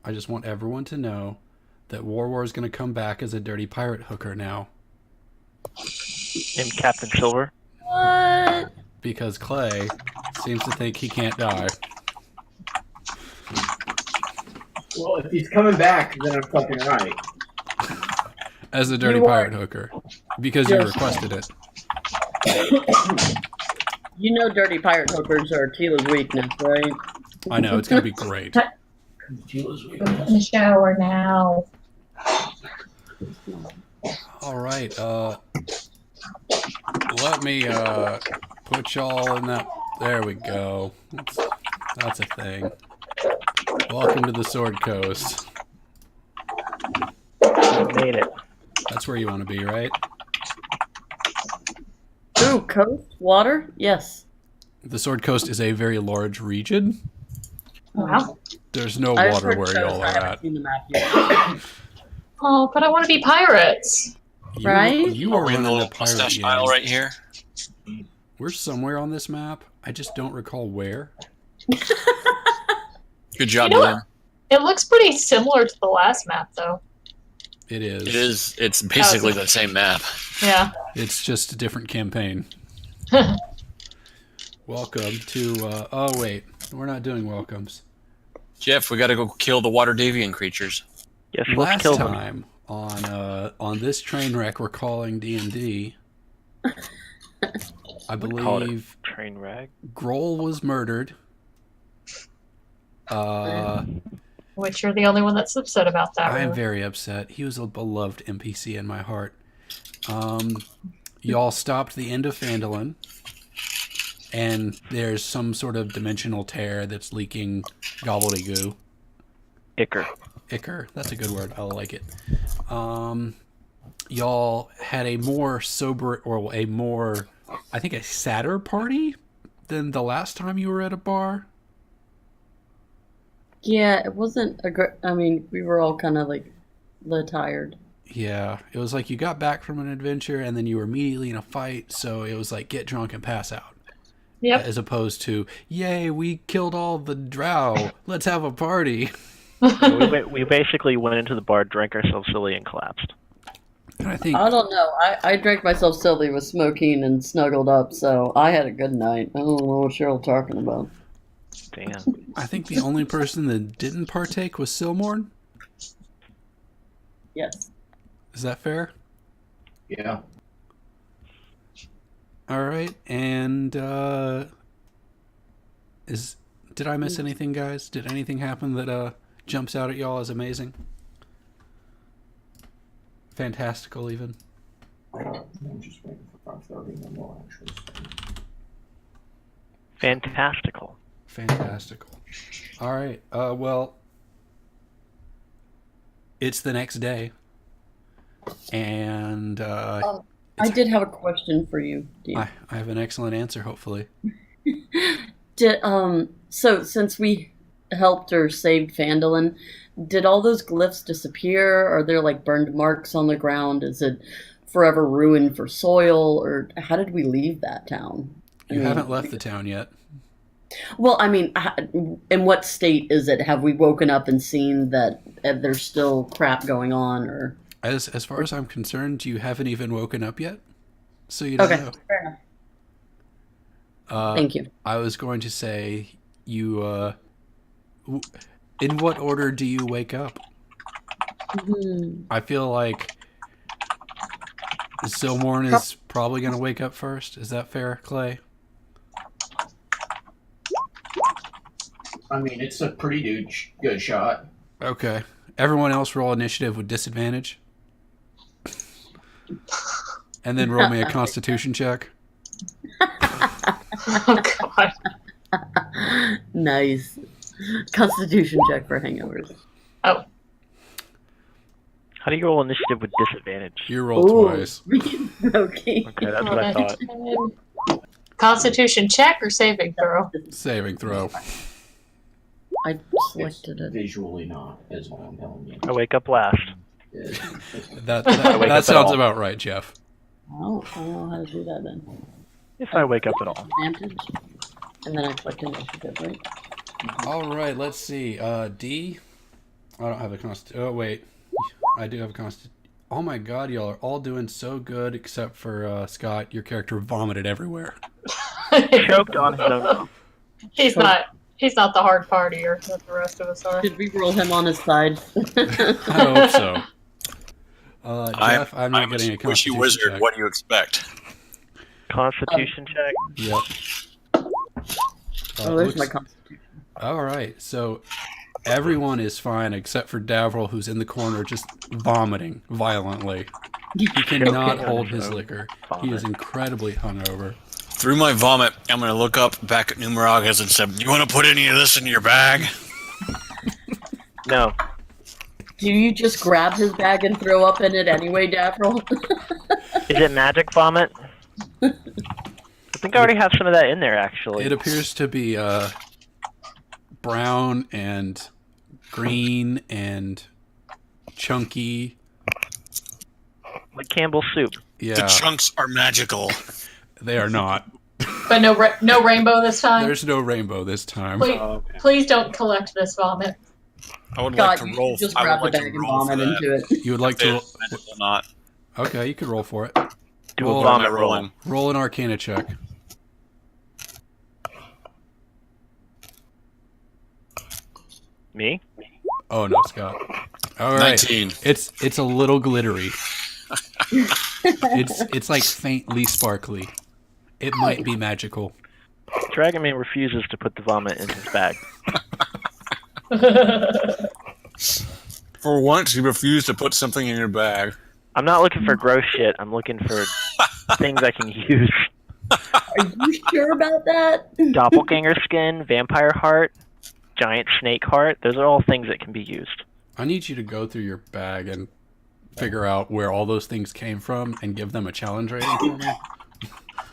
I just want everyone to know that War is going to come back as a dirty pirate hooker now. Named Captain Silver. What? Because Clay seems to think he can't die. Well, if he's coming back, then I'm fucking right. As a dirty pirate hooker. Because you requested it. You know dirty pirate hookers are Tila's weakness, right? I know, it's going to be great. In the shower now. All right, let me put y'all in that. There we go. That's a thing. Welcome to the Sword Coast. Made it. That's where you want to be, right? Ooh, coast? Water? Yes. The Sword Coast is a very large region. Wow. There's no I've water heard where coast, y'all I are haven't at. seen the map yet. Oh, but I want to be pirates. Right? You are We're in running the the little pirate mustache game. aisle right here. We're somewhere on this map. I just don't recall where. Good job, You know Liam. It looks pretty similar to the last map, though. It is. It is. It's basically the same map. Yeah. It's just a different campaign. Welcome to. Oh wait, we're not doing welcomes. Jeff, we got to go kill the water deviant creatures. Yes, let's Last kill them. time on this train wreck we're calling D&D, I Call it believe train wreck. Grohl was murdered. Which you're the only one that's upset about that. I am really. very upset. He was a beloved NPC in my heart. Y'all stopped the end of Phandalin, and there's some sort of dimensional tear that's leaking gobbledygoo. Ichor. That's a good word. I like it. Y'all had a more sober, or a more, I think, a sadder party than the last time you were at a bar. Yeah, it wasn't a great. I mean, we were all kind of like tired. Yeah, it was like you got back from an adventure and then you were immediately in a fight, so it was like get drunk and pass out. Yep. As opposed to, yay, we killed all the drow, let's have a party. We basically went into the bar, drank ourselves silly, and collapsed. And I think I don't know. I drank myself silly with smoking and snuggled up, so I had a good night. I don't know what Cheryl's talking about. Damn. I think the only person that didn't partake was Silmorn. Yes. Is that fair? Yeah. All right, and did I miss anything, guys? Did anything happen that jumps out at y'all as amazing? Fantastical, even. I'm just waiting for 5:30 and we'll actually Fantastical. Fantastical. All right. Well, it's the next day, and I did have a question for you, Dean. I have an excellent answer, hopefully. So since we helped or saved Phandalin, did all those glyphs disappear? Are there like burned marks on the ground? Is it forever ruined for soil? Or how did we leave that town? You haven't left the town yet. Well, I mean, in what state is it? Have we woken up and seen that there's still crap going on? Or As far as I'm concerned, you haven't even woken up yet, so you don't know. Fair enough. Thank you. I was going to say, you, in what order do you wake up? I feel like Silmorn is probably going to wake up first. Is that fair, Clay? I mean, it's a pretty good shot. Okay. Everyone else roll initiative with disadvantage. And then roll me a constitution check. Oh, God. Nice. Constitution check for hangovers. Oh. How do you roll initiative with disadvantage? You roll twice. Okay. Okay, that's what I thought. Constitution check or saving throw? Saving throw. I selected it. Visually not, is what I'm telling you. I wake up last. That wake up at sounds all. about right, Jeff. I don't know how to do that then. If I wake up at all. Advantage. And then I click initiative, right? All right, let's see. D, I don't have a Oh, wait. I do have a Oh my god, y'all are all doing so good except for Scott. Your character vomited everywhere. Choked on his own. He's not the hard partier that the rest of us are. Should we roll him on his side? I hope so. Jeff, I'm not getting a Squishy constitution wizard. check. What do you expect? Constitution check. Yep. Oh, there's my constitution. All right, so everyone is fine except for Davril, who's in the corner just vomiting violently. He cannot hold his liquor. He is incredibly hungover. Through my vomit, I'm going to look up back at Numeragas and say, "You want to put any of this in your bag?" No. Do you just grab his bag and throw up in it anyway, Davril? Is it magic vomit? I think I already have some of that in there, actually. It appears to be brown and green and chunky. Like Campbell's soup. Yeah, The chunks are magical. they are not. But no rainbow this time. There's no rainbow this time. Please don't collect this vomit. I would God, like to you roll. just I grab would the like to bag and roll for vomit that. into it. You would like to? If it's magical or not. Okay, you could roll for it. Do Roll- a vomit Am I roll. rolling? Roll an Arcana check. Me? Oh no, Scott. All right. 19. It's a little glittery. it's like faintly sparkly. It might be magical. Dragonman refuses to put the vomit in his bag. For once, you refuse to put something in your bag. I'm not looking for gross shit. I'm looking for things I can use. Are you sure about that? Doppelganger skin, vampire heart, giant snake heart. Those are all things that can be used. I need you to go through your bag and figure out where all those things came from and give them a challenge rating for me.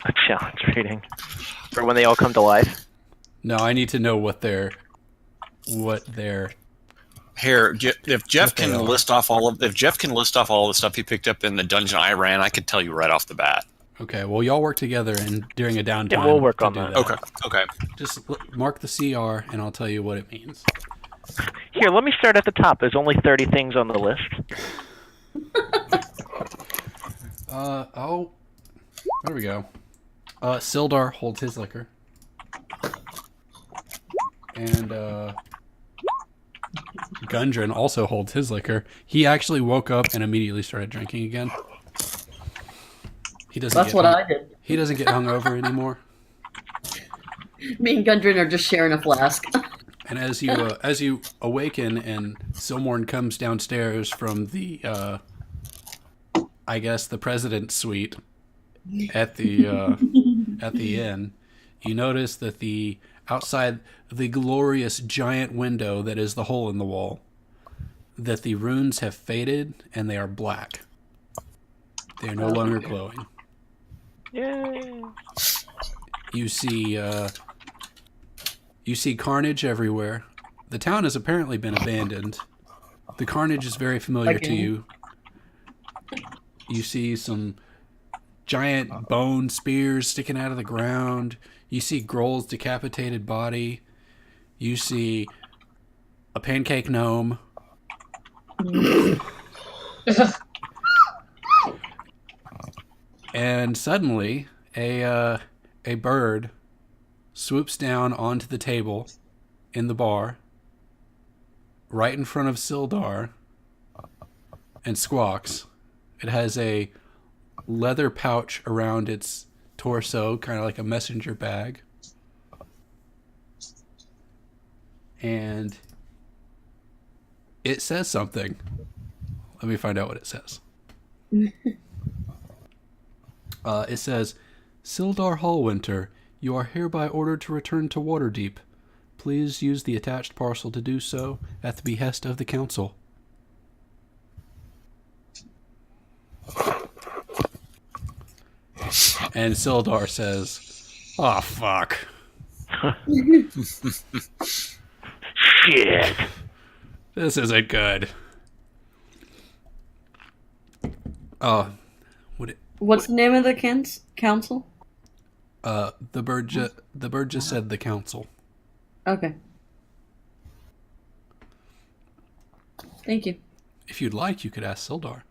A challenge rating. For when they all come to life. No, I need to know what they're Here, if Jeff What they can are. list off all of the stuff he picked up in the dungeon I ran, I could tell you right off the bat. Okay, well, y'all work together and during a downtime. Yeah, we'll work to on do that. Okay. Just mark the CR, and I'll tell you what it means. Here, let me start at the top. There's only 30 things on the list. There we go. Sildar holds his liquor. And, Gundren also holds his liquor. He actually woke up and immediately started drinking again. He doesn't That's get what I did. He doesn't get hungover anymore. Me and Gundren are just sharing a flask. And as you awaken and Silmorn comes downstairs from the I guess the president's suite at the inn, you notice that the outside the glorious giant window that is the hole in the wall, that the runes have faded and they are black. They are no longer glowing. Yay! You see carnage everywhere. The town has apparently been abandoned. The carnage is very familiar to you. You see some giant bone spears sticking out of the ground. You see Grohl's decapitated body. You see a pancake gnome. And suddenly, a bird swoops down onto the table in the bar, right in front of Sildar, and squawks. It has a leather pouch around its torso, kind of like a messenger bag. And it says something. Let me find out what it says. It says, Sildar Hallwinter, you are hereby ordered to return to Waterdeep. Please use the attached parcel to do so at the behest of the council. And Sildar says, "Oh fuck. Shit! This isn't good." Oh, What's the name of the council? the bird just said the council. Okay. thank you. If you'd like, you could ask Sildar.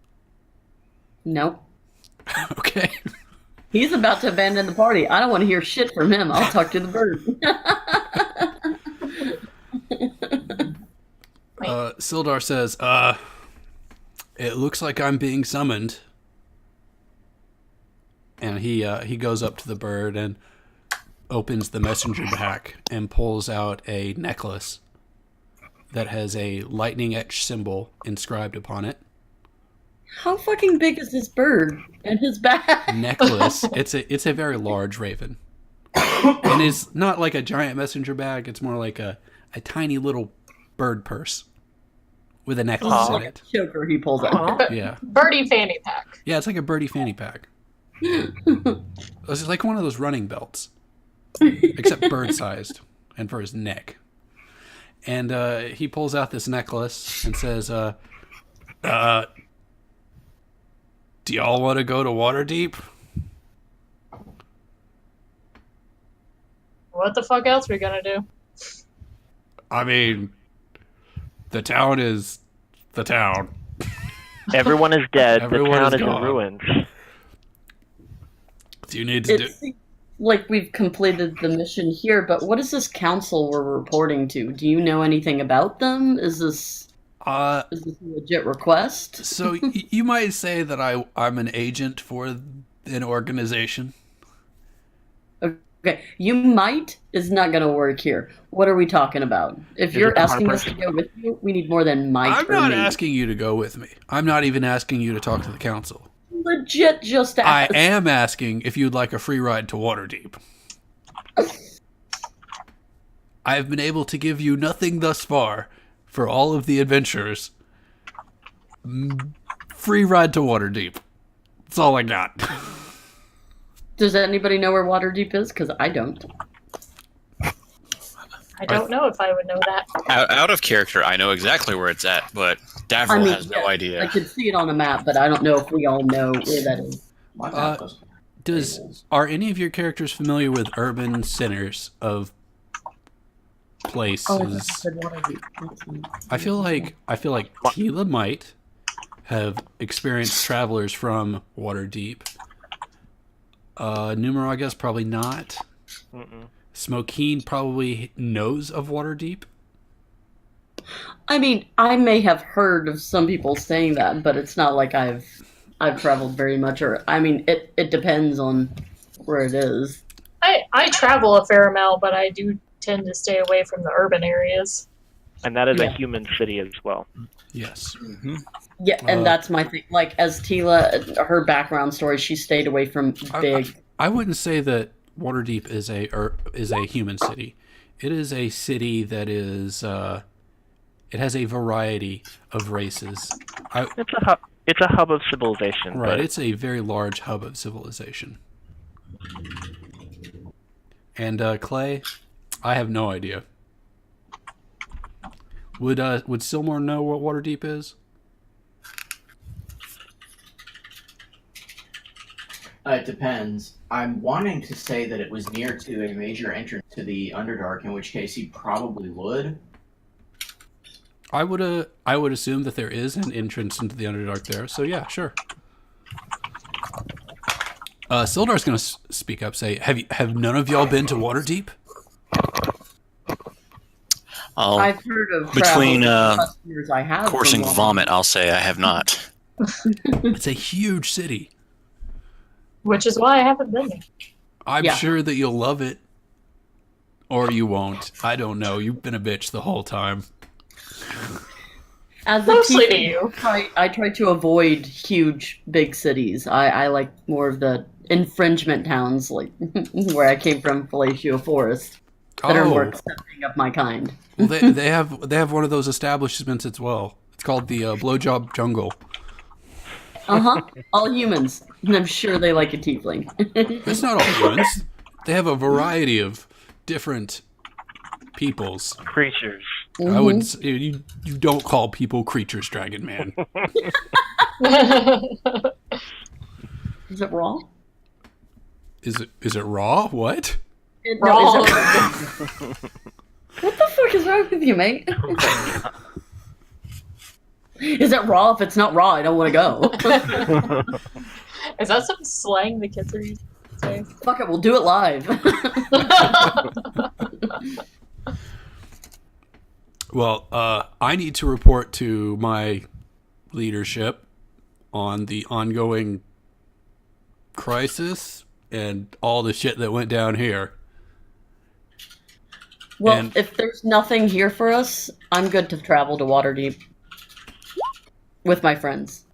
Nope. Okay. He's about to abandon the party. I don't want to hear shit from him. I'll talk to the bird. Sildar says, it looks like I'm being summoned. And he goes up to the bird and opens the messenger pack and pulls out a necklace that has a lightning etched symbol inscribed upon it. How fucking big is this bird and his back? Necklace. It's a very large raven. And it's not like a giant messenger bag, it's more like a tiny little bird purse with a necklace in Like it. a choker he pulls out. Yeah. Birdie fanny pack. Yeah, it's like a birdie fanny pack. It's like one of those running belts. Except bird-sized and for his neck. And he pulls out this necklace and says, do y'all want to go to Waterdeep? What the fuck else we gonna do? I mean, the town is the town. Everyone is dead. Everyone the town is is in gone. ruins. Do you need to do... It seems like we've completed the mission here, but what is this council we're reporting to? Do you know anything about them? Is this a legit request? So you might say that I'm an agent for an organization. Okay, you might is not going to work here. What are we talking about? If Is you're it the asking us Harpers? to go with you, we need more than might I'm or not may. asking you to go with me. I'm not even asking you to talk to the council. Legit just I ask. am asking if you'd like a free ride to Waterdeep. I have been able to give you nothing thus far for all of the adventures. Free ride to Waterdeep. That's all I got. Does anybody know where Waterdeep is? Because I don't. I don't know if I would know that. Out of character, I know exactly where it's at, but Davril I mean, has no yeah, idea. I could see it on a map, but I don't know if we all know where that is. My map doesn't. Are any of your characters familiar with urban centers of places? Oh, I said Waterdeep. That's I feel like Tila might have experienced travelers from Waterdeep. Numero, I guess probably not. Mm-mm. Smokeen probably knows of Waterdeep. I mean, I may have heard of some people saying that, but it's not like I've traveled very much. Or I mean, it depends on where it is. I travel a fair amount, but I do tend to stay away from the urban areas. And that is Yeah. a human city as well. Yes. Yeah, and that's my thing. Like, as Tila, her background story, she stayed away from big. I wouldn't say that Waterdeep is a human city. It is a city that is it has a variety of races. It's a hub. It's a hub of civilization. Right, But it's a very large hub of civilization. And Clay, I have no idea. Would Silmore know what Waterdeep is? It depends. I'm wanting to say that it was near to a major entrance to the Underdark, in which case he probably would. I would assume that there is an entrance into the Underdark there. So yeah, sure. Sildar's going to speak up. Say, have none of y'all been to Waterdeep? I've heard of between, customers I have coursing from vomit, I'll say I have not. It's a huge city. Which is why I haven't been there. I'm Yeah. sure that you'll love it, or you won't. I don't know. You've been a bitch the whole time. As a Mostly to teacher, you. I try to avoid huge, big cities. I like more of the infringement towns, like where I came from, Fellatio Forest, that are more accepting of my kind. Well, they have one of those establishments as well. It's called the Blowjob Jungle. All humans, and I'm sure they like a tiefling. It's not all humans. They have a variety of different peoples. creatures. I would you don't call people creatures, Dragon Man. Is it raw? Is it raw? What? No, is it what the fuck is wrong with you, mate? Is it raw? If it's not raw, I don't want to go. Is that some slang the kids are using? Fuck it, we'll do it live. Well, I need to report to my leadership on the ongoing crisis and all the shit that went down here. Well, And- if there's nothing here for us, I'm good to travel to Waterdeep with my friends.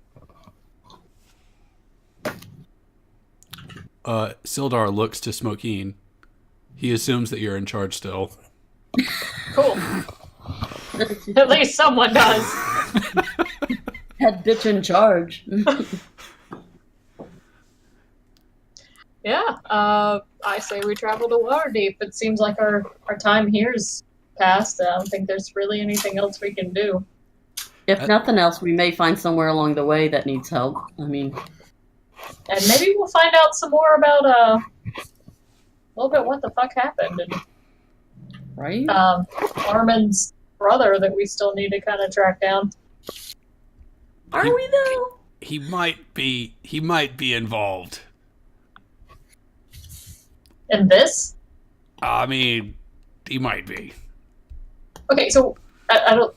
Sildar looks to Smokeen. He assumes that you're in charge still. Cool. At least someone does. Head bitch in charge. Yeah, I say we travel to Waterdeep. It seems like our time here's passed. I don't think there's really anything else we can do. If nothing else, we may find somewhere along the way that needs help. I mean, And maybe we'll find out some more about a little bit what the fuck happened and right? Armin's brother that we still need to kind of track down. Are we though? He might be involved. And this? I mean, he might be. Okay, so I don't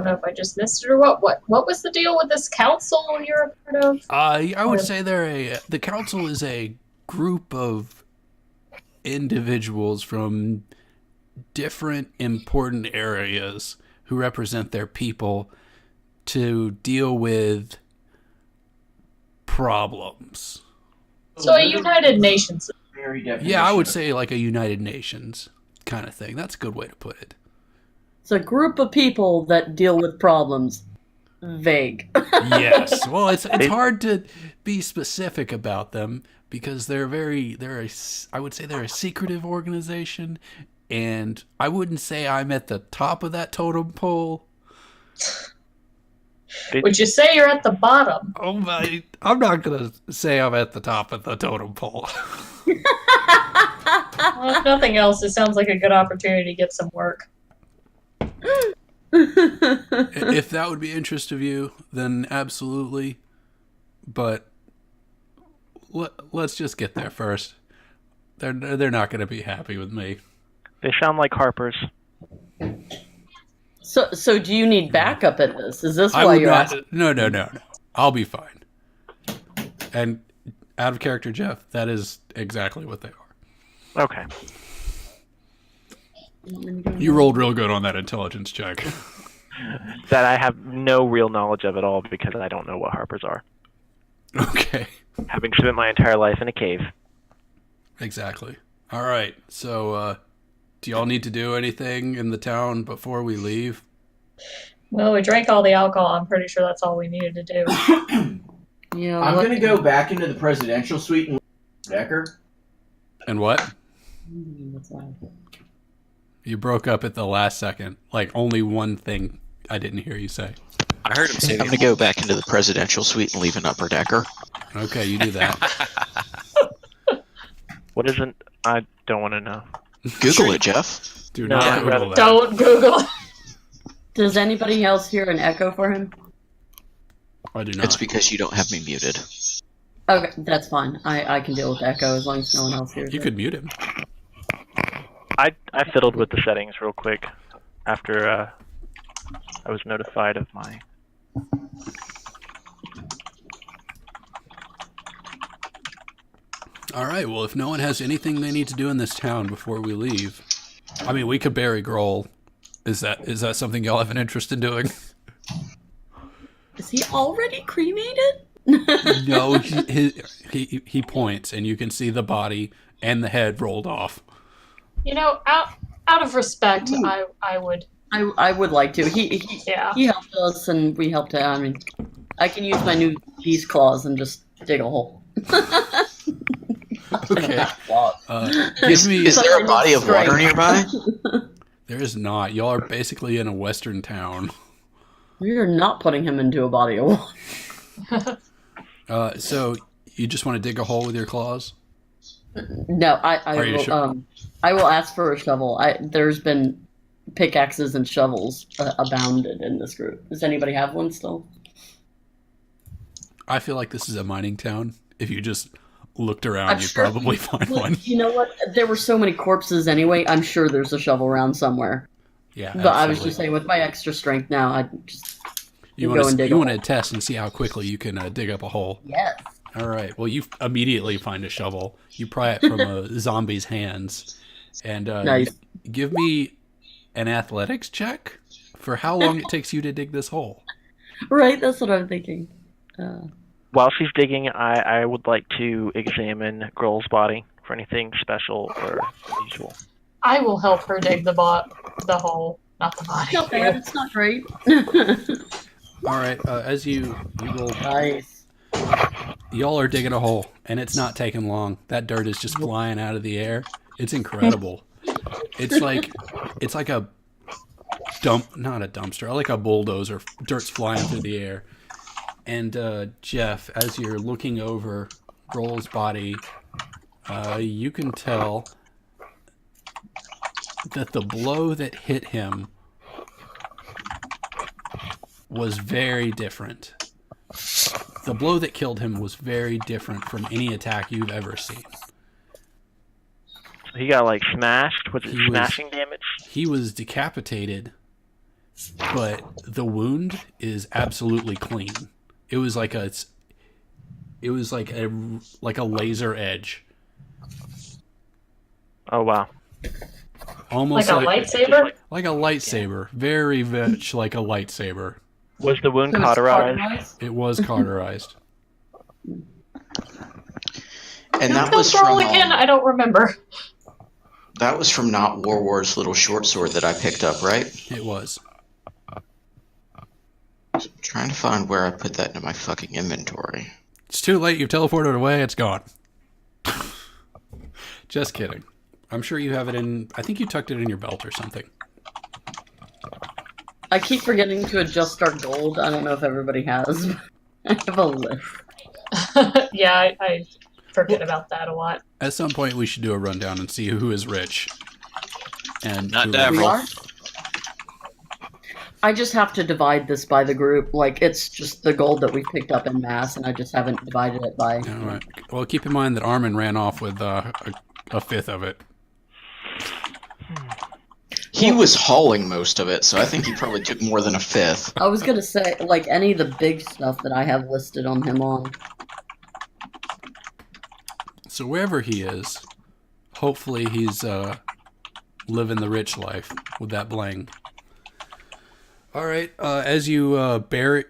know if I just missed it or what. What was the deal with this council you're a part of? I would say the council is a group of individuals from different important areas who represent their people to deal with problems. So a United Nations. Very Yeah, I definition would of- say like a United Nations kind of thing. That's a good way to put it. It's a group of people that deal with problems. Vague. Yes. Well, it's hard to be specific about them because I would say they're a secretive organization, and I wouldn't say I'm at the top of that totem pole. Would you say you're at the bottom? Oh my! I'm not gonna say I'm at the top of the totem pole. Well, if nothing else, it sounds like a good opportunity to get some work. If that would be interest of you, then absolutely. But let's just get there first. They're not going to be happy with me. They sound like Harper's. So do you need backup in this? Is this I why would you're not. asking? No. I'll be fine. And out of character, Jeff, that is exactly what they are. Okay. You rolled real good on that intelligence check. That I have no real knowledge of at all because I don't know what Harper's are. Okay. Having spent my entire life in a cave. Exactly. All right. So, do y'all need to do anything in the town before we leave? Well, we drank all the alcohol. I'm pretty sure that's all we needed to do. Yeah, I'm what- going to go back into the presidential suite and Decker. And what? What's that? You broke up at the last second. Like, only one thing I didn't hear you say. I heard him say I'm going to go back into the presidential suite and leave an upper decker. Okay, you do that. What isn't? I don't want to know. Google it, Jeff. Do No, not I'd Google rather that. Don't Google it. Does anybody else hear an echo for him? I do It's not. because you don't have me muted. Okay, that's fine. I can deal with echo as long as no one else hears You it. could mute him. I fiddled with the settings real quick after I was notified of my. All right. Well, if no one has anything they need to do in this town before we leave, I mean, we could bury Grohl. Is that something y'all have an interest in doing? Is he already cremated? No, he points, and you can see the body and the head rolled off. You know, out of respect, I would. I would like to. He Yeah. he helped us, and we helped him. I mean, I can use my new beast claws and just dig a hole. Okay. Give Is me. there a body of water nearby? There is not. Y'all are basically in a western town. We are not putting him into a body of water. So you just want to dig a hole with your claws? No, I Are you will. sure? I will ask for a shovel. There's been pickaxes and shovels abounded in this group. Does anybody have one still? I feel like this is a mining town. If you just looked around, I'm you'd sure- probably find Well, one. you know what? There were so many corpses anyway. I'm sure there's a shovel around somewhere. Yeah, But I was absolutely. just saying, with my extra strength now, I just You go and dig a want hole. to test and see how quickly you can dig up a hole. yes. All right. Well, you immediately find a shovel. You pry it from a zombie's hands, and Nice. you give me an athletics check for how long it takes you to dig this hole. Right, that's what I'm thinking. While she's digging, I would like to examine Grohl's body for anything special or unusual. I will help her dig the hole, not the body. Not bad. It's not great. All right. As you roll, Nice. y'all are digging a hole, and it's not taking long. That dirt is just flying out of the air. It's incredible. It's like a not a dumpster, like a bulldozer. Dirt's flying through the air. And Jeff, as you're looking over Grohl's body, you can tell that the blow that hit him was very different. The blow that killed him was very different from any attack you've ever seen. He got like smashed. Was it He was- smashing damage? He was decapitated, but the wound is absolutely clean. It was like a laser edge, Oh wow. almost Like a lightsaber? like a lightsaber, very much like a lightsaber. Was the wound So it's cauterized? cauterized? It was cauterized. And Who that killed was Grohl from again? I don't remember. that was from Not Warwar's little short sword that I picked up, right? It was. I'm trying to find where I put that into my fucking inventory. It's too late. You've teleported away. It's gone. Just kidding. I'm sure you have it in. I think you tucked it in your belt or something. I keep forgetting to adjust our gold. I don't know if everybody has. I have a list. Yeah, I forget about that a lot. At some point, we should do a rundown and see who is rich. And Not who- Davros. We are? I just have to divide this by the group. Like, it's just the gold that we picked up in mass, and I just haven't divided it by. All right. Well, keep in mind that Armin ran off with a fifth of it. He was hauling most of it, so I think he probably took more than a fifth. I was gonna say, like, any of the big stuff that I have listed on him on. So wherever he is, hopefully he's living the rich life with that bling. All right. As you bury,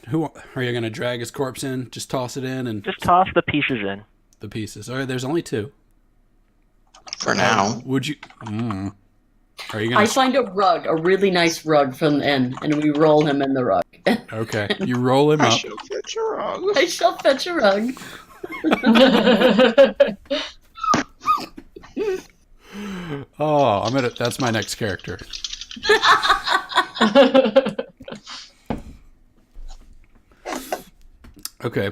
who are you gonna drag his corpse in? Just toss it in and Just toss the pieces in. the pieces. All right. There's only two. For now. Would you? Are you I gonna? find a rug, a really nice rug from the inn, and we roll him in the rug. Okay. You roll him I up. shall fetch a rug. I shall fetch a rug. Oh, I'm gonna. That's my next character. Okay.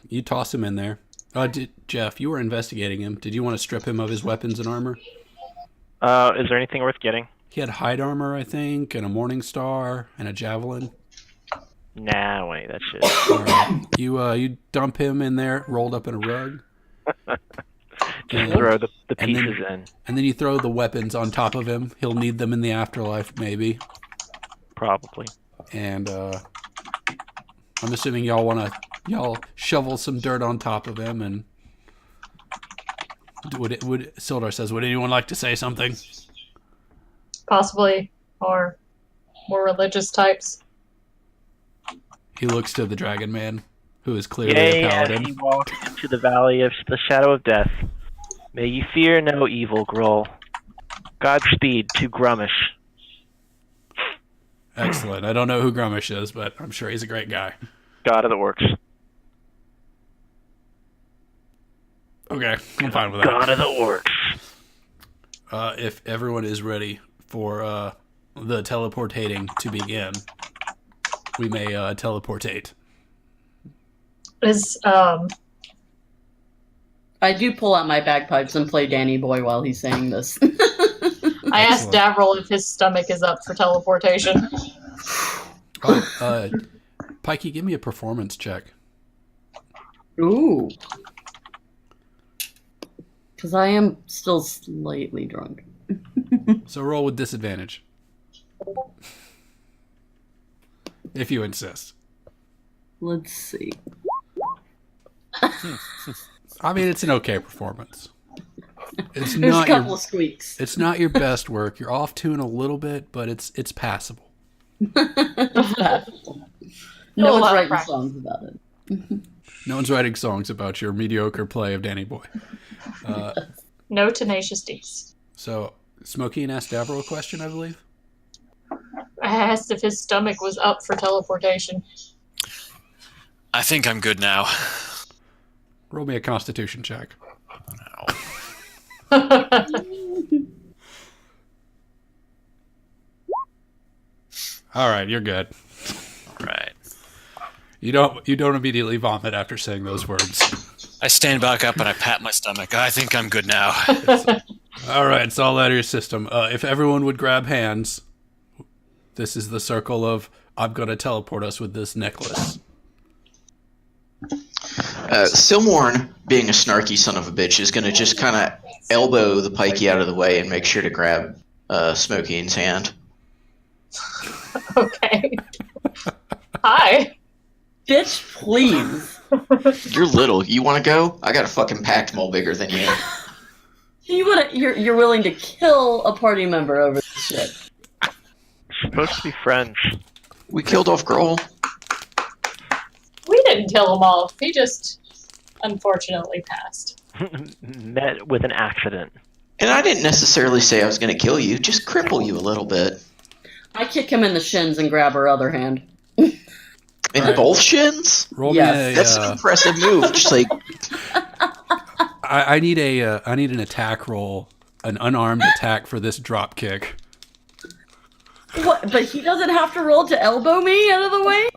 You toss him in there. Jeff, you were investigating him. Did you want to strip him of his weapons and armor? Is there anything worth getting? He had hide armor, I think, and a morning star and a javelin. Nah, wait, that shit. All right. You dump him in there, rolled up in a rug, Just And- throw the and then- pieces in. and then you throw the weapons on top of him. He'll need them in the afterlife, maybe. Probably. And I'm assuming y'all shovel some dirt on top of him. And would Sildar says, would anyone like to say something? Possibly, or more religious types. He looks to the dragon man, who is clearly Yea, a as paladin. he walks into the valley of the shadow of death, may you fear no evil, Grohl. Godspeed to Grummish. Excellent. I don't know who Grummish is, but I'm sure he's a great guy. God of the works. Okay, I'm fine with that. God of the works. If everyone is ready for the teleportating to begin, we may teleportate. Is I do pull out my bagpipes and play Danny Boy while he's saying this. I asked Excellent. Davril if his stomach is up for teleportation. Oh, Pikey, give me a performance check. Ooh. Because I am still slightly drunk. So roll with disadvantage. If you insist. Let's see. I mean, it's an okay performance. It's There's a not couple your, of squeaks. it's not your best work. You're off tune a little bit, but it's passable. It's passable. No A one's lot of writing practice. songs about it. No one's writing songs about your mediocre play of Danny Boy. No Tenacious D's. So, Smokey and asked Davril a question, I believe. I asked if his stomach was up for teleportation. I think I'm good now. Roll me a Constitution check. All right, you're good. All right. You don't immediately vomit after saying those words. I stand back up and I pat my stomach. I think I'm good now. All right, it's all out of your system. If everyone would grab hands, this is the circle of I'm going to teleport us with this necklace. Silmorn, being a snarky son of a bitch, is going to just kind of elbow the pikey out of the way and make sure to grab Smokey's hand. Okay. Hi. Bitch, please. You're little. You want to go? I got a fucking pact mole bigger than you. You're willing to kill a party member over this shit. Supposed to be friends. We killed off Grohl. We didn't kill him off. He just unfortunately passed. Met with an accident. And I didn't necessarily say I was going to kill you, just cripple you a little bit. I kick him in the shins and grab her other hand. In Right. both shins? Roll Yes. me That's an impressive move. Just like, I need an attack roll, an unarmed attack for this drop kick. What? But he doesn't have to roll to elbow me out of the way?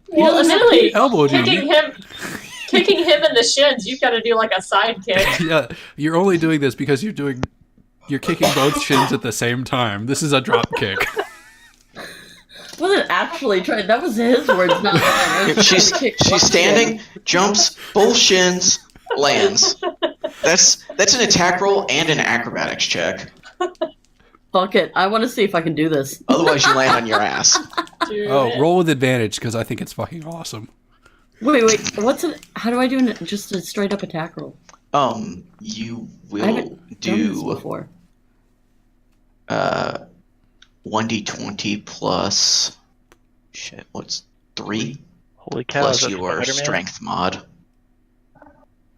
Well, doesn't have to admittedly, elbow you. kicking him in the shins, you've got to do like a side kick. Yeah, you're only doing this because you're kicking both shins at the same time. This is a drop kick. Wasn't actually trying. That was his words, not mine. she's standing, jumps, both shins, lands. That's an attack roll and an acrobatics check. Fuck it. I want to see if I can do this. Otherwise, you land on your ass. Oh, roll with advantage because I think it's fucking awesome. Wait. How do I do just a straight up attack roll? You I will haven't done this do before. 1d20 plus shit. What's 3 Holy cow! plus is that your Spider-Man? strength mod?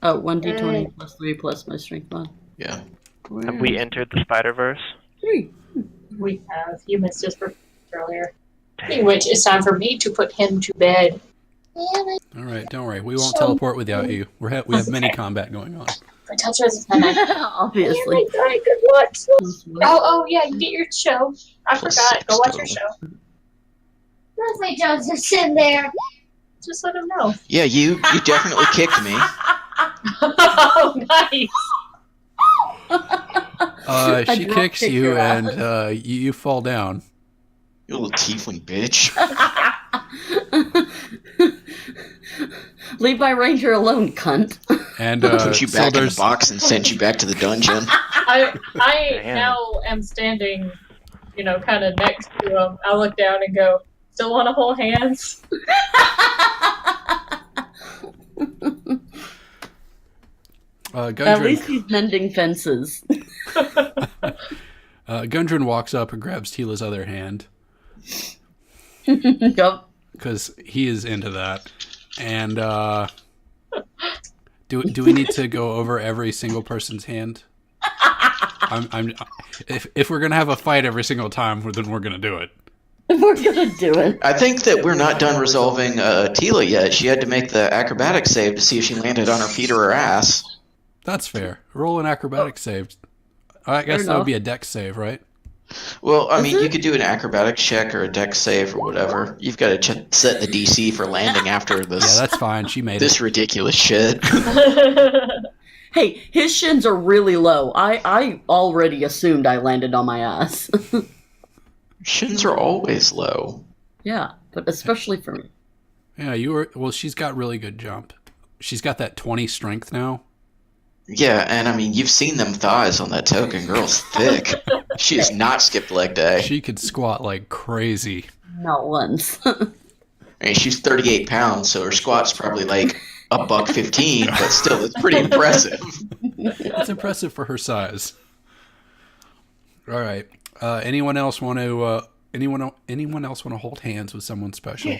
Oh, 1d20 plus 3 plus my strength mod. Yeah. Have we entered the Spider-Verse? 3. We have. You missed his birthday earlier. In which it's time for me to put him to bed. All right, don't worry. We won't teleport without you. We have mini combat going on. I touch his mind. Obviously. Good luck. Oh, yeah, you get your show. I Plus forgot. 6 Go watch your total. show. Leslie Jones is in there. Just let him know. Yeah, you definitely kicked me. Oh, nice. She drop kicks kick you your ass. and you fall down. You little tiefling bitch. Leave my ranger alone, cunt. And Put you back in the Sildar's- box and send you back to the dungeon. I Damn. now am standing, kind of next to him. I look down and go, still want to hold hands? At Gundren, least he's mending fences. Gundren walks up and grabs Tila's other hand Yup. because he is into that. And do we need to go over every single person's hand? If we're gonna have a fight every single time, then we're gonna do it. We're gonna do it. I think that we're not done resolving Tila yet. She had to make the acrobatic save to see if she landed on her feet or her ass. That's fair. Roll an acrobatic save. I guess Fair that would enough. be a dex save, right? Well, I Is mean, you it? could do an acrobatics check or a dex save or whatever. You've got to set the DC for landing after Yeah, this that's fine. She made this it. ridiculous shit. Hey, his shins are really low. I already assumed I landed on my ass. Shins are always low. Yeah, but especially for me. Yeah, you were. Well, she's got really good jump. She's got that 20 strength now. Yeah, and I mean, you've seen them thighs on that token. Girl's thick. She has not skipped leg day. She could squat like crazy. Not once. I mean, she's 38 pounds, so her squat's probably like $1.15, but still, it's pretty impressive. It's impressive for her size. All right. Anyone else want to? Anyone else want to hold hands with someone special?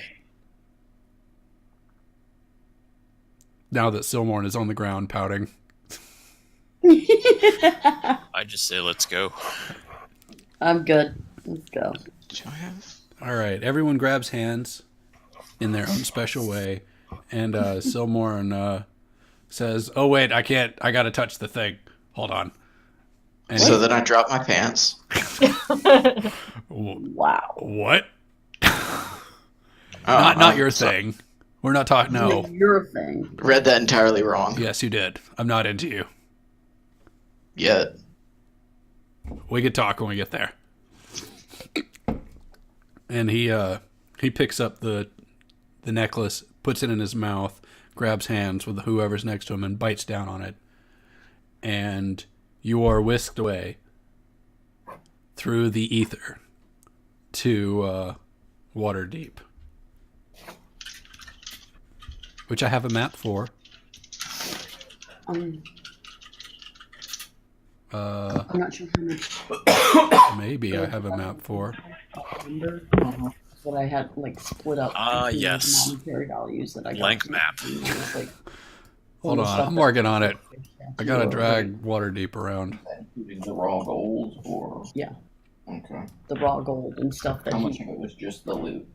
Now that Silmorn is on the ground pouting. I just say let's go. I'm good. Let's go. Do I have? All right. Everyone grabs hands in their own special way, and Silmorn says, "Oh wait, I can't. I gotta touch the thing. Hold on." And So then I drop my pants. Wow. What? Oh, Not your so- thing. We're not talking. No. Your thing. Read that entirely wrong. Yes, you did. I'm not into you. Yet. We could talk when we get there. And he picks up the necklace, puts it in his mouth, grabs hands with whoever's next to him, and bites down on it. And you are whisked away through the ether to Waterdeep, which I have a map for. I'm not sure how much. Maybe I have a map for. What I had like split up. into Yes. Monetary values that I got. Blank map. Like, Hold on, I'm working on it. I gotta drag Waterdeep around. Including the raw gold, or Yeah, okay. the raw gold and stuff that How much he. of it was just the loot?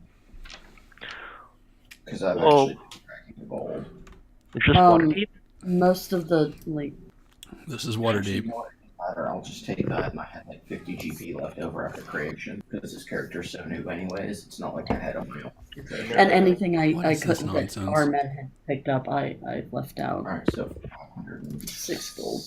Because I've Well- actually been tracking the gold. It's just Um, Waterdeep. Most of the like. This is Actually, Waterdeep. you know what? I'll just take that, and I had like 50 GP left over after creation because this character's so new, anyways. It's not like I had a real. And anything What I is this couldn't that nonsense? our men had picked up, I left out. All right, so 506 6 gold.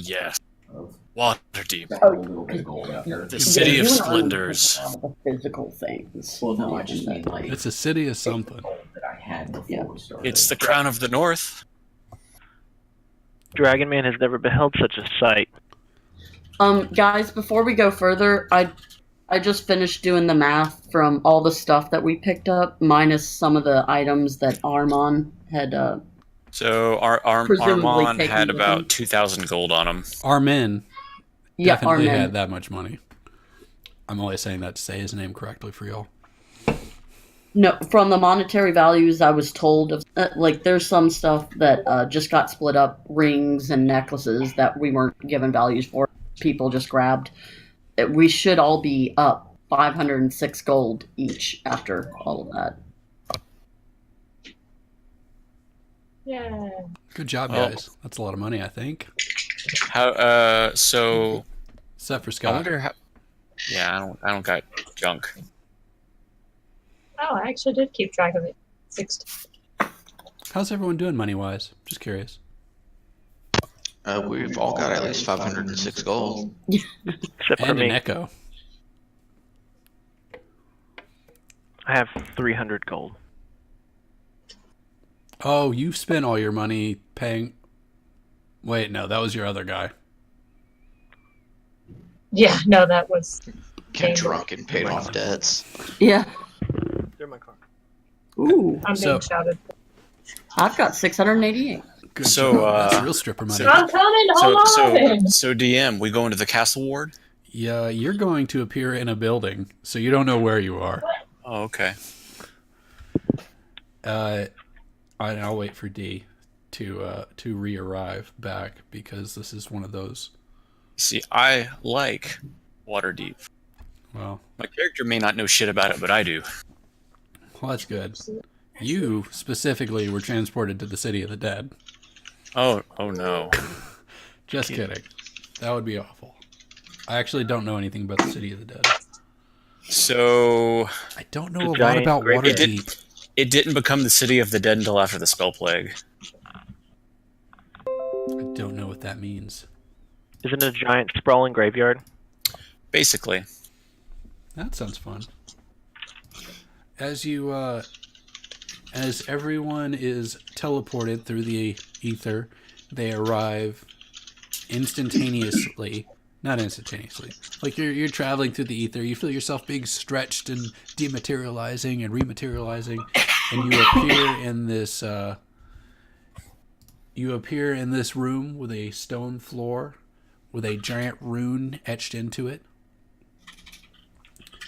Yes. of Waterdeep. a little bit of gold out there. The city you of and I were splendors. picking up all the physical things. Well, no, I just mean like It's a city of something. gold that I had before Yeah. we started. It's the crown of the north. Dragon Man has never beheld such a sight. Guys, before we go further, I just finished doing the math from all the stuff that we picked up, minus some of the items that Armon had. So Presumably Armand taken had with about him. 2,000 gold on him. Our men Yeah, definitely Armen. had that much money. I'm only saying that to say his name correctly for y'all. No, from the monetary values I was told of, like there's some stuff that just got split up, rings and necklaces that we weren't given values for. People just grabbed. We should all be up 506 gold each after all of that. Yeah. Good job, Oh. guys. That's a lot of money, I think. So Except for I Scott. wonder how. Yeah, I don't got junk. Oh, I actually did keep track of it. 60. How's everyone doing money-wise? Just curious. We've all got at least 506 gold. Except for And an me. echo. I have 300 gold. Oh, you spent all your money paying... Wait, no, that was your other guy. Yeah, no, that was. Got drunk and paid off debts. Yeah. They're in my car. Ooh, I'm So- being shouted. I've got 688. Good So, job. That's real stripper money. so- I'm coming, hold on! So DM, we go into the castle ward. Yeah, you're going to appear in a building, so you don't know where you are. Oh, okay. I'll wait for D to re-arrive back because this is one of those. See, I like Waterdeep. Well, My character may not know shit about it, but I do. that's good. You specifically were transported to the city of the dead. Oh no. Just kidding. That would be awful. I actually don't know anything about the city of the dead. So I don't know The a lot giant about graveyard. Waterdeep. it didn't become the city of the dead until after the spell plague. I that means. Is it a giant sprawling graveyard? Basically. That sounds fun. As you, as everyone is teleported through the ether, they arrive instantaneously. Not instantaneously. Like you're traveling through the ether, you feel yourself being stretched and dematerializing and rematerializing, and you appear in this room with a stone floor with a giant rune etched into it.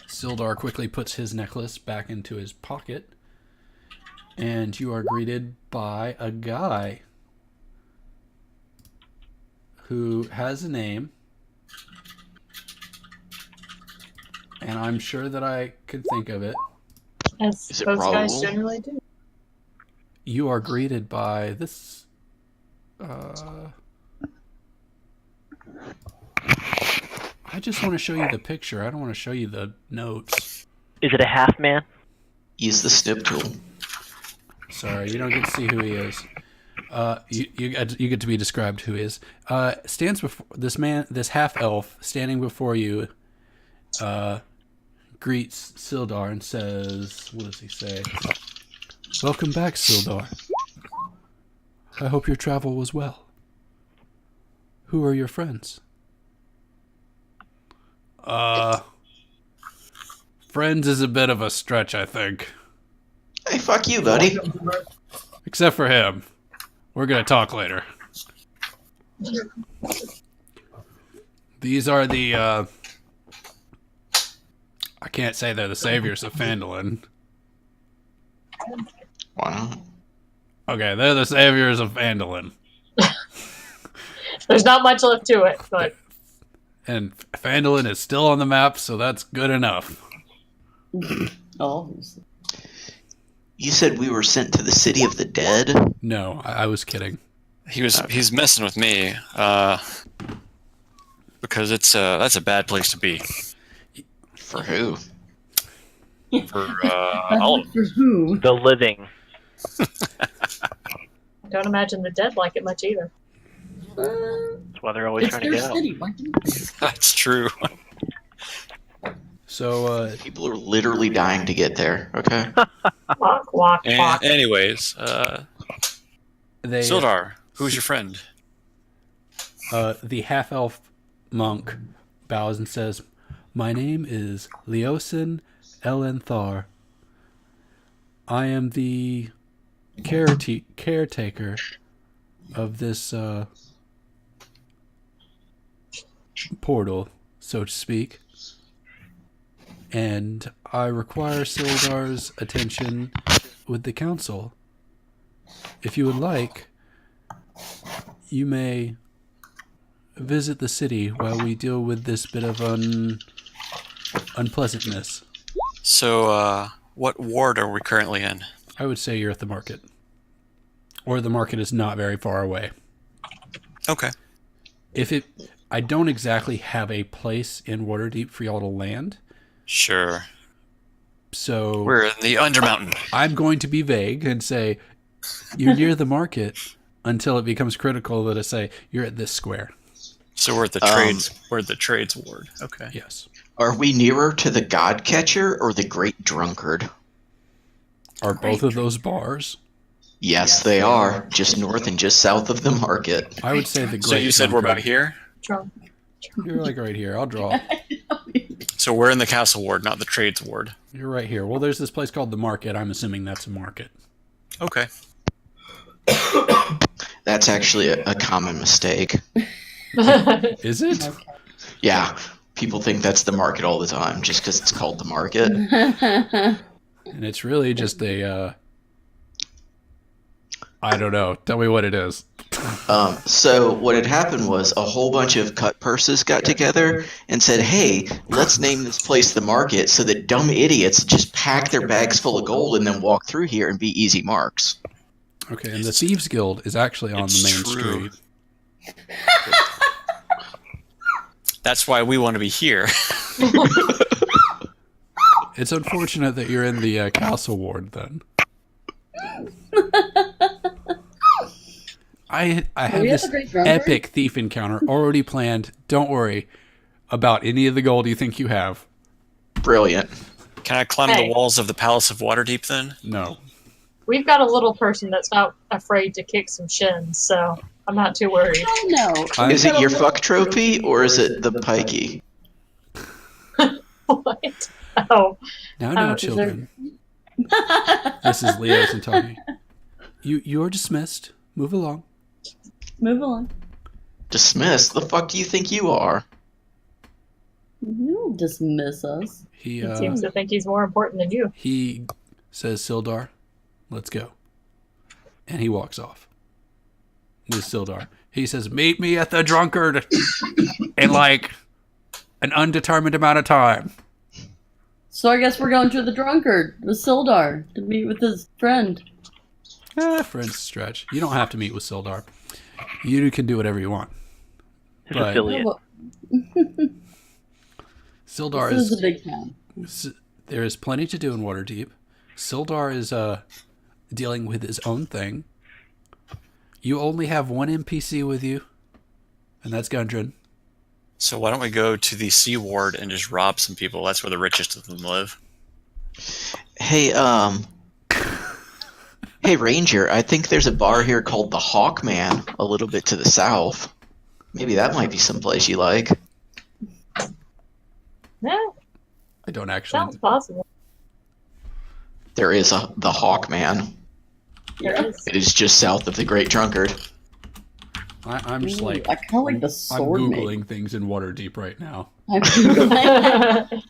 Sildar quickly puts his necklace back into his pocket, and you are greeted by a guy who has a name, and I'm sure that I could think of it. As Is it those guys Raoul? generally do. You are greeted by this. I just want to show you the picture. I don't want to show you the notes. Is it a half man? Use the snip tool. Sorry, you don't get to see who he is. You get to be described who he is. Stands before this half elf standing before you. Greets Sildar and says, "What does he say? Welcome back, Sildar. I hope your travel was well. Who are your friends?" Friends is a bit of a stretch, I think. Hey, fuck you, buddy. Except for him. We're gonna talk later. These are the, I can't say they're the saviors of Phandalin. Why not? Okay, they're the saviors of Phandalin. There's not much left to it, but And Phandalin is still on the map, so that's good enough. Oh, You said we were sent to the city of the dead? No, I was kidding. He's messing with me. Because that's a bad place to be. For who? For all of them. for who? The living. I don't imagine the dead like it much either. That's why they're always It's trying to their get out. city. Why can't That's true. So, People are literally dying to get there, okay? Walk, walk, walk. Anyways, they, Sildar, who's your friend? the half-elf monk bows and says, "My name is Leosin Elenthar. I am the caretaker of this portal, so to speak. And I require Sildar's attention with the council. If you would like, you may visit the city while we deal with this bit of unpleasantness." So, what ward are we currently in? I would say you're at the market. Or the market is not very far away. Okay. I don't exactly have a place in Waterdeep for y'all to land. Sure. So We're in the Undermountain. I'm going to be vague and say you're near the market until it becomes critical that I say you're at this square. So we're at the trades. We're at the trades ward. Okay. Yes. Are we nearer to the God Catcher or the Great Drunkard? Are both of those bars? Yes, they are. Just north and just south of the market. I would say the great. So you said we're about Drunkard. here. Drunk. You're like right here. I'll draw. So we're in the castle ward, not the trades ward. You're right here. Well, there's this place called the market. I'm assuming that's a market. Okay. That's actually a common mistake. Is it? Yeah, people think that's the market all the time just because it's called the market. And it's really just a. I don't know. Tell me what it is. So what had happened was a whole bunch of cut purses got together and said, "Hey, let's name this place the market so that dumb idiots just pack their bags full of gold and then walk through here and be easy marks." Okay, and the Thieves Guild is actually on the main true. street. That's why we want to be here. It's unfortunate that you're in the castle ward then. I have we have this a great drunkard? epic thief encounter already planned. Don't worry about any of the gold you think you have. Brilliant. Can I climb Hey. the walls of the Palace of Waterdeep then? No. We've got a little person that's not afraid to kick some shins, so I'm not too worried. Oh no. I- Is it your fuck trophy or is it the pikey? What? Oh, Now, is children. This is Leos and Tony. You are dismissed. Move along. Move on. Dismissed? The fuck do you think you are? You don't dismiss us. He he seems to think he's more important than you. he says, Sildar, let's go. And he walks off with Sildar. He says, meet me at the drunkard in like an undetermined amount of time. So I guess we're going to the drunkard with Sildar to meet with his friend. Friends stretch. You don't have to meet with Sildar. You can do whatever you want. His But- affiliate. Sildar This is is a big town. there is plenty to do in Waterdeep. Sildar is dealing with his own thing. You only have one NPC with you, and that's Gundren. So why don't we go to the Sea Ward and just rob some people? That's where the richest of them live. Hey, hey, Ranger, I think there's a bar here called the Hawkman a little bit to the south. Maybe that might be someplace you like. Yeah, I don't actually. sounds possible. There is the Hawkman. There is. It is just south of the Great Drunkard. I'm just Ooh, like I kind of like the I'm sword googling mate. things in Waterdeep right now. I'm Googling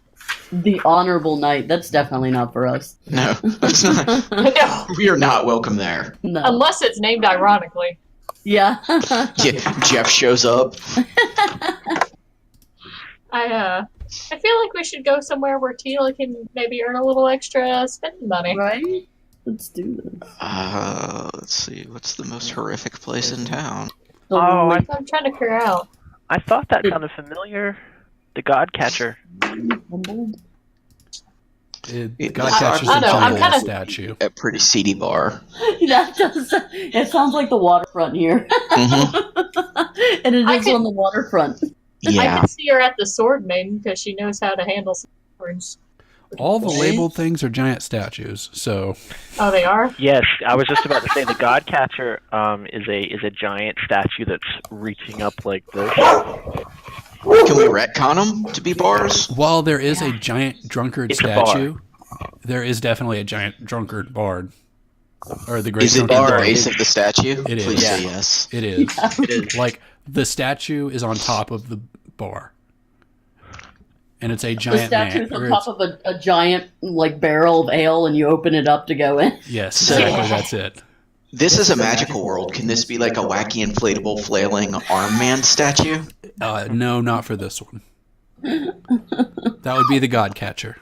the honorable knight. That's definitely not for us. No, that's not. No, We are not welcome there. No. unless it's named ironically. Yeah. Yeah, Jeff shows up. I feel like we should go somewhere where Tila can maybe earn a little extra spending money. Right? Let's do this. Let's see. What's the most horrific place in town? The Oh, lonely- I'm trying to figure out. I thought that sounded familiar. The God Catcher. humbled. God I catches don't a know, I'm giant kinda- statue. A pretty seedy bar. That does. It sounds like the waterfront here, Mm-hmm. and it I is could- on the waterfront. I Yeah. can see her at the Sword Maiden because she knows how to handle swords. All the Right? labeled things are giant statues. So Oh, they are? Yes, I was just about to say the God Catcher is a giant statue that's reaching up like this. Can we retcon them to be bars? while there is a giant drunkard It's a bar. statue, there is definitely a giant drunkard bard. Or the great Is it in drunkard the bard. base of the statue? It is. Please Yeah. say yes. It is. It is. Like the statue is on top of the bar. And it's a The giant statue man. is on or top it's- of a giant like barrel of ale, and you open it up to go in. Yes, So- exactly. That's it. This is a magical world. Can this be like a wacky inflatable flailing arm man statue? No, not for this one. That would be the God Catcher.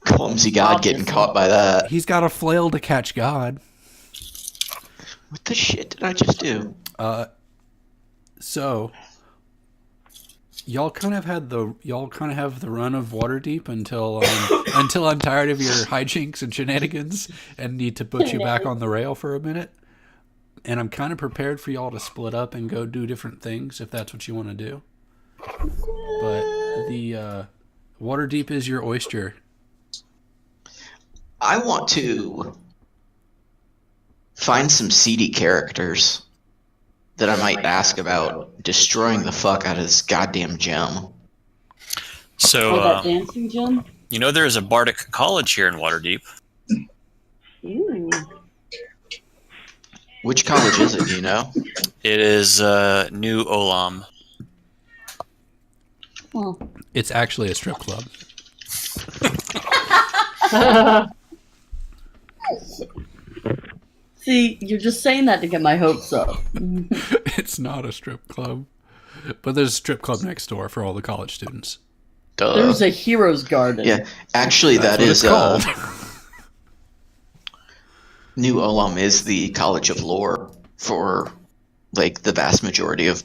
Clumsy god getting Obviously. caught by that. He's got a flail to catch God. What the shit did I just do? So y'all kind of have the run of Waterdeep until I'm tired of your hijinks and shenanigans and need to put you back on the rail for a minute. And I'm kind of prepared for y'all to split up and go do different things if that's what you want to do. But the Waterdeep is your oyster. I want to find some seedy characters that I might ask about destroying the fuck out of this goddamn gem. So, Oh, that dancing gym. you know there is a Bardic College here in Waterdeep. Ooh. Which college is it, do you know? It is New Olam. Oh. It's actually a strip club. See, you're just saying that to get my hopes up. It's not a strip club. But there's a strip club next door for all the college students. Duh. There's a hero's garden. Yeah, actually, that That's is what it's New Olam is the College of Lore for like the vast majority of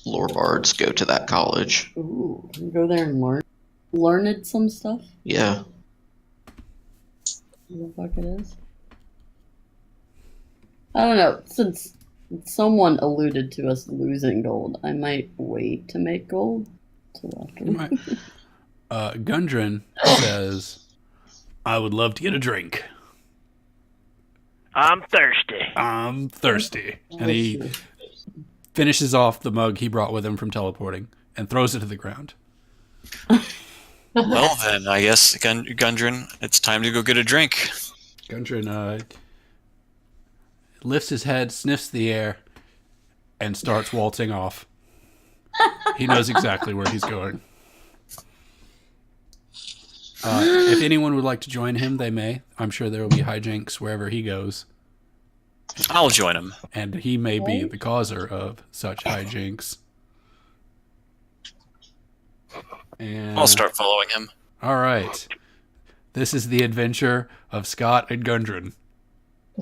lore bards go to that college. Ooh, go there and learn some stuff. Yeah. What the fuck it is? I don't know. Since someone alluded to us losing gold, I might wait to make gold till after. Gundren says, I would love to get a drink. I'm thirsty. I'm thirsty. And he finishes off the mug he brought with him from teleporting and throws it to the ground. Well, then, I guess, Gundren, it's time to go get a drink. Gundren lifts his head, sniffs the air, and starts waltzing off. He knows exactly where he's going. If anyone would like to join him, they may. I'm sure there will be hijinks wherever he goes. I'll join him. And he may be the causer of such hijinks. And I'll start following him. all right. This is the adventure of Scott and Gundren.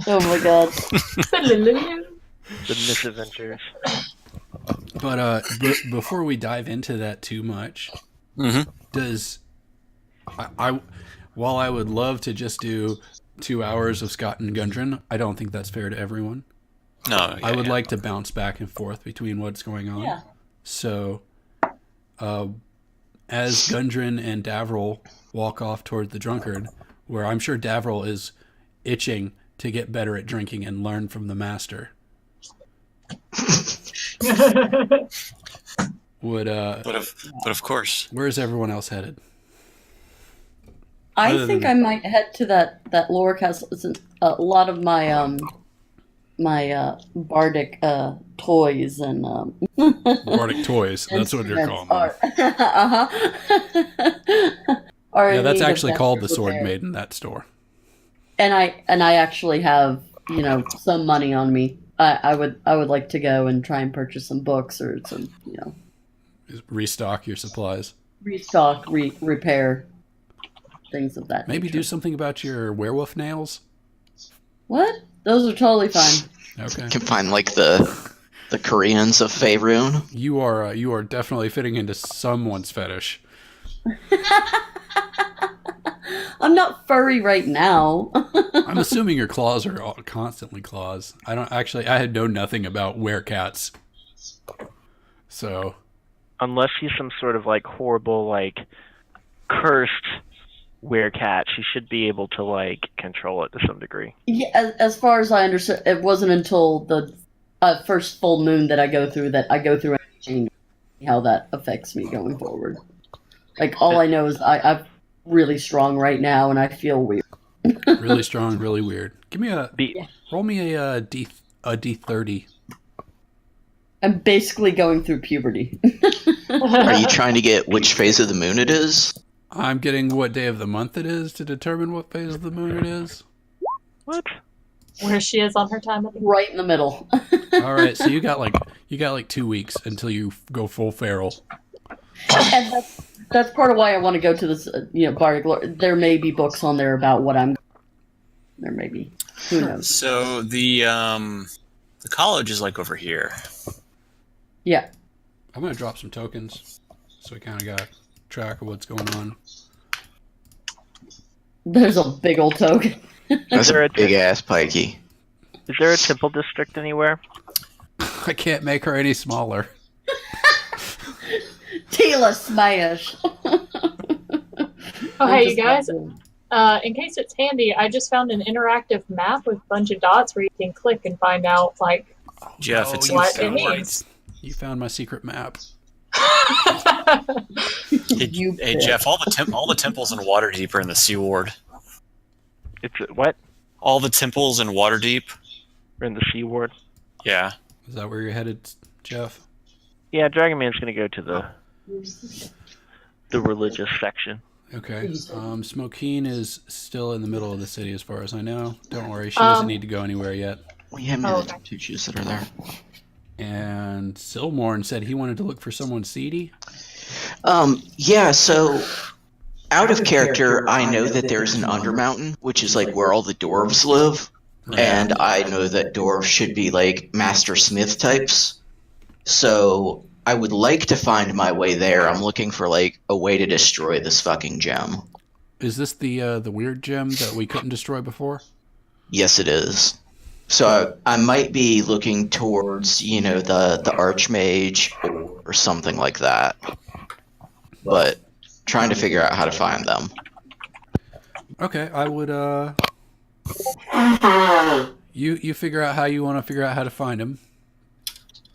Oh my god. The misadventures. But before we dive into that too much, does I while I would love to just do 2 hours of Scott and Gundren, I don't think that's fair to everyone. No, I would like to bounce back and forth between what's going on. Yeah. So, as Gundren and Davril walk off toward the drunkard, where I'm sure Davril is itching to get better at drinking and learn from the master. Would But of course. where's everyone else headed? I think I might head to that lower castle. A lot of my my bardic toys and Bardic toys. That's what you're calling them. Yeah, that's actually called the Sword Maiden, that store. And I actually have, some money on me. I would like to go and try and purchase some books or some, Restock your supplies. restock, repair, things of that Maybe nature. do something about your werewolf nails. What? Those are totally fine. Okay. You can find like the Koreans of Faerun. You are definitely fitting into someone's fetish. I'm not furry right now. I'm assuming your claws are constantly claws. I had known nothing about werecats. So, Unless she's some sort of like horrible, like cursed werecat, she should be able to like control it to some degree. Yeah, as far as I understand, it wasn't until the first full moon that I go through and change how that affects me going forward. Like all I know is I'm really strong right now, and I feel weird. really strong, really weird. Give me roll me a D30. I'm basically going through puberty. Are you trying to get which phase of the moon it is? I'm getting what day of the month it is to determine what phase of the moon it is. What? Where she is on her time of the Right in the middle. All right, so you got like 2 weeks until you go full feral. And that's part of why I want to go to this, Bardic lore. There may be books on there about what I'm. There may be. Who knows? So the college is like over here. Yeah. I'm gonna drop some tokens, so we kind of got track of what's going on. There's a big old token. That's there a a- big ass pikey. Is there a temple district anywhere? I can't make her any smaller. Tila smash. Oh, hey, you guys. In case it's handy, I just found an interactive map with a bunch of dots where you can click and find out, like, Jeff, it's what it found means. You found my secret map. Hey Jeff, all the temples in Waterdeep are in the Sea Ward. It's what? All the temples in Waterdeep. We're in the Sea Ward. Yeah. Is that where you're headed, Jeff? Yeah, Dragon Man's gonna go to the religious section. Okay. Smokeen is still in the middle of the city as far as I know. Don't worry, she doesn't need to go anywhere yet. We have Oh, the okay. tutus that are there. And Silmorn said he wanted to look for someone seedy. Yeah, so out of character, I know that there's an Undermountain, which is like where all the dwarves live. And I know that dwarves should be like master smith types. So I would like to find my way there. I'm looking for like a way to destroy this fucking gem. Is this the weird gem that we couldn't destroy before? Yes, it is. So I might be looking towards, the Archmage or something like that. But trying to figure out how to find them. Okay, I would you figure out how you want to figure out how to find him.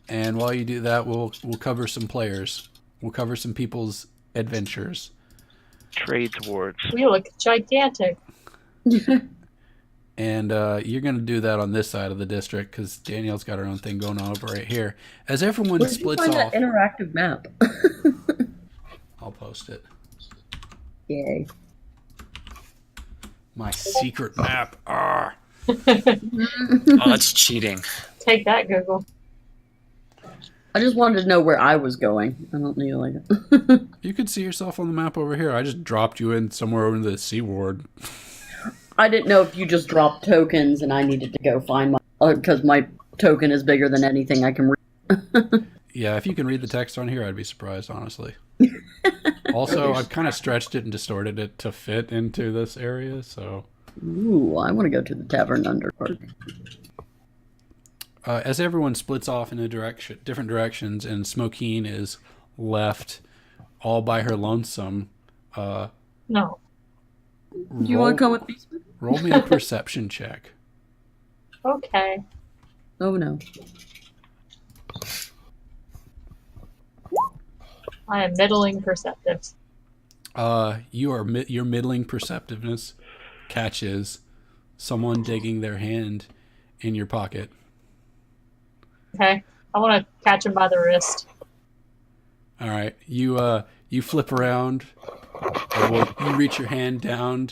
And while you do that, we'll cover some players. We'll cover some people's adventures. Trades wards. We look gigantic. And you're going to do that on this side of the district because Danielle's got her own thing going on over right here. As everyone Where did you splits find off, that interactive map? I'll post it. Yay. My secret map. Ah. Oh, that's cheating. Take that, Google. I just wanted to know where I was going. I don't need like You could see yourself on the map over here. I just dropped you in somewhere over in the Sea Ward. I didn't know if you just dropped tokens and I needed to go find my because my token is bigger than anything I can read. Yeah, if you can read the text on here, I'd be surprised, honestly. Also, I've kind of stretched it and distorted it to fit into this area, so... Ooh, I want to go to the Tavern Underdark. As everyone splits off in different directions, and Smokeen is left all by her lonesome, No. Do you want to come with me? roll me a perception check. Okay. Oh no. I am middling perceptive. Your middling perceptiveness catches someone digging their hand in your pocket. Okay. I want to catch him by the wrist. All right, you flip around, and you reach your hand down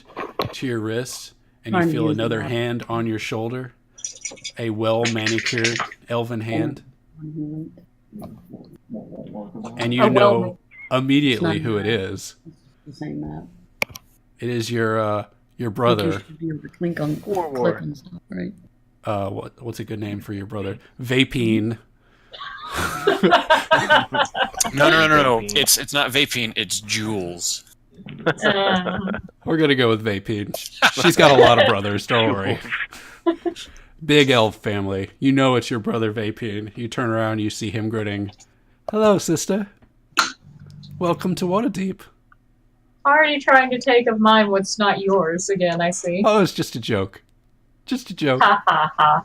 to your wrist, and you I'm feel using another that. hand on your shoulder, a well manicured elven hand, and you A well- know immediately It's not who it mine. is. The same map. It is your You brother. should be able to click on stuff, right? What's a good name for your brother? Vapine. No. It's not vaping. It's Jules. We're gonna go with Vapine. She's got a lot of brothers. Don't worry. Big elf family. You know it's your brother Vapine. You turn around, you see him grinning. Hello, sister. Welcome to Waterdeep. Are you trying to take of mine what's not yours again, I see? Oh, it's just a joke. Just a joke. Ha ha ha.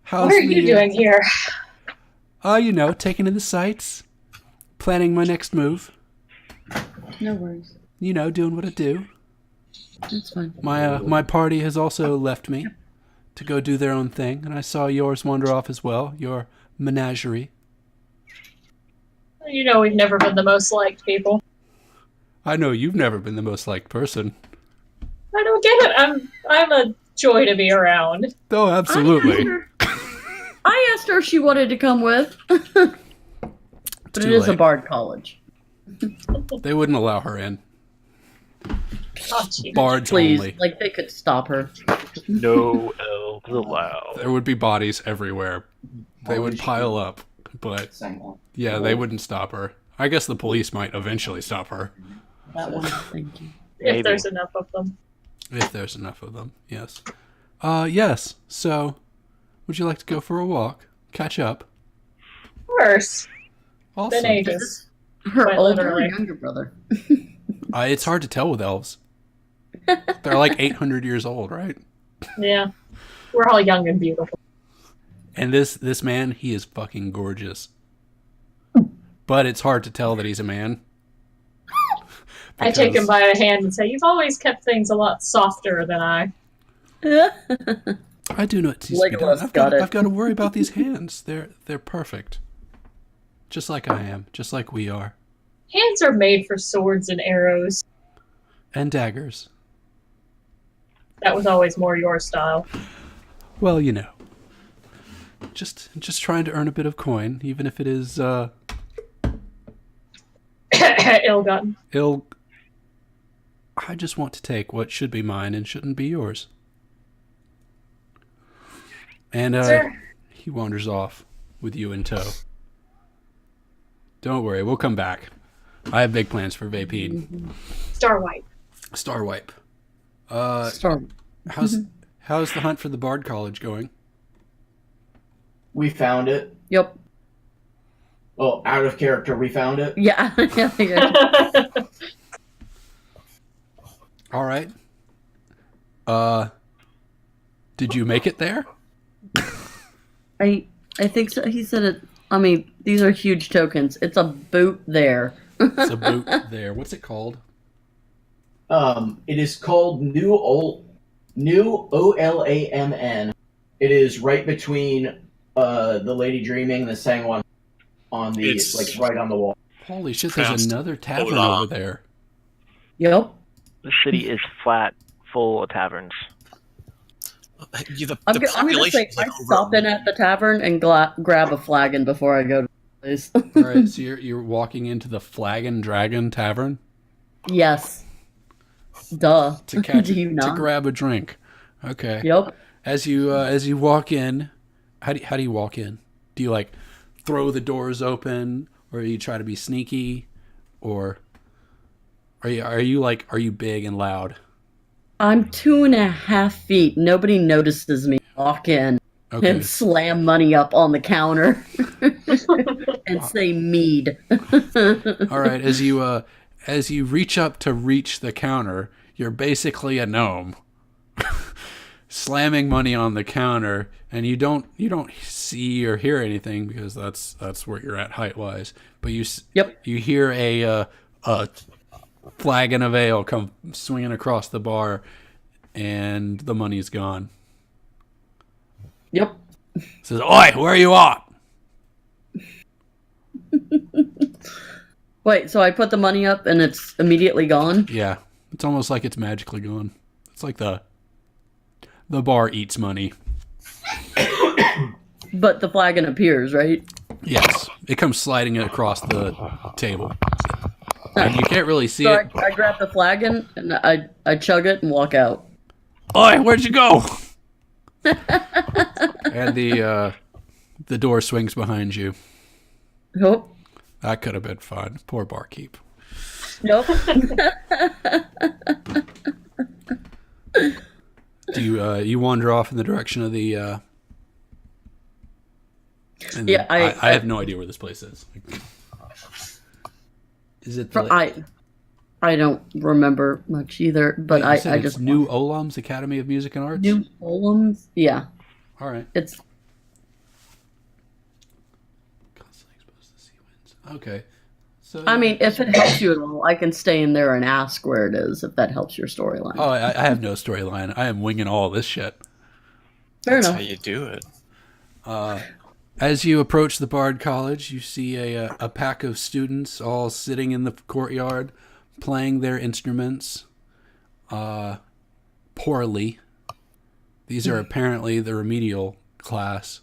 How's What are you doing here? Taking in the sights, planning my next move. No worries. Doing what I do. It's fine. My party has also left me to go do their own thing, and I saw yours wander off as well. Your menagerie. You know we've never been the most liked people. I know you've never been the most liked person. I don't get it. I'm a joy to be around. Oh, absolutely. I asked her if she wanted to come with. But it too is a late. bard college. They wouldn't allow her in. Oh, gee. Bards Please, only. like they could stop her. No elves allowed. There would be bodies everywhere. They would pile up, but Same one. yeah, they wouldn't stop her. I guess the police might eventually stop her. That one, thank you. If Maybe. there's enough of them. If there's enough of them, yes. Yes. So, would you like to go for a walk? Catch up? Worse. Awesome. Been ages. Her Quite older or literally. younger brother. It's hard to tell with elves. They're like 800 years old, right? Yeah. We're all young and beautiful. And this man, he is fucking gorgeous. But it's hard to tell that he's a man. I take him Because- by the hand and say, "You've always kept things a lot softer than I." I do know it needs to be done. Legolas got it. I've got to worry about these hands. They're perfect. Just like I am. Just like we are. Hands are made for swords and arrows. And daggers. That was always more your style. Well, just trying to earn a bit of coin, even if it is Ill-gotten. ill. I just want to take what should be mine and shouldn't be yours. And Sir. he wanders off with you in tow. Don't worry, we'll come back. I have big plans for Vapine. Star White. Star Wipe. Star. How's How's the hunt for the Bard College going? We found it. Yep. Well, out of character, we found it. Yeah. All right. Did you make it there? I think so. He said it. I mean, these are huge tokens. It's a boot there. It's a boot there. What's it called? It is called New Olamn. It is right between the Lady Dreaming and the Sangwon on the It's- like right on the wall. Holy shit! There's Pronounced another tavern Olam. over there. Yep. The city is flat, full of taverns. The I'm gonna population say is like I over stop in at the tavern and grab a flagon before I go to the place. All right, so you're walking into the Flagon Dragon Tavern Yes. Duh. to catch Do you to not? grab a drink. Okay. Yep. As you walk in, how do you walk in? Do you like throw the doors open, or you try to be sneaky, or are you big and loud? I'm 2.5 feet. Nobody notices me. Walk in Okay. and slam money up on the counter and say mead. All right. As you reach up to reach the counter, you're basically a gnome. Slamming money on the counter, and you don't see or hear anything because that's where you're at height wise. But you hear a flagon of ale come swinging across the bar, and the money's gone. Yep. Says, "Oi, where are you at?" Wait, so I put the money up and it's immediately gone? Yeah, it's almost like it's magically gone. It's like the bar eats money. But the flagon appears, right? Yes, it comes sliding across the table, and you can't really see So it. I grab the flagon and I chug it and walk out. Oi, where'd you go? And the door swings behind you. Nope. That could have been fun. Poor barkeep. Nope. Do you wander off in the direction of the? And Yeah, I have no idea where this place is. Is it? I don't remember much either, but Wait, you said I it's just New Olam's Academy of Music and Arts. New Olam's. Yeah, All right. it's Constantly exposed to sea winds. Okay. So I mean, if it helps you at all, I can stay in there and ask where it is if that helps your storyline. Oh, I have no storyline. I am winging all this shit. Fair That's enough. how you do it. As you approach the Bard College, you see a pack of students all sitting in the courtyard, playing their instruments poorly. These are apparently the remedial class.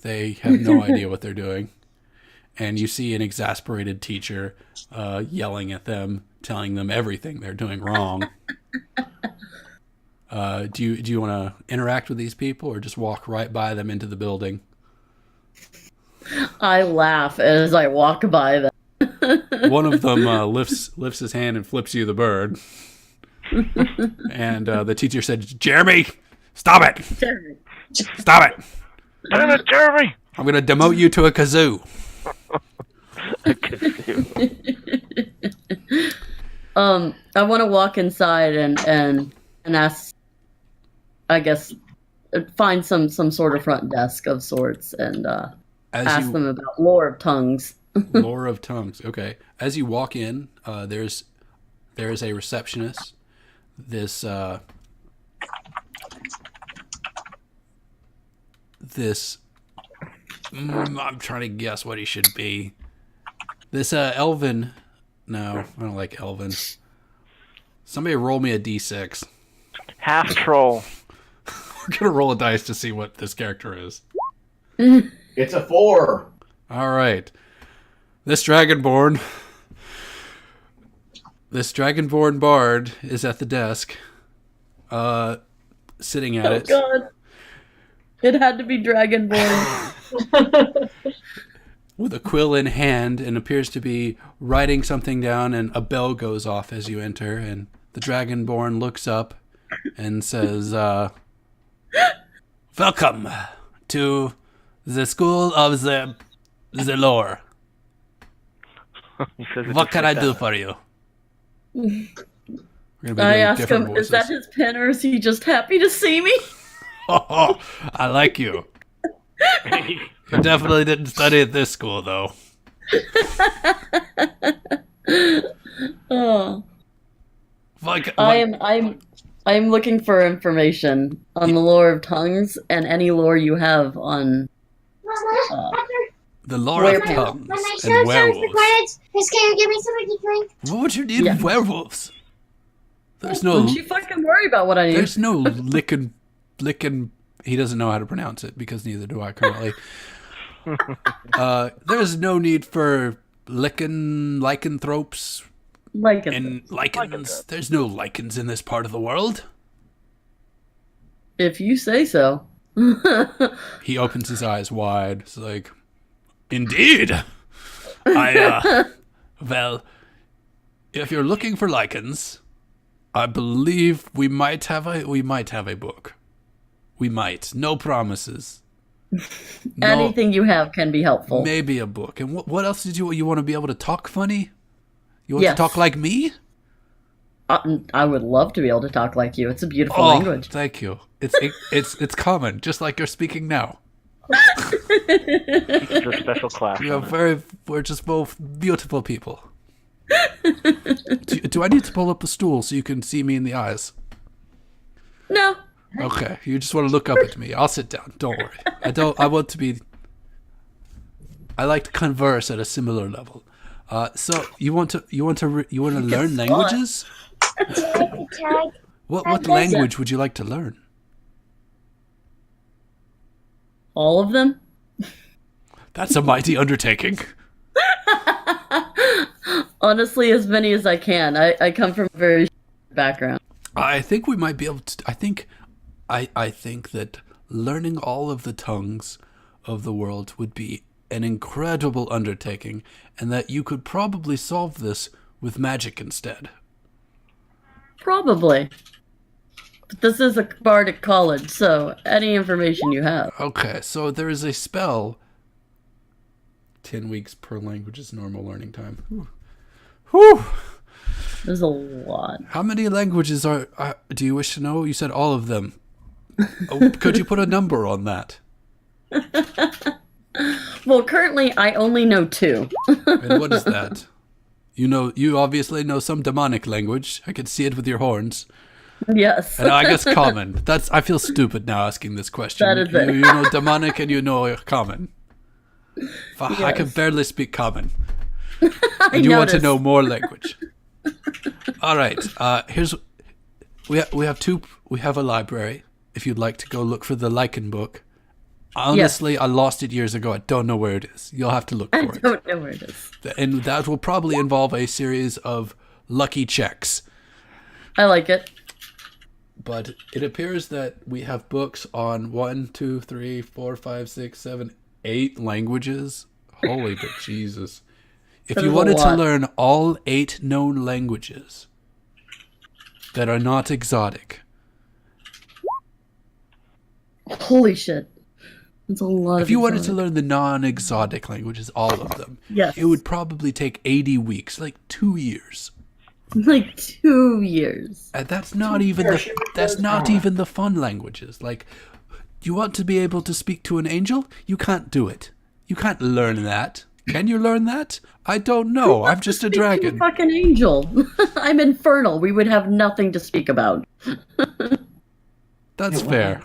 They have no idea what they're doing. And you see an exasperated teacher yelling at them, telling them everything they're doing wrong. Do you want to interact with these people or just walk right by them into the building? I laugh as I walk by them. One of them lifts his hand and flips you the bird. And the teacher said, "Jeremy, stop it! Stop it! Damn it, Jeremy! I'm going to demote you to a kazoo." I want to walk inside and ask, I guess, find some sort of front desk of sorts and ask them about lore of tongues. Lore of tongues. Okay. As you walk in, there's a receptionist. This I'm trying to guess what he should be. This elven. No, I don't like elven. Somebody roll me a d6. Half troll. We're gonna roll a dice to see what this character is. It's a 4. All right. This dragonborn bard is at the desk, sitting at it. God. It had to be Dragonborn. With a quill in hand and appears to be writing something down, and a bell goes off as you enter, and the dragonborn looks up and says, "Welcome to the school of the lore. He says it What just can like I do that. for you?" We're gonna be I doing ask different him, is that voices. his pen or is he just happy to see me? Oh, I like you. You definitely didn't study at this school, though. Oh. What, I'm looking for information on the lore of tongues and any lore you have on Mama, the lore of Werewolves. tongues when my show and starts werewolves. recorded, just can you give me something to drink? What would you need Yeah. with werewolves? There's no. Don't you fucking worry about what I need. There's no lickin'. He doesn't know how to pronounce it because neither do I currently. There's no need for lycanthropes Like it. and lichens. There's no lichens in this part of the world. If you say so. He opens his eyes wide. It's like, indeed. Well, if you're looking for lichens, I believe we might have a book. We might. No promises. No, Anything you have can be helpful. maybe a book. And what else did you want to be able to talk funny? You want Yes. to talk like me? I would love to be able to talk like you. It's a beautiful Oh, language. thank you. It's common, just like you're speaking now. It's a special class. We're just both beautiful people. Do I need to pull up a stool so you can see me in the eyes? No. Okay, you just want to look up at me. I'll sit down. Don't worry. I want to be. I like to converse at a similar level. So you want to learn languages? Tag. What language would you like to learn? All of them? That's a mighty undertaking. Honestly, as many as I can. I come from a very background. I think we might be able to. I think that learning all of the tongues of the world would be an incredible undertaking, and that you could probably solve this with magic instead. Probably. But this is a bardic college, so any information you have. Okay, so there is a spell. 10 weeks per language is normal learning time. Whew. There's a lot. How many languages do you wish to know? You said all of them. Oh, could you put a number on that? Well, currently I only know 2. And what is that? You obviously know some demonic language. I can see it with your horns. Yes. And I guess common. I feel stupid now asking this question. That is it. You know demonic and you know common. I can Yes. barely speak common. I And you want to noticed. know more language. All right. We have a library. If you'd like to go look for the Lichen book. Honestly, I lost it years ago. I don't know where it is. You'll have to look I for it. don't know where it is. And that will probably involve a series of lucky checks. I like it. But it appears that we have books on 1, 2, 3, 4, 5, 6, 7, 8 languages. Holy but Jesus. If That you is a wanted to lot. learn all 8 known languages that are not exotic, Holy shit. That's a lot of if you wanted to exotic. learn the non-exotic languages, all of them, Yes. it would probably take 80 weeks, like 2 years. Like 2 years. And that's not even the fun languages. Like, you want to be able to speak to an angel? You can't do it. You can't learn that. Can you learn that? I don't know. I'm just a Speak to dragon. fucking angel. I'm infernal. We would have nothing to speak about. That's fair.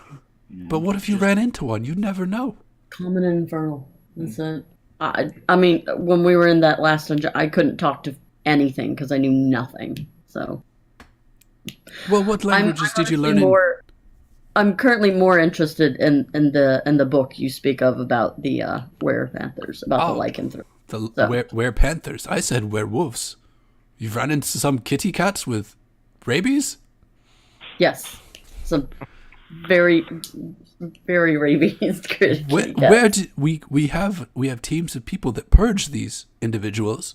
But what if you ran into one? You'd never know. Common and infernal. That's it. I mean, when we were in that last dungeon, I couldn't talk to anything because I knew nothing. So Well, what languages did you learn in? I'm currently more interested in the book you speak of about the were-panthers, about the lycanthropes. The were-panthers. I said werewolves. You've run into some kitty cats with rabies? Yes, some very, very rabies. Where do we have teams of people that purge these individuals?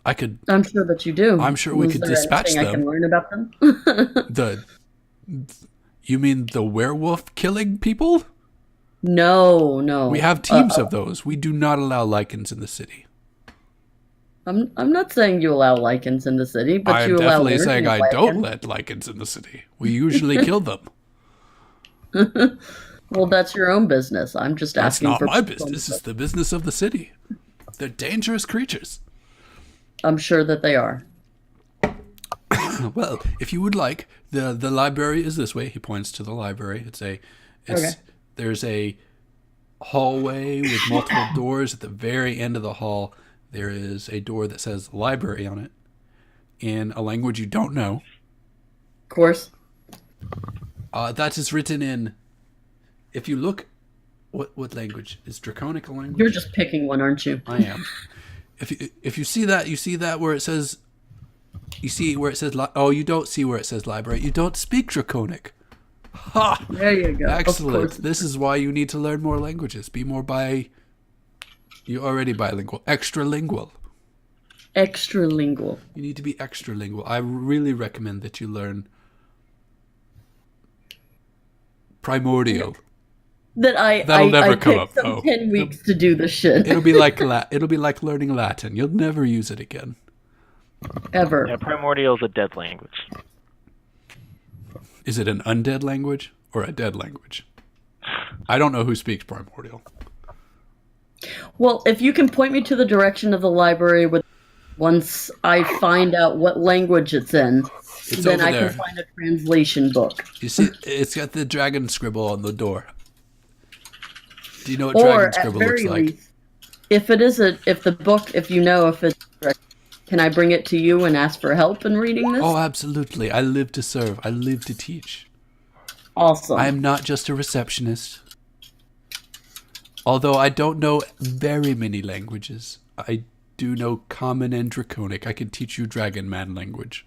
I'm sure that you do. I'm sure we Was could there dispatch anything them. I can learn about them. You mean the werewolf killing people? No, no. We have teams of those. We do not allow lichens in the city. I'm not saying you allow lichens in the city, but I am you allow definitely saying learning I don't lichens. let lichens in the city. We usually kill them. Well, that's your own business. I'm just That's asking not for my business. It's the business of the city. They're dangerous creatures. I'm sure that they are. Well, if you would like, the library is this way. He points to the library. Okay. There's a hallway with multiple doors. At the very end of the hall, there is a door that says library on it in a language you don't know. Of course. That is written in. If you look, what language is Draconic a language? You're just picking one, aren't you? I am. If you see that where it says. You see where it says, you don't see where it says library. You don't speak Draconic. Ha! There you go. Of Excellent. course. This is why you need to learn more languages. Be more You're already bilingual. Extralingual. Extralingual. You need to be extralingual. I really recommend that you learn Primordial. That'll never I come take up, some though. 10 weeks to do this shit. It'll be like learning Latin. You'll never use it again. Ever. Yeah, Primordial is a dead language. Is it an undead language or a dead language? I don't know who speaks Primordial. Well, if you can point me to the direction of the library once I find out what language it's in, It's then over I there. can find a translation book. You see, it's got the dragon scribble on the door. Do you know what Or dragon at scribble looks very like? least, if you know if it's, can I bring it to you and ask for help in reading this? Oh, absolutely. I live to serve. I live to teach. Awesome. I am not just a receptionist. Although I don't know very many languages, I do know Common and Draconic. I can teach you Dragon Man language.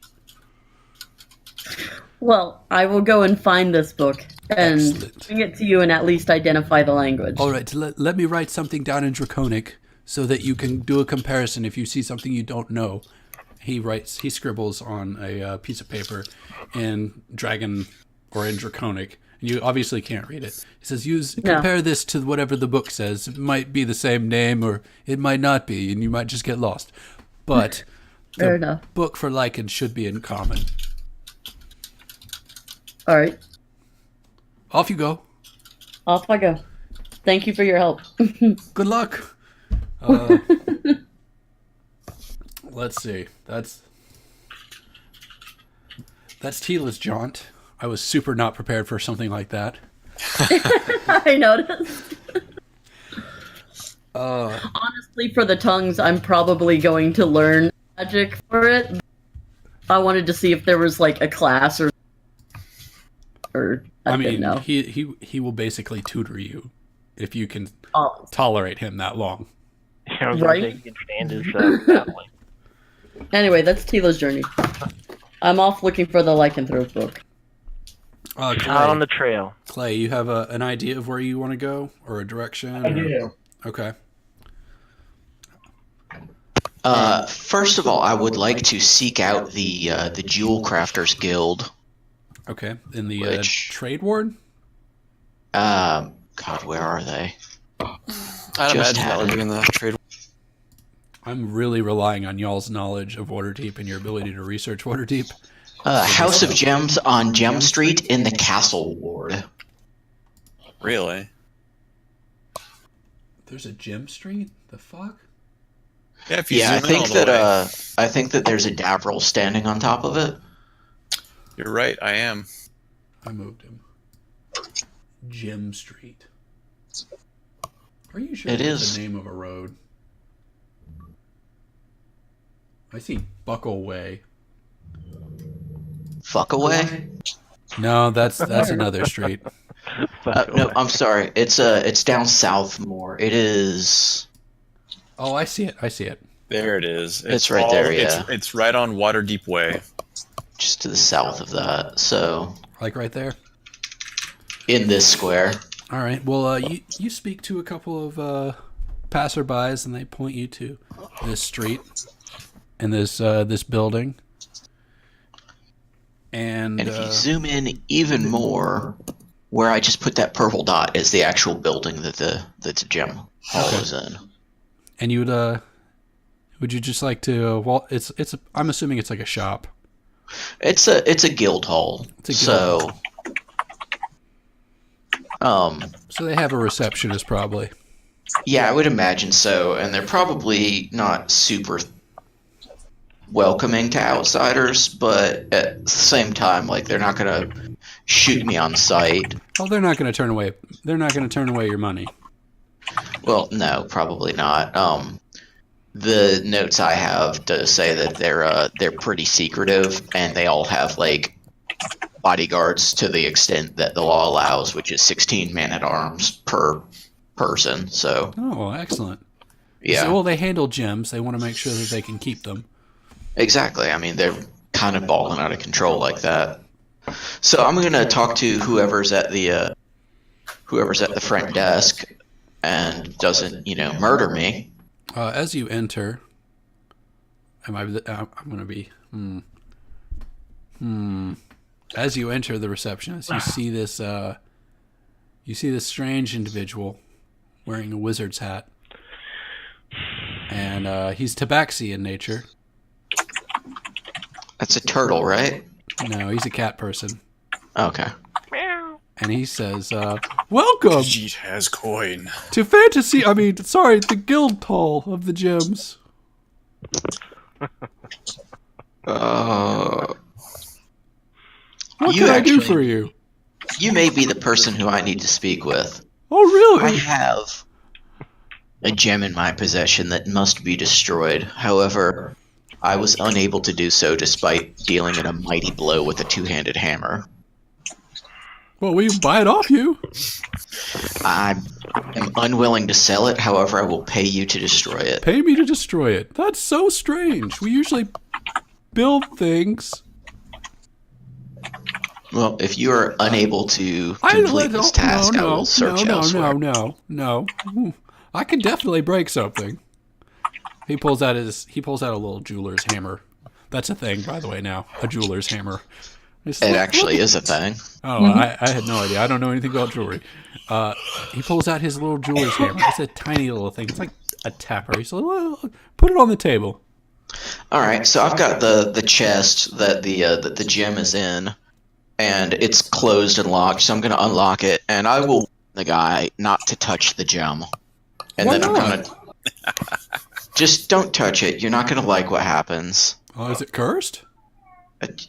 Well, I will go and find this book and Excellent. bring it to you and at least identify the language. All right, let me write something down in Draconic so that you can do a comparison if you see something you don't know. He scribbles on a piece of paper in Dragon or in Draconic. And you obviously can't read it. He says, compare this to whatever the book says. It might be the same name or it might not be, and you might just get lost. But Fair the enough. book for Lycan should be in common. All right. Off you go. Off I go. Thank you for your help. Good luck. Let's see. That's Tila's jaunt. I was super not prepared for something like that. I noticed. Honestly, for the tongues, I'm probably going to learn magic for it. I wanted to see if there was like a class or I mean, didn't know. he will basically tutor you if you can Oh, tolerate him that long. I was Right? gonna say you can stand his battling. anyway, that's Tila's journey. I'm off looking for the lycanthrope book. Out on the trail. Clay, you have an idea of where you want to go or a direction? I do. Okay. First of all, I would like to seek out the Jewel Crafters Guild. Okay. In the Which- trade ward? God, where are they? I'd Just imagine that would had be in the trade. I'm really relying on y'all's knowledge of Waterdeep and your ability to research Waterdeep. House of Gems on Gem Street in the Castle Ward. Really? There's a gem street? The fuck? Yeah, if you Yeah, zoom in all the way. I think that there's a Davril standing on top of it. You're right, I am. I moved him. Gem Street. Are you sure It that's is. the name of a road? I see Buckle Way. Fuck away. No, that's another street. No, I'm sorry. It's down south more. It is. Oh, I see it. I see it. There it is. It's right there, yeah. It's right on Waterdeep Way. Just to the south of that. So Like right there. in this square. All right. Well, you speak to a couple of passerbys, and they point you to this street and this building. And And if you zoom in even more, where I just put that purple dot is the actual building that the gem hall Okay. is in. and you would you just like to? Well, I'm assuming it's like a shop. It's a guild hall. It's a guild so, So they have a receptionist probably. yeah, I would imagine so, and they're probably not super welcoming to outsiders, but at the same time, like they're not gonna shoot me on sight. Oh, they're not going to turn away. They're not going to turn away your money. Well, no, probably not. The notes I have does say that they're pretty secretive, and they all have like bodyguards to the extent that the law allows, which is 16 man-at-arms per person. So Oh, excellent. yeah, So, well, they handle gems. They want to make sure that they can keep them. exactly. I mean, they're kind of balling out of control like that. So I'm gonna talk to whoever's at the front desk and doesn't, murder me. As you enter, I'm going to be. As you enter the receptionist, you see this. You see this strange individual wearing a wizard's hat, and he's tabaxi in nature. That's a turtle, right? No, he's a cat person, Okay. and he says, "Welcome Jeet has coin. to fantasy. I mean, sorry, the guild hall of the gems." Uh, What You can I do actually- for you? you may be the person who I need to speak with. Oh, really? I have a gem in my possession that must be destroyed. However, I was unable to do so despite dealing it a mighty blow with a two-handed hammer. Well, we buy it off you. I am unwilling to sell it, however, I will pay you to destroy it. Pay me to destroy it. That's so strange. We usually build things. Well, if you are unable to complete this task, I will search elsewhere. No. I can definitely break something. He pulls out a little jeweler's hammer. That's a thing, by the way. Now, a jeweler's hammer. It actually is a thing. Oh, I had no idea. I don't know anything about jewelry. He pulls out his little jeweler's hammer. It's a tiny little thing. It's like a tapper. He's like, well, put it on the table. All right, so I've got the chest that the gem is in, and it's closed and locked. So I'm going to unlock it, and I will warn the guy not to touch the gem. And Why then I'm not? going to just don't touch it. You're not going to like what happens. Oh, is it cursed?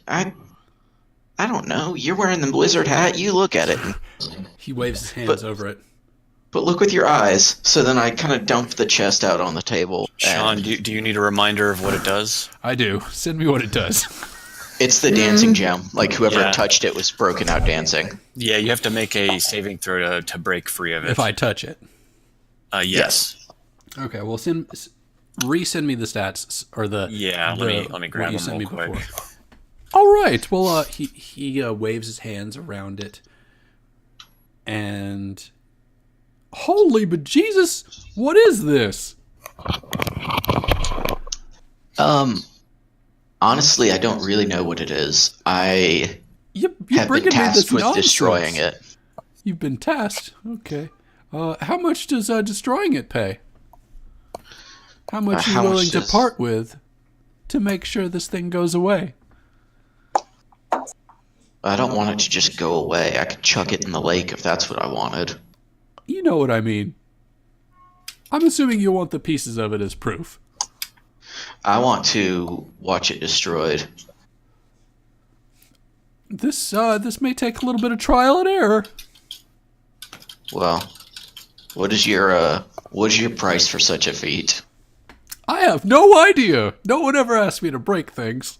I don't know. You're wearing the blizzard hat. You look at it, He waves his hands over it. but look with your eyes. So then I kind of dump the chest out on the table. Sean, and do you need a reminder of what it does? I do. Send me what it does. it's the dancing gem. Like whoever Yeah. touched it was broken out dancing. Yeah, you have to make a saving throw to break free of it. If I touch it. Yes. Okay, well, resend me the stats or the Yeah, let me what grab you them sent real me quick. before. All right. Well, he waves his hands around it, and holy bejesus, what is this? Honestly, I don't really know what it is. I You have been bringing me this tasked with nonsense. destroying it. You've been tasked. Okay. How much does destroying it pay? How much are you how much willing to does- part with to make sure this thing goes away? I don't want it to just go away. I could chuck it in the lake if that's what I wanted. You know what I mean. I'm assuming you want the pieces of it as proof. I want to watch it destroyed. This may take a little bit of trial and error. Well, what is your price for such a feat? I have no idea. No one ever asked me to break things.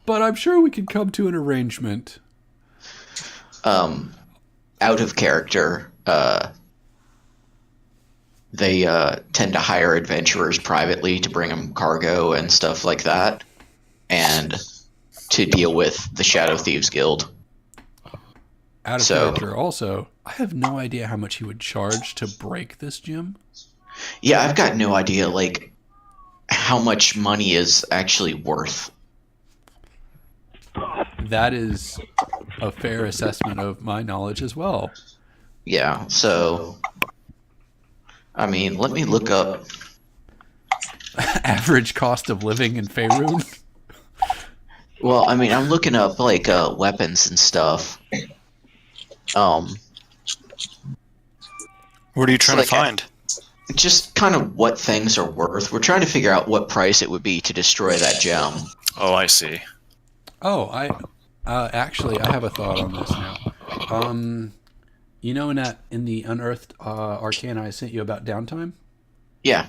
But I'm sure we can come to an arrangement. Out of character, they tend to hire adventurers privately to bring them cargo and stuff like that, and to deal with the Shadow Thieves Guild. Out of So- character also, I have no idea how much he would charge to break this gym. Yeah, I've got no idea, like, how much money is actually worth. that is a fair assessment of my knowledge as well. Yeah, so I mean, let me look up. Average cost of living in Faerun. Well, I mean, I'm looking up like weapons and stuff. What are you trying like, to find? Just kind of what things are worth. We're trying to figure out what price it would be to destroy that gem. Oh, I see. Oh, actually, I have a thought on this now. You know, in the Unearthed Arcana I sent you about downtime? Yeah.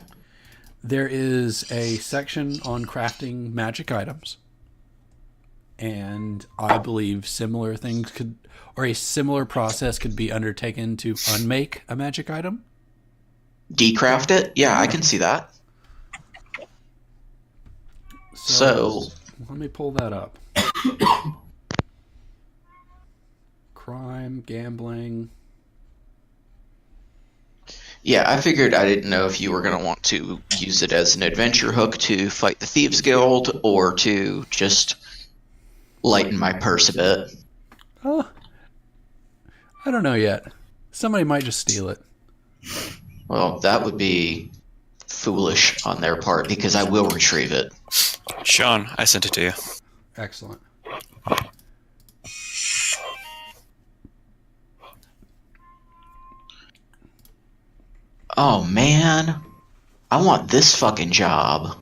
There is a section on crafting magic items. And I believe similar things or a similar process could be undertaken to unmake a magic item. Decraft it? Yeah, I can see that. So let me pull that up. Crime, gambling. Yeah, I figured I didn't know if you were going to want to use it as an adventure hook to fight the Thieves Guild or to just lighten my purse a bit. Oh, I don't know yet. Somebody might just steal it. Well, that would be foolish on their part because I will retrieve it. Sean, I sent it to you. Excellent. Oh, man. I want this fucking job.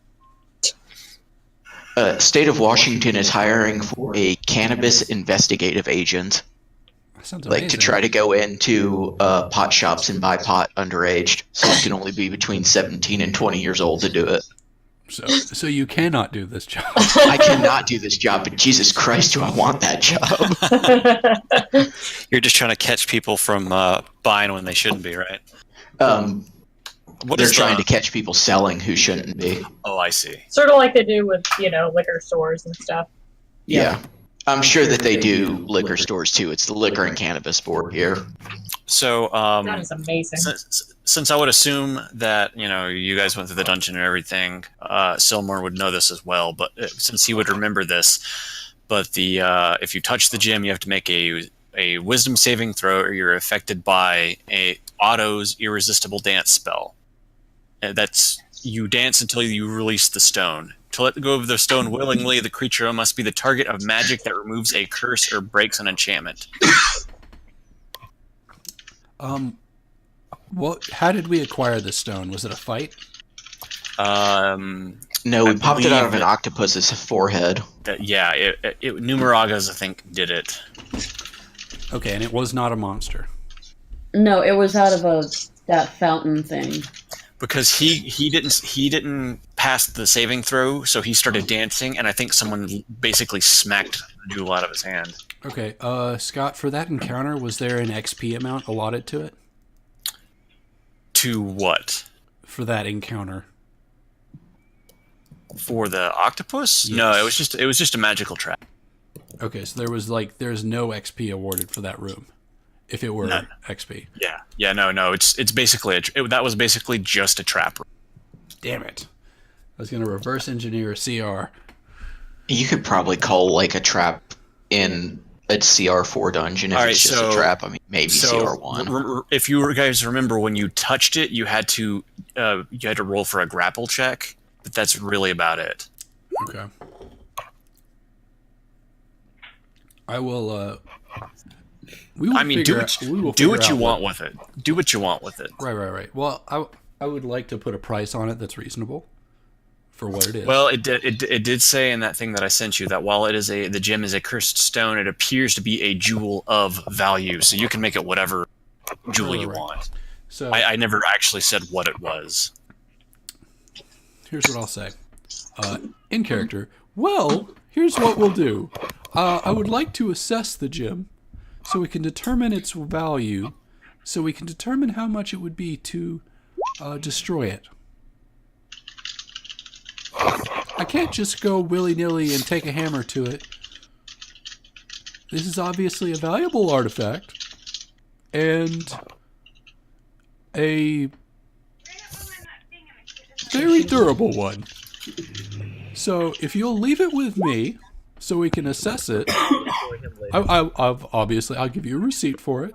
State of Washington is hiring for a cannabis investigative agent. That sounds amazing. Like to try to go into pot shops and buy pot underage, so you can only be between 17 and 20 years old to do it. So you cannot do this job. I cannot do this job, but Jesus Christ, do I want that job? You're just trying to catch people from buying when they shouldn't be, right? They're trying to catch people selling who shouldn't be. Oh, I see. Sort of like they do with, liquor stores and stuff. Yeah. I'm sure that they do liquor stores too. It's the Liquor and Cannabis Board here. So, That is amazing. since I would assume that, you guys went through the dungeon and everything, Silmore would know this as well, but since he would remember this, but if you touch the gem, you have to make a wisdom saving throw or you're affected by a Otto's irresistible dance spell. That's you dance until you release the stone. To let go of the stone willingly, the creature must be the target of magic that removes a curse or breaks an enchantment. How did we acquire the stone? Was it a fight? No, we popped it out of an octopus's forehead. Numeraga's, I think, did it. Okay, and it was not a monster. No, it was out of that fountain thing. Because he didn't pass the saving throw, so he started dancing, and I think someone basically smacked the jewel out of his hand. Okay, Scott, for that encounter, was there an XP amount allotted to it? To what? For that encounter. For the octopus? Yes. No, it was just a magical trap. Okay, so there's no XP awarded for that room, if it were XP. Yeah, no, it's basically that was basically just a trap room. Damn it! I was gonna reverse engineer a CR. You could probably call like a trap in a CR4 dungeon if it's just a trap. I mean, maybe CR1. If you guys remember, when you touched it, you had to roll for a grapple check, but that's really about it. Okay. I will. We will do what you want with it. Do what you want with it. Right. Well, I would like to put a price on it that's reasonable for what it is. Well, it did say in that thing that I sent you that while the gem is a cursed stone, it appears to be a jewel of value. So you can make it whatever jewel you want. So I never actually said what it was. Here's what I'll say. In character, well, here's what we'll do. I would like to assess the gem so we can determine its value, so we can determine how much it would be to destroy it. I can't just go willy-nilly and take a hammer to it. This is obviously a valuable artifact and a very durable one. So if you'll leave it with me, so we can assess it. Obviously, I'll give you a receipt for it.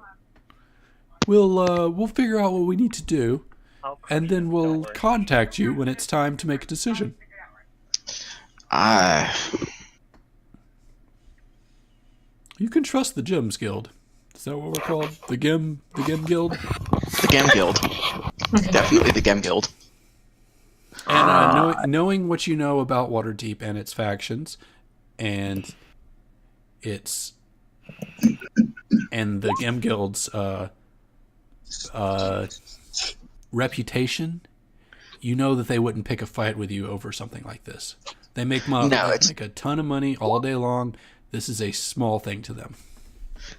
We'll figure out what we need to do, and then we'll contact you when it's time to make a decision. You can trust the Gems Guild. Is that what we're called? The Gem Guild? The Gem Guild. Definitely the Gem Guild. And knowing what you know about Waterdeep and its factions, and the Gem Guild's reputation, you know that they wouldn't pick a fight with you over something like this. They make make a ton of money all day long. This is a small thing to them.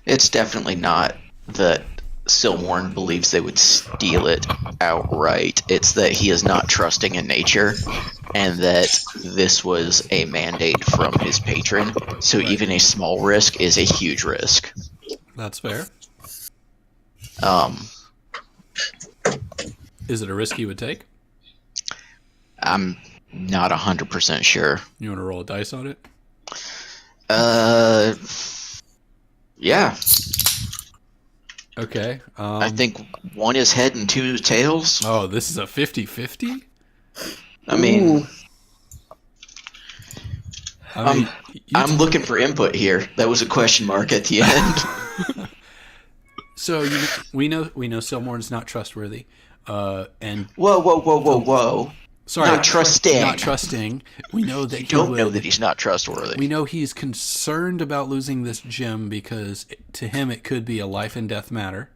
It's definitely not that Silmorn believes they would steal it outright. It's that he is not trusting in nature, and that this was a mandate from his patron. So even a small risk is a huge risk. That's fair. Um, Is it a risk he would take? I'm not 100% sure. You want to roll a dice on it? Yeah. Okay. I think one is head and two is tails. Oh, this is a 50-50? I mean, Ooh. I'm looking for input here. That was a question mark at the end. So we know Silmorn's not trustworthy. And Whoa. sorry, Not trusting. Not trusting. We know that You don't know that he's not trustworthy. We know he's concerned about losing this gem because to him it could be a life and death matter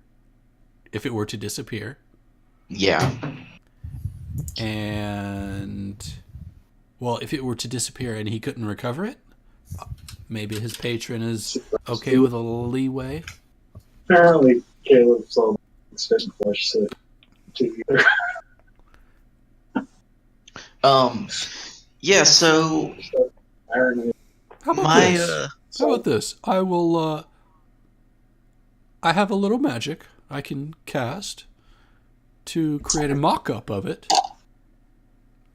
if it were to disappear. Yeah. And well, if it were to disappear and he couldn't recover it, maybe his patron is okay with a little leeway. Apparently, Caleb's all spit and flesh so to either. Yeah, so Irony. How about this? How about this? I will, I have a little magic I can cast to create a mock-up of it,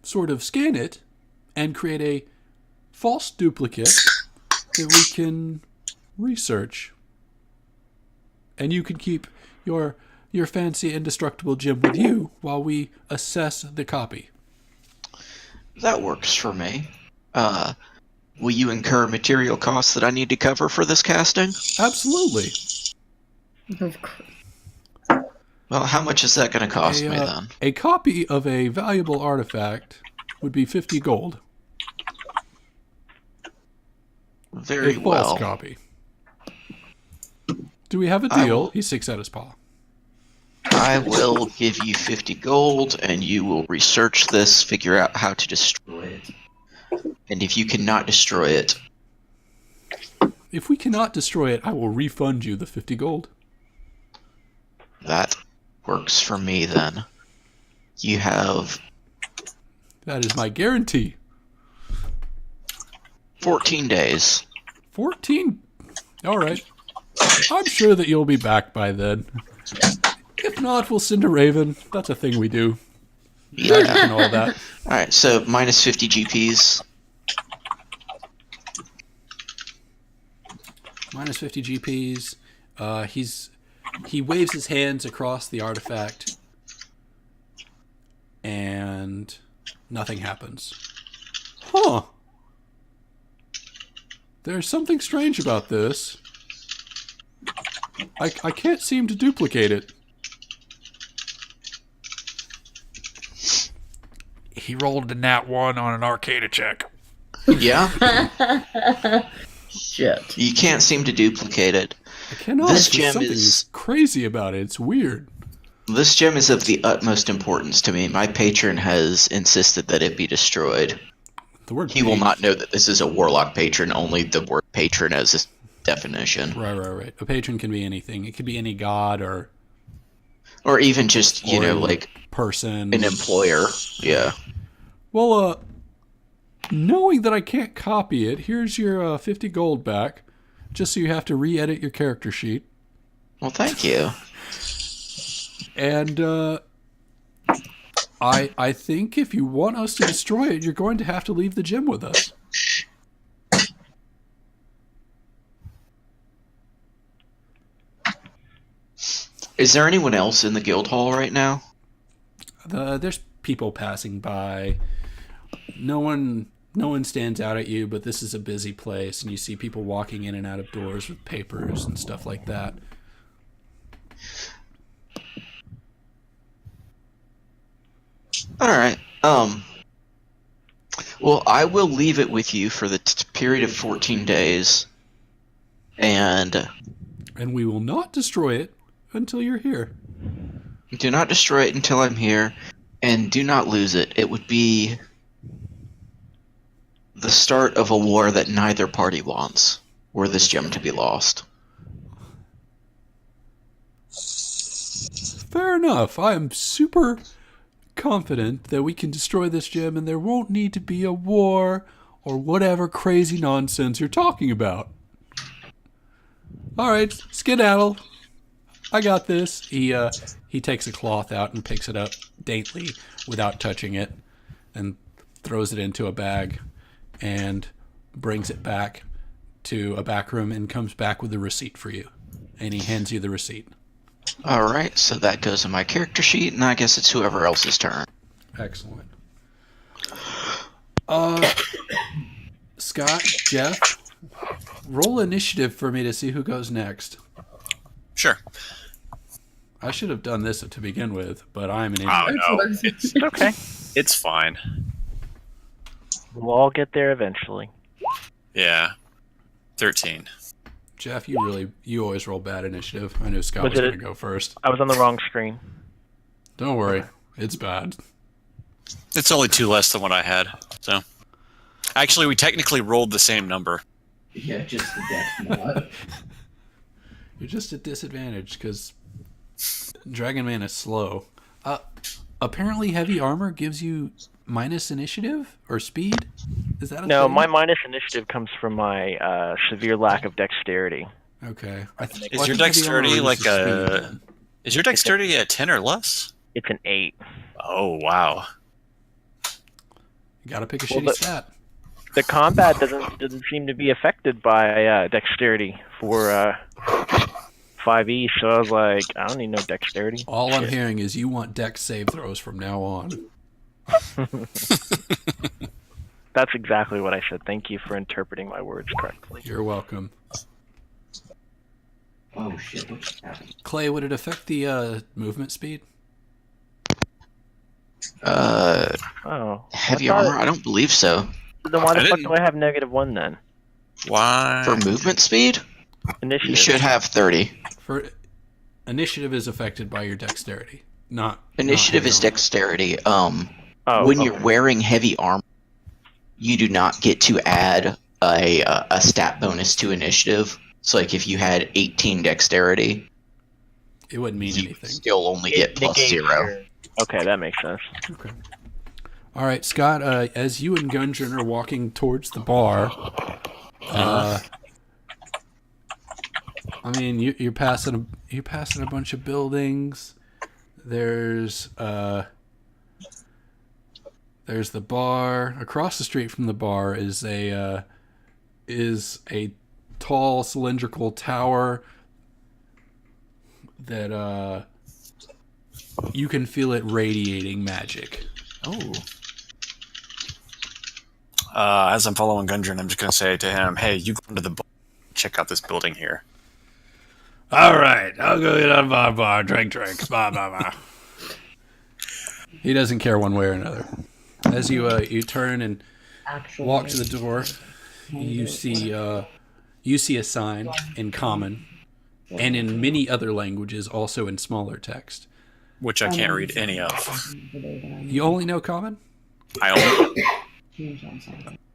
sort of scan it, and create a false duplicate that we can research. And you can keep your fancy indestructible gem with you while we assess the copy. that works for me. Will you incur material costs that I need to cover for this casting? Absolutely. Well, how much is that going to cost me then? A copy of a valuable artifact would be 50 gold. Very a well. false copy. Do we have a deal? He sticks out his paw. I will give you 50 gold, and you will research this, figure out how to destroy it. And if you cannot destroy it... If we cannot destroy it, I will refund you the 50 gold. That works for me, then. You have... That is my guarantee. 14 days. 14? Alright. I'm sure that you'll be back by then. If not, we'll send a raven. That's a thing we do. Yeah. And all that. Alright, so minus 50 GPs. Minus 50 GPs. He waves his hands across the artifact, and nothing happens. Huh. There's something strange about this. I can't seem to duplicate it. He rolled a nat 1 on an Arcana check. Yeah? Shit. You can't seem to duplicate it. I cannot. This There's gem something is... crazy about it. It's weird. This gem is of the utmost importance to me. My patron has insisted that it be destroyed. The word He will not know that this is a warlock patron, only the word patron as a definition. Right. A patron can be anything. It could be any god or even just, like person. an employer. Yeah. Well, knowing that I can't copy it, here's your 50 gold back, just so you have to re-edit your character sheet. Well, thank you. And I think if you want us to destroy it, you're going to have to leave the gym with us. Is there anyone else in the guild hall right now? There's people passing by. No one stands out at you, but this is a busy place, and you see people walking in and out of doors with papers and stuff like that. All right. Well, I will leave it with you for the period of 14 days, and we will not destroy it until you're here. do not destroy it until I'm here, and do not lose it. It would be the start of a war that neither party wants, were this gem to be lost. Fair enough. I am super confident that we can destroy this gem and there won't need to be a war or whatever crazy nonsense you're talking about. All right, skedaddle. I got this. He takes a cloth out and picks it up daintily without touching it and throws it into a bag and brings it back to a back room and comes back with a receipt for you. And he hands you the receipt. All right, so that goes on my character sheet, and I guess it's whoever else's turn. Excellent. Scott, Jeff, roll initiative for me to see who goes next. Sure. I should have done this to begin with, but I'm an Oh, idiot. no. It's Okay. It's fine. We'll all get there eventually. Yeah. 13. Jeff, you always roll bad initiative. I knew Scott was Was it going to go first. I was on the wrong screen. Don't worry, it's bad. It's only 2 less than what I had. So, actually, we technically rolled the same number. Yeah, just the dex mod. You're just at disadvantage because Dragon Man is slow. Apparently, heavy armor gives you minus initiative or speed. Is that a No, thing? my minus initiative comes from my severe lack of dexterity. Okay. Is your dexterity like a? Is your dexterity at 10 or less? It's an 8. Oh wow. You gotta pick a Well, shitty stat. The combat doesn't seem to be affected by dexterity for 5e, so I was like, I don't need no dexterity. All I'm Shit. hearing is you want dex save throws from now on. That's exactly what I said. Thank you for interpreting my words correctly. You're welcome. Oh shit, what just happened? Clay, would it affect the movement speed? Oh. Heavy I thought- armor? I don't believe so. Then why the I fuck didn't- do I have -1 then? Why? For movement speed, Initiative. you should have 30. For initiative is affected by your dexterity, not Initiative not is heavy dexterity. Oh, When okay. you're wearing heavy armor, you do not get to add a stat bonus to initiative. So, like, if you had 18 dexterity, armor. It wouldn't mean you anything. still only get plus Negate 0. your- Okay, that makes sense. Okay. All right, Scott. As you and Gundren are walking towards the bar, I mean, you're passing a bunch of buildings. There's the bar. Across the street from the bar is a tall cylindrical tower that you can feel it radiating magic. Oh. As I'm following Gundren, I'm just going to say to him, hey, you go into the bar, check out this building here. All right, I'll go get on my bar, drink, blah, blah, blah. He doesn't care one way or another. As you turn and walk to the door, you see a sign in common and in many other languages, also in smaller text. Which I can't read any of. You only know common? I only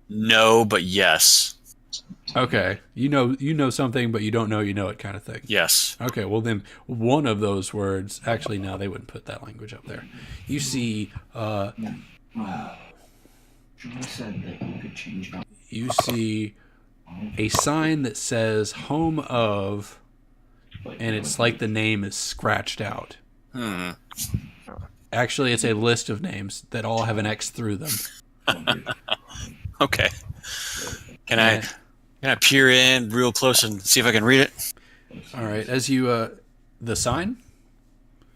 no, but yes. Okay, you know something, but you don't know you know it, kind of thing. Yes. Okay, well then, one of those words. Actually, no, they wouldn't put that language up there. You see, John said that you could change it. you see a sign that says "Home of," and it's like the name is scratched out. Actually, it's a list of names that all have an X through them. Okay. Can I peer in real close and see if I can read it? All right, as you the sign.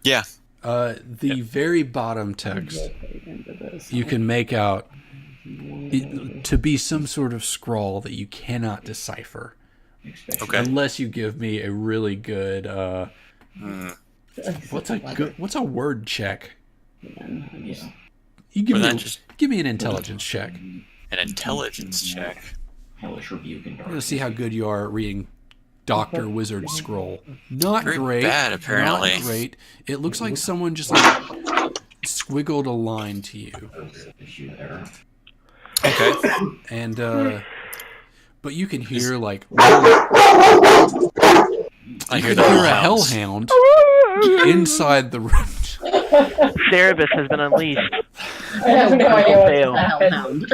Yeah. The very bottom text you can make out to be some sort of scrawl that you cannot decipher. Okay. Unless you give me a really good what's a word check? You give me an intelligence check. An intelligence check. Hellish rebuke and I'm gonna see how good you are at reading Doctor Wizard Scroll. Not Very great. bad, apparently. Not great. It looks like someone just like squiggled a line to you. Okay. And but you can hear like I hear a the hellhound inside the room. Cerebus has been unleashed. I have no idea what Fail. happened.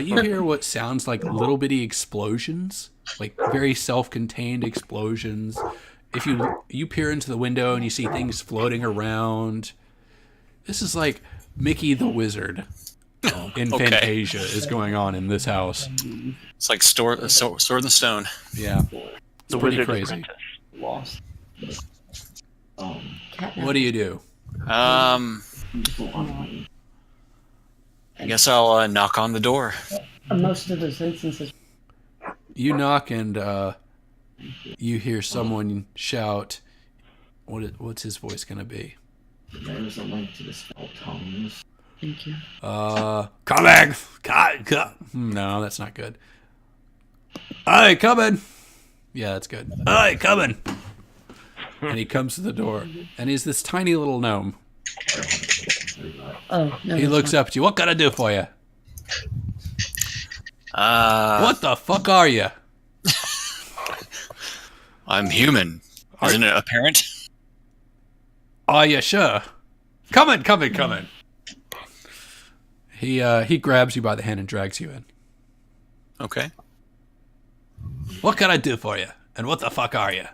You hear what sounds like little bitty explosions, like very self-contained explosions. If you peer into the window and you see things floating around, this is like Mickey the Wizard in Fantasia is going on in this house. It's like Sword in the Stone. Yeah, it's The pretty Wizard's crazy. Apprentice. Lost. What do you do? I guess I'll knock on the door. Most of those instances. You knock and you hear someone shout. What's his voice gonna be? There's a link to the spell tongues. Thank you. Coming! No, that's not good. Hey, coming! Yeah, that's good. Hey, coming! And he comes to the door, and he's this tiny little gnome. Oh, no. He looks up at you. What can I do for you? What? What the fuck are you? I'm human. Isn't it apparent? Are you sure? Come in. He grabs you by the hand and drags you in. Okay. What can I do for you? And what the fuck are you?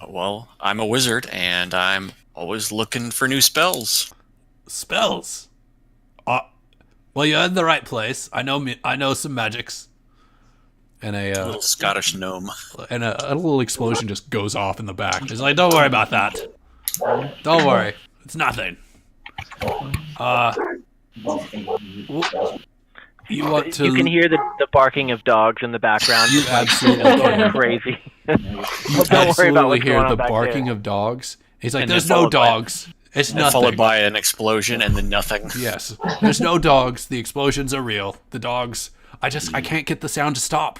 Well, I'm a wizard, and I'm always looking for new spells. Spells? Well, you're in the right place. I know some magics. And a Little Scottish gnome. and a little explosion just goes off in the back. He's like, "Don't worry about that. Don't worry. It's nothing." You want to? You can hear the barking of dogs in the background. You absolutely can. Crazy. You Don't worry about absolutely what's hear going on the back barking there. of dogs. He's like, And "There's then no followed by- dogs. It's And nothing." followed by an explosion and then nothing. Yes, there's no dogs. The explosions are real. The dogs. I can't get the sound to stop.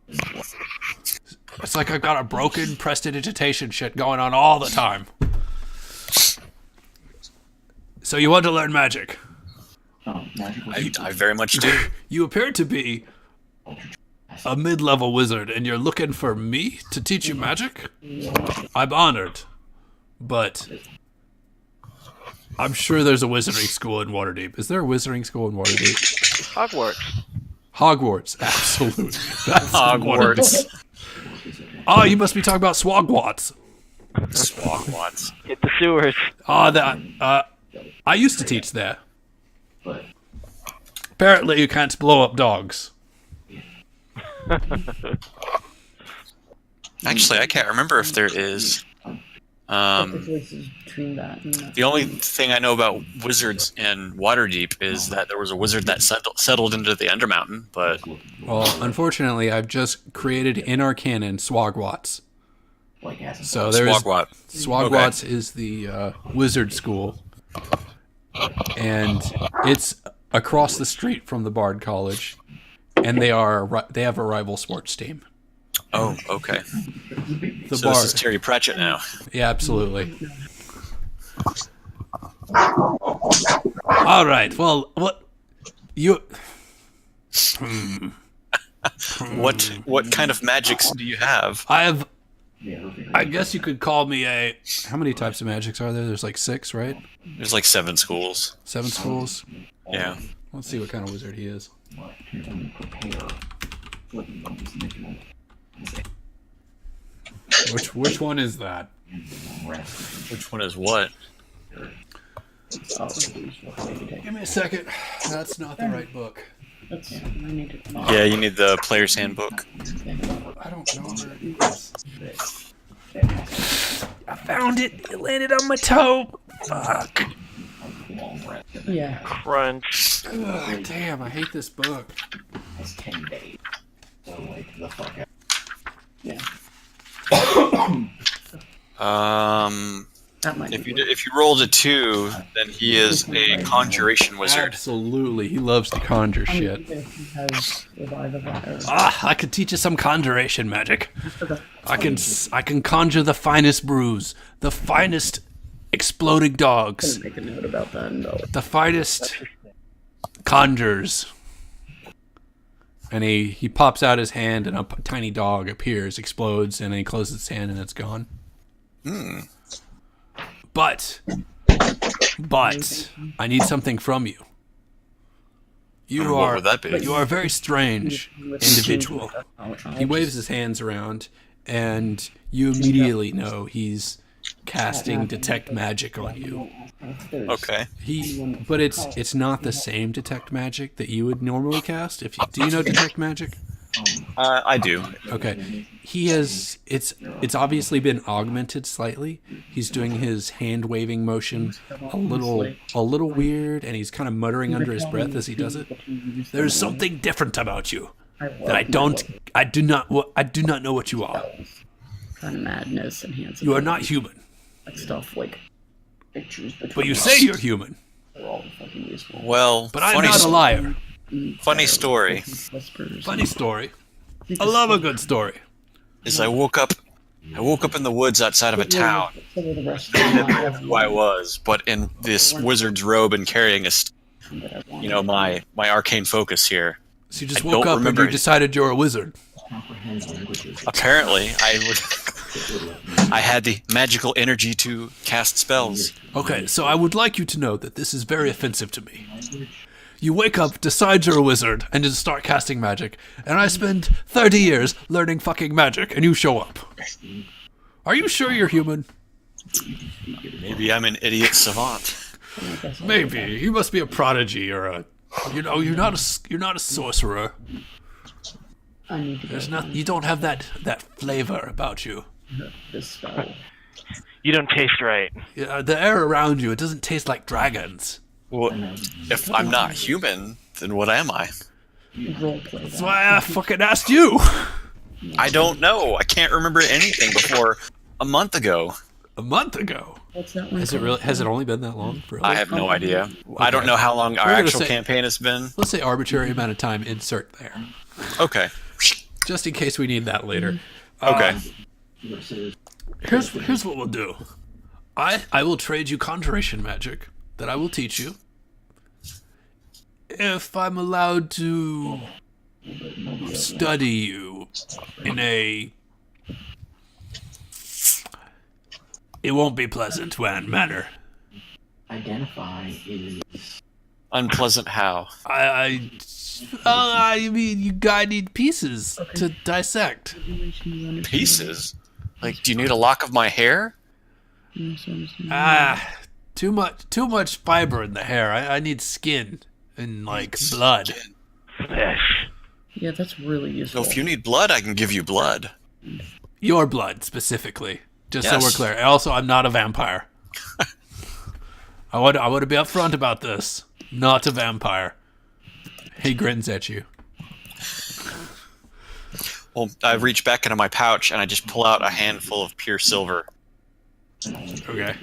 It's like I've got a broken prestidigitation shit going on all the time. So you want to learn magic? I very much do. You appear to be a mid-level wizard, and you're looking for me to teach you magic? I'm honored, but I'm sure there's a wizarding school in Waterdeep. Is there a wizarding school in Waterdeep? Hogwarts. Absolutely. That's Hogwarts. Oh, you must be talking about Swogwats. Swogwats. Hit the sewers. I used to teach there. Apparently you can't blow up dogs. Actually, I can't remember if there is. Between that and that. The only thing I know about wizards in Waterdeep is that there was a wizard that settled into the Undermountain, but Well, unfortunately, I've just created in our canon Swogwats. So there is Swogwat. Swogwats is the wizard school, and it's across the street from the Bard College, and they have a rival sports team. Oh, okay. The So this is Terry Pratchett now. Yeah, absolutely. All right. Well, what you? What kind of magics do you have? I guess you could call me a. How many types of magics are there? There's like 6, right? There's like 7 schools. 7 schools. Yeah. Let's see what kind of wizard he is. Which one is that? Which one is what? Give me a second. That's not the right book. Yeah, you need the player's handbook. I don't know where it is. found it. It landed on my toe. Fuck. Yeah. Crunch. Ugh, damn, I hate this book. That's 10 days. So, like, the fuck out. Yeah. That might If be you rolled a 2, then he is a conjuration wizard. Absolutely, he loves to conjure shit. He has revive of that, or- Ah, I could teach you some conjuration magic. I can conjure the finest brews, the finest exploding dogs, Make a note about that. No. the finest conjures. And he pops out his hand, and a tiny dog appears, explodes, and then he closes his hand, and it's gone. But I need something from you. What would that be? You are a very strange individual. He waves his hands around, and you immediately know he's casting detect magic on you. Okay. But it's not the same detect magic that you would normally cast. Do you know detect magic? I do. Okay. It's obviously been augmented slightly. He's doing his hand waving motion a little weird, and he's kind of muttering under his breath as he does it. There's something different about you that I do not know what you are. Kind of madness and hands. You are not human. Like stuff like pictures. But you say you're human. They're all fucking useful. Well, But I'm not a liar. Funny story. Funny story. I love a good story. Is I woke up in the woods outside of a town. I didn't know who I was, but in this wizard's robe and carrying my arcane focus here. So you just I woke don't up and remember you decided you're a wizard. Apparently, I had the magical energy to cast spells. Okay, so I would like you to know that this is very offensive to me. You wake up, decide you're a wizard, and just start casting magic, and I spend 30 years learning fucking magic, and you show up. Are you sure you're human? Maybe I'm an idiot savant. Maybe. You must be a prodigy or a... you're not a sorcerer. I need to You don't have that flavor about you. this spell. You don't taste right. Yeah, the air around you, it doesn't taste like dragons. Well, if I'm not human, then what am I? Roleplay That's why I fucking asked you. I don't know. I can't remember anything before a month ago. A month ago? What's that one? Has it only been that long? Really? I have no idea. I don't know how long our We're gonna actual say- campaign has been. Let's say arbitrary amount of time, insert there. Okay. Just in case we need that later. Okay. Here's what we'll do. I will trade you conjuration magic that I will teach you. If I'm allowed to study you in a... It won't be pleasant manner. Identify is Unpleasant how? I mean, you guys need pieces to dissect. Pieces? Like, do you need a lock of my hair? Too much fiber in the hair. I need skin and like blood. Flesh. Yeah, that's really useful. So if you need blood, I can give you blood. Your blood specifically, just so Yes. we're clear. Also, I'm not a vampire. I want to be upfront about this. Not a vampire. He grins at you. Well, I reach back into my pouch and I just pull out a handful of pure silver. Okay.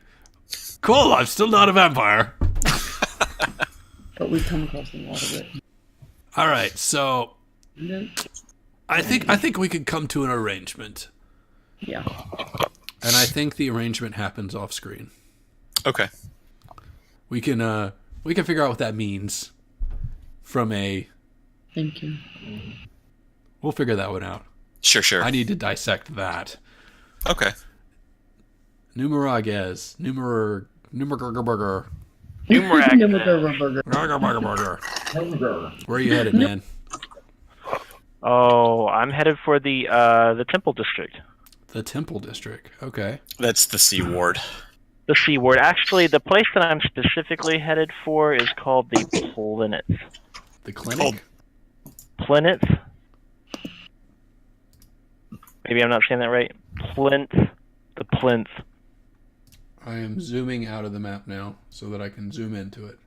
Cool. I'm still not a vampire. But we've come across a lot of it. All right. So And then, I think we could come to an arrangement, yeah. and I think the arrangement happens off screen. Okay. We can figure out what that means from a. Thank you. We'll figure that one out. Sure. I need to dissect that. Okay. Numeragez. Numerburger. Numerac. Where are you headed, man? Oh, I'm headed for the Temple District. The Temple District. Okay. That's the C ward. The C word. Actually, the place that I'm specifically headed for is called the Plinth. The clinic? Plinth? Maybe I'm not saying that right. Plinth. The Plinth. I am zooming out of the map now so that I can zoom into it.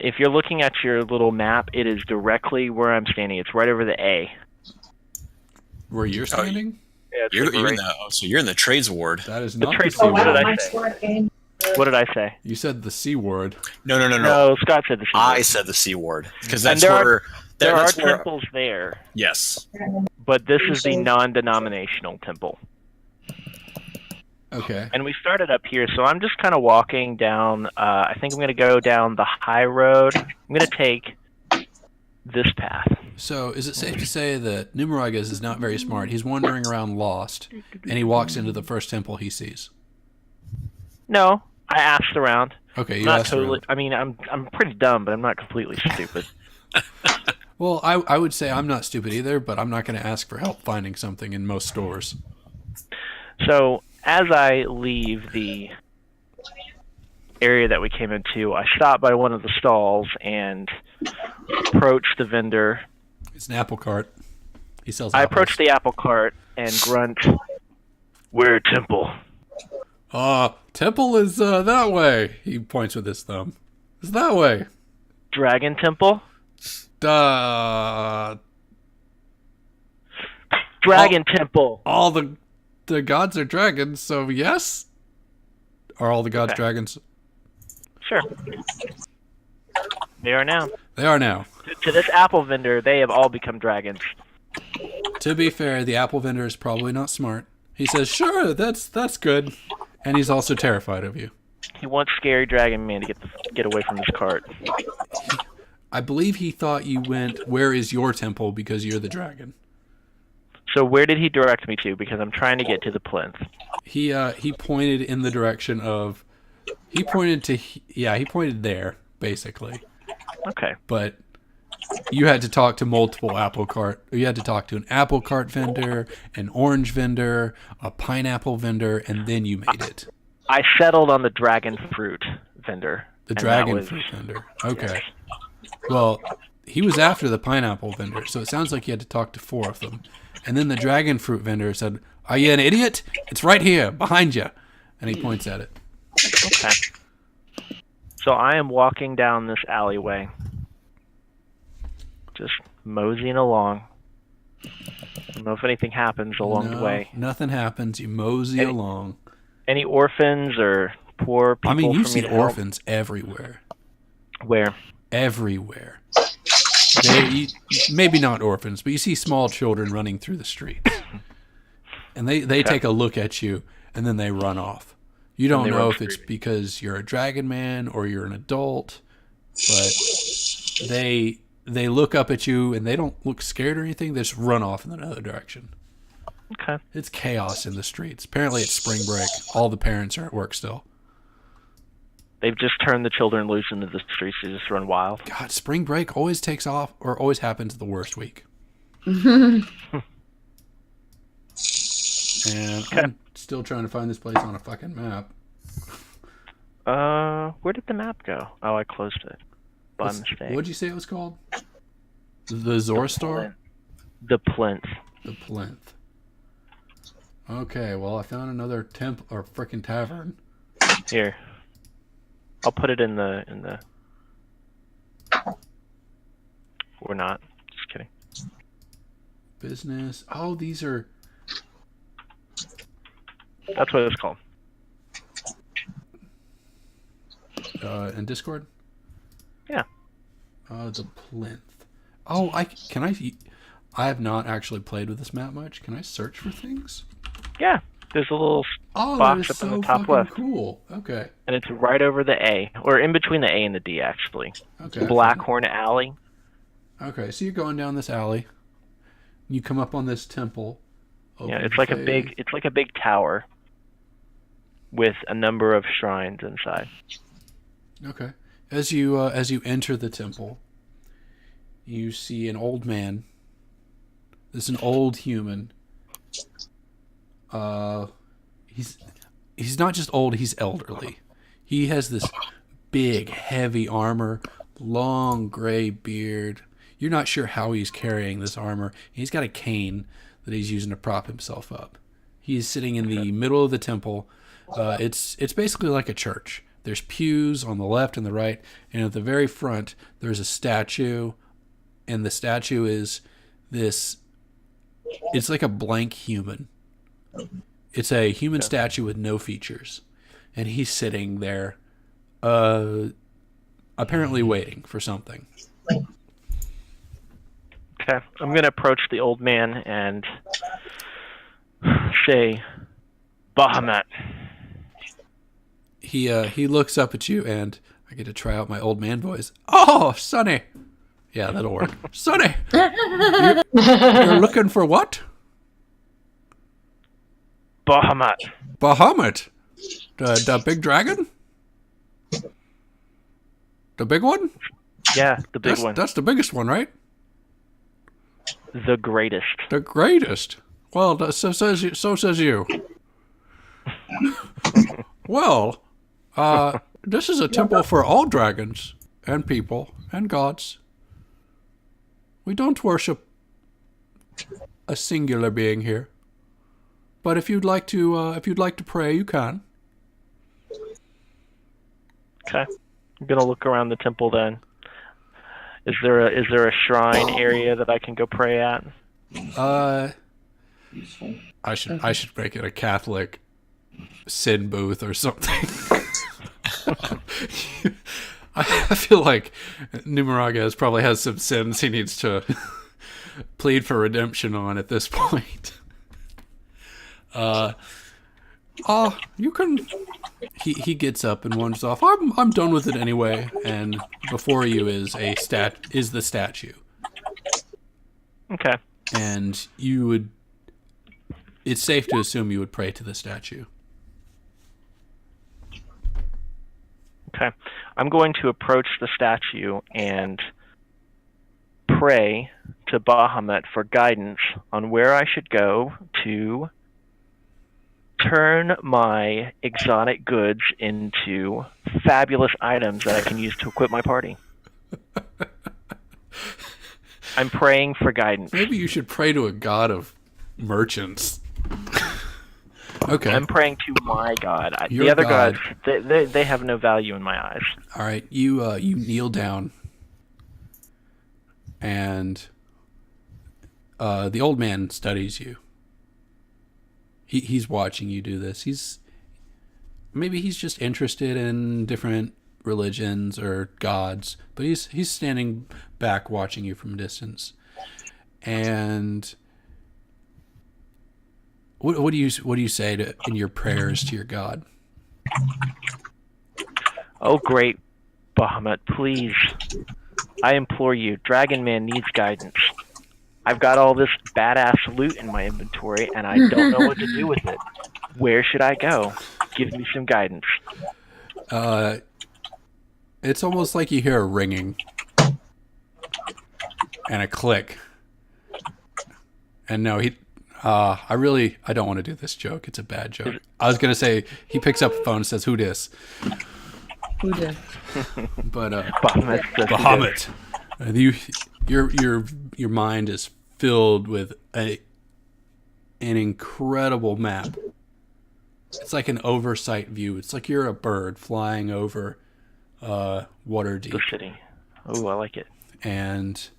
If you're looking at your little map, it is directly where I'm standing. It's right over the A. Where you're standing? Yeah, it's You're, like you're in right. so you're in the trades ward. That is The not the trade C Oh What did wow, I word. my say? smart game. What did I say? You said the C word. No. No, Scott said the C I word. said the C word because And that's there are- where There are that's where. temples there, Yes. but this is the non-denominational temple. Okay. And we started up here, so I'm just kind of walking down. I think I'm going to go down the high road. I'm going to take this path. So, is it safe to say that Numeragas is not very smart? He's wandering around lost, and he walks into the first temple he sees. No, I asked around. Okay, you Not asked totally. around. I mean, I'm pretty dumb, but I'm not completely stupid. Well, I would say I'm not stupid either, but I'm not going to ask for help finding something in most stores. So as I leave the area that we came into, I stop by one of the stalls and approach the vendor. It's an apple cart. He sells I apples. approach the apple cart and grunt, "Where temple?" Temple is that way. He points with his thumb. It's that way. Dragon temple? Dragon temple. All the gods are dragons, so yes? Are all the gods Okay. dragons? Sure. They are now. They are now. To this apple vendor, they have all become dragons. To be fair, the apple vendor is probably not smart. He says, "Sure, that's good," and he's also terrified of you. He wants Scary Dragon Man to get away from his cart. I believe he thought you went, "Where is your temple?" because you're the dragon. So where did he direct me to? Because I'm trying to get to the plinth. He pointed in the direction of. He pointed there basically, Okay. but you had to talk to multiple apple cart. You had to talk to an apple cart vendor, an orange vendor, a pineapple vendor, and then you made it. I settled on the dragon fruit vendor. The and dragon that was- fruit vendor. Okay. Well, he was after the pineapple vendor, so it sounds like you had to talk to 4 of them. And then the dragon fruit vendor said, "Are you an idiot? It's right here, behind you." And he points at it. Okay. So I am walking down this alleyway. Just moseying along. I don't know if anything happens along the way. Nothing happens. You mosey along. Any orphans or poor people? I mean, you for me see to help? orphans everywhere. Where? Everywhere. Maybe not orphans, but you see small children running through the streets. And they take a look at you, and then they run off. You don't they know run if it's screaming. because you're a dragon man or you're an adult, but they look up at you, and they don't look scared or anything. They just run off in another direction. Okay. It's chaos in the streets. Apparently it's spring break. All the parents are at work still. They've just turned the children loose into the streets to just run wild. God, spring break always takes off or always happens the worst week. And I'm still trying to find this place on a fucking map. Where did the map go? Oh, I closed it by mistake. What'd you say it was called? The Zorstar? The plinth. The Plinth. Okay, well I found another temple or frickin' tavern. Here. I'll put it in the or not. Just kidding. Business. Oh, these are That's what it's called. in Discord? Yeah. The Plinth. Oh, I have not actually played with this map much. Can I search for things? Yeah. There's a little Oh, that box is up so in the top fucking left. cool. Okay. And it's right over the A. Or in between the A and the D actually. Okay. Blackhorn Alley. Okay, so you're going down this alley. You come up on this temple. Yeah, it's like a big tower with a number of shrines inside. Okay. As you enter the temple, you see an old man. This is an old human. He's not just old, he's elderly. He has this big, heavy armor, long gray beard. You're not sure how he's carrying this armor. He's got a cane that he's using to prop himself up. He's sitting in the middle of the temple, It's basically like a church. There's pews on the left and the right, and at the very front there's a statue, and the statue is this. It's like a blank human. It's a human statue with no features, and he's sitting there, apparently waiting for something. Okay, I'm gonna approach the old man and say, Bahamut. He looks up at you, and I get to try out my old man voice. Oh, Sonny. Yeah, that'll work. Sonny, you're looking for what? Bahamut. Bahamut. The big dragon? The big one? Yeah, the big one. That's the biggest one, right? The greatest. The greatest. Well, so says you. Well, this is a temple for all dragons and people and gods. We don't worship a singular being here. But if you'd like to pray, you can. Okay, I'm gonna look around the temple then. Is there a shrine area that I can go pray at? I should make it a Catholic sin booth or something. I feel like Numeragas probably has some sins he needs to plead for redemption on at this point. You can. He gets up and wanders off. I'm done with it anyway. And before you is the statue. Okay. And it's safe to assume you would pray to the statue. Okay. I'm going to approach the statue and pray to Bahamut for guidance on where I should go to turn my exotic goods into fabulous items that I can use to equip my party. I'm praying for guidance. Maybe you should pray to a god of merchants. Okay. I'm praying to my god. Your the other god. gods, they have no value in my eyes. All right, you kneel down, and the old man studies you. He's watching you do this. Maybe he's just interested in different religions or gods, but he's standing back watching you from a distance. And what do you say in your prayers to your god? Oh, great Bahamut, please. I implore you, Dragon Man needs guidance. I've got all this badass loot in my inventory, and I don't know what to do with it. Where should I go? Give me some guidance. It's almost like you hear a ringing and a click. And no, I don't want to do this joke. It's a bad joke. I was gonna say he picks up the phone and says, "Who dis?" Who did? But Bahamut. Your mind is filled with an incredible map. It's like an oversight view. It's like you're a bird flying over Waterdeep. The city. Oh, I like it. And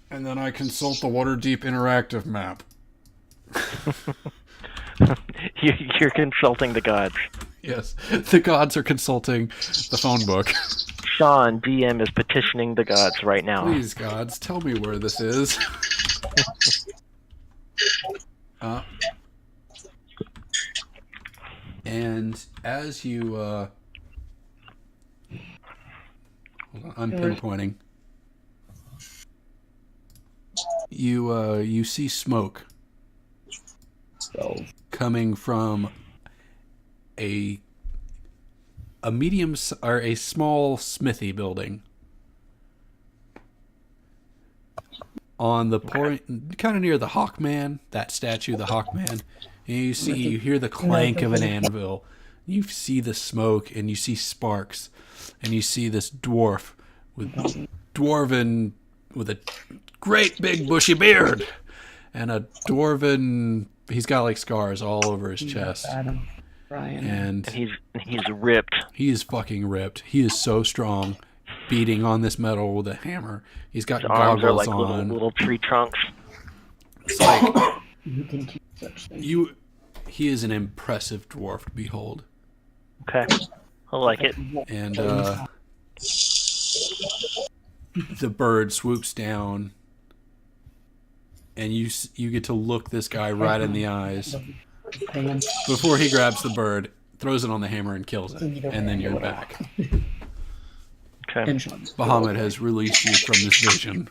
then I consult the Waterdeep interactive map. You're consulting the gods. Yes, the gods are consulting the phone book. Sean, DM, is petitioning the gods right now. Please, gods, tell me where this is. And as you... hold on, I'm pinpointing. You see smoke coming from a medium or a small smithy building on the point, kind of near the Hawkman, that statue, the Hawkman. And you hear the clank of an anvil. You see the smoke, and you see sparks, and you see this dwarf with a great big bushy beard and a dwarven he's got like scars all over his chest, Ryan. and he's ripped. he is fucking ripped. He is so strong, beating on this metal with a hammer. He's got His arms are goggles like on. little tree trunks. It's like You can keep such things. he is an impressive dwarf to behold. Okay, I like it. And the bird swoops down, and you get to look this guy right in the eyes before he grabs the bird, throws it on the hammer, and kills it. And then you're back. Okay. Bahamut has released you from this vision.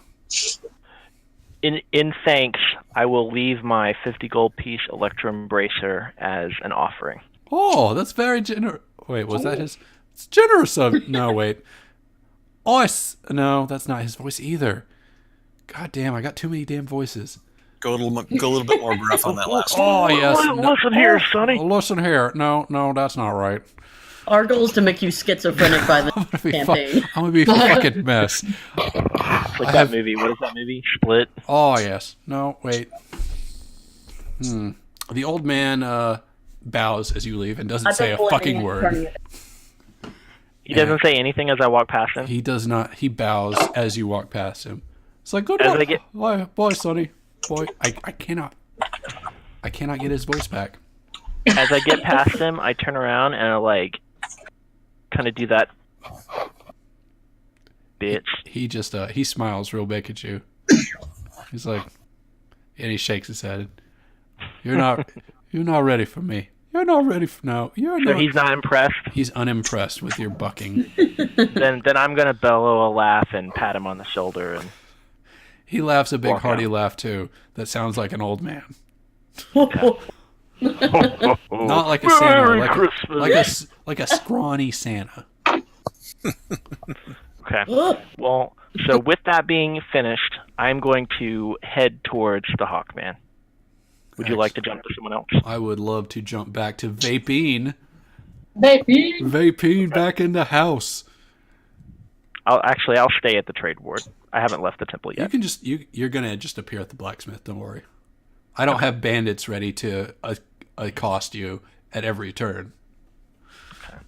In thanks, I will leave my 50 gold piece Electrum Bracer as an offering. Oh, that's very generous. Wait, was that his? It's generous of. No, wait. No, that's not his voice either. God damn, I got too many damn voices. Go a little bit more gruff on that last one. Oh, yes. Listen here, Sonny. Listen here. No, that's not right. Our goal is to make you schizophrenic by the campaign. I'm gonna be a fucking mess. Like that movie. What is that movie? Split. Oh, yes. No, wait. The old man bows as you leave and doesn't say a fucking word. He doesn't say anything as I walk past him. He does not. He bows as you walk past him. It's like, good As I luck. get- Boy, Sonny. Boy, I cannot get his voice back. As I get past him, I turn around and I like kind of do that. Bitch. He just he smiles real big at you. He's like, and he shakes his head. You're not ready for me. You're not ready for no. You're So not. he's not impressed. He's unimpressed with your bucking. Then I'm gonna bellow a laugh and pat him on the shoulder and He laughs a big Walk hearty out. laugh too. That sounds like an old man. not Not like a Santa, like a scrawny Santa. Okay. Well, so with that being finished, I'm going to head towards the Hawkman. Would you like to jump to someone else? I would love to jump back to Vapine. Baby. Vapine back in the house. I'll stay at the trade ward. I haven't left the temple You yet. can just you're gonna just appear at the blacksmith. Don't worry. I don't have bandits ready to accost you at every turn. Okay.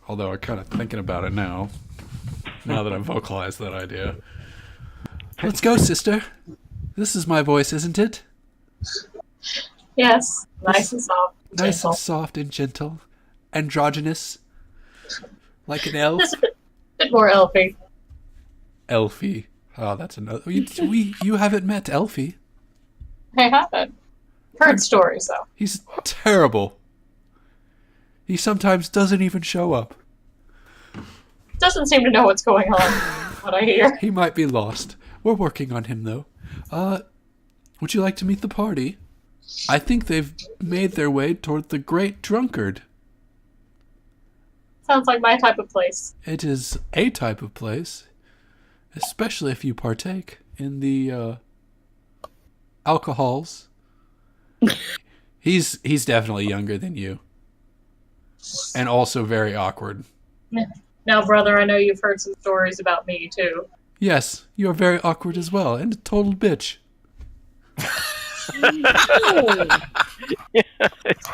Although I'm kind of thinking about it now. Now that I've vocalized that idea. Let's go, sister. This is my voice, isn't it? Yes. Nice and soft. Nice gentle. and soft and gentle. Androgynous. Like an elf. Just a bit more elfy. Elfie. Oh, that's another. You haven't met Elfie. I haven't. Heard stories, though. He's terrible. He sometimes doesn't even show up. Doesn't seem to know what's going on, what I hear. He might be lost. We're working on him, though. Would you like to meet the party? I think they've made their way toward the Great Drunkard. Sounds like my type of place. It is a type of place, especially if you partake in the alcohols. He's definitely younger than you, and also very awkward. Now, brother, I know you've heard some stories about me, too. Yes, you are very awkward as well, and a total bitch.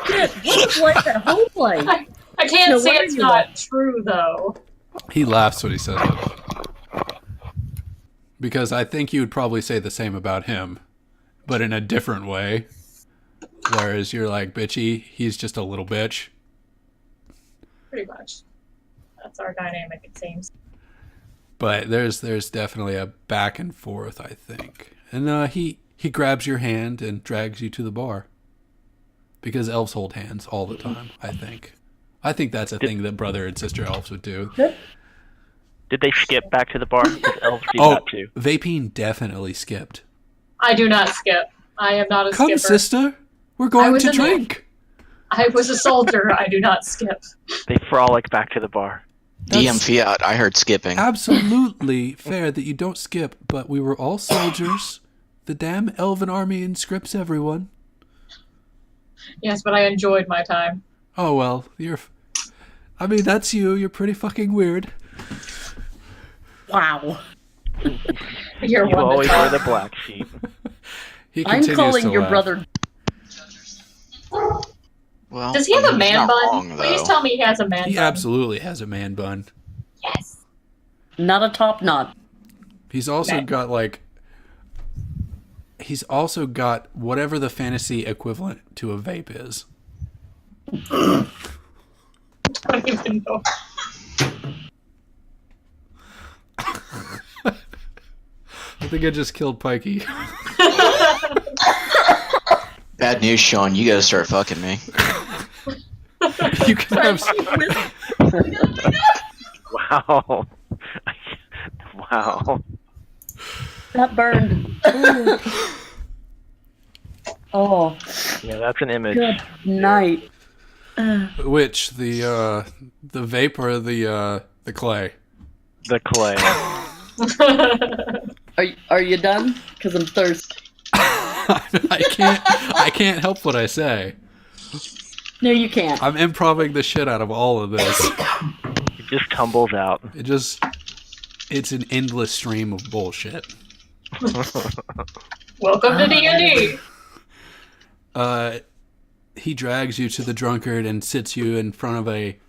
Shit, what is life at home like? I can't No say wonder it's you not true, though. He laughs when he says it. Because I think you would probably say the same about him, but in a different way. Whereas you're like, bitchy, he's just a little bitch. Pretty much. That's our dynamic, it seems. But there's definitely a back and forth, I think. And he grabs your hand and drags you to the bar. Because elves hold hands all the time, I think. I think that's a thing that brother and sister elves would do. Did they skip back to the bar? Because elves do Oh, that too. Vapine definitely skipped. I do not skip. I am not a Come, skipper. sister. We're I going was to in the- drink. I was a soldier. I do not skip. They frolic back to the bar. DM Fiat, I heard skipping. Absolutely fair that you don't skip, but we were all soldiers. The damn elven army inscripts everyone. Yes, but I enjoyed my time. Oh, well, I mean, that's you. You're pretty fucking weird. Wow. You're You one always to wear talk. the black sheep. He I'm continues calling to your laugh. brother Well, Does he have a he's man not bun? wrong, Please though. tell me he has a man He bun. absolutely has a man bun. Yes. Not a top knot. He's also Okay. got like. He's also got whatever the fantasy equivalent to a vape is. I don't even know. I think I just killed Pikey. Bad news, Sean. You gotta start fucking me. You can have. Wow. Wow. That burned. Oh, Yeah, that's an image. good night. Which the vape or the clay? The clay. Are you done? Because I'm thirsty. I can't help what I say. No, you can't. I'm improvising the shit out of all of this. It just tumbles out. It's an endless stream of bullshit. Welcome to D&D. He drags you to the drunkard and sits you in front of a.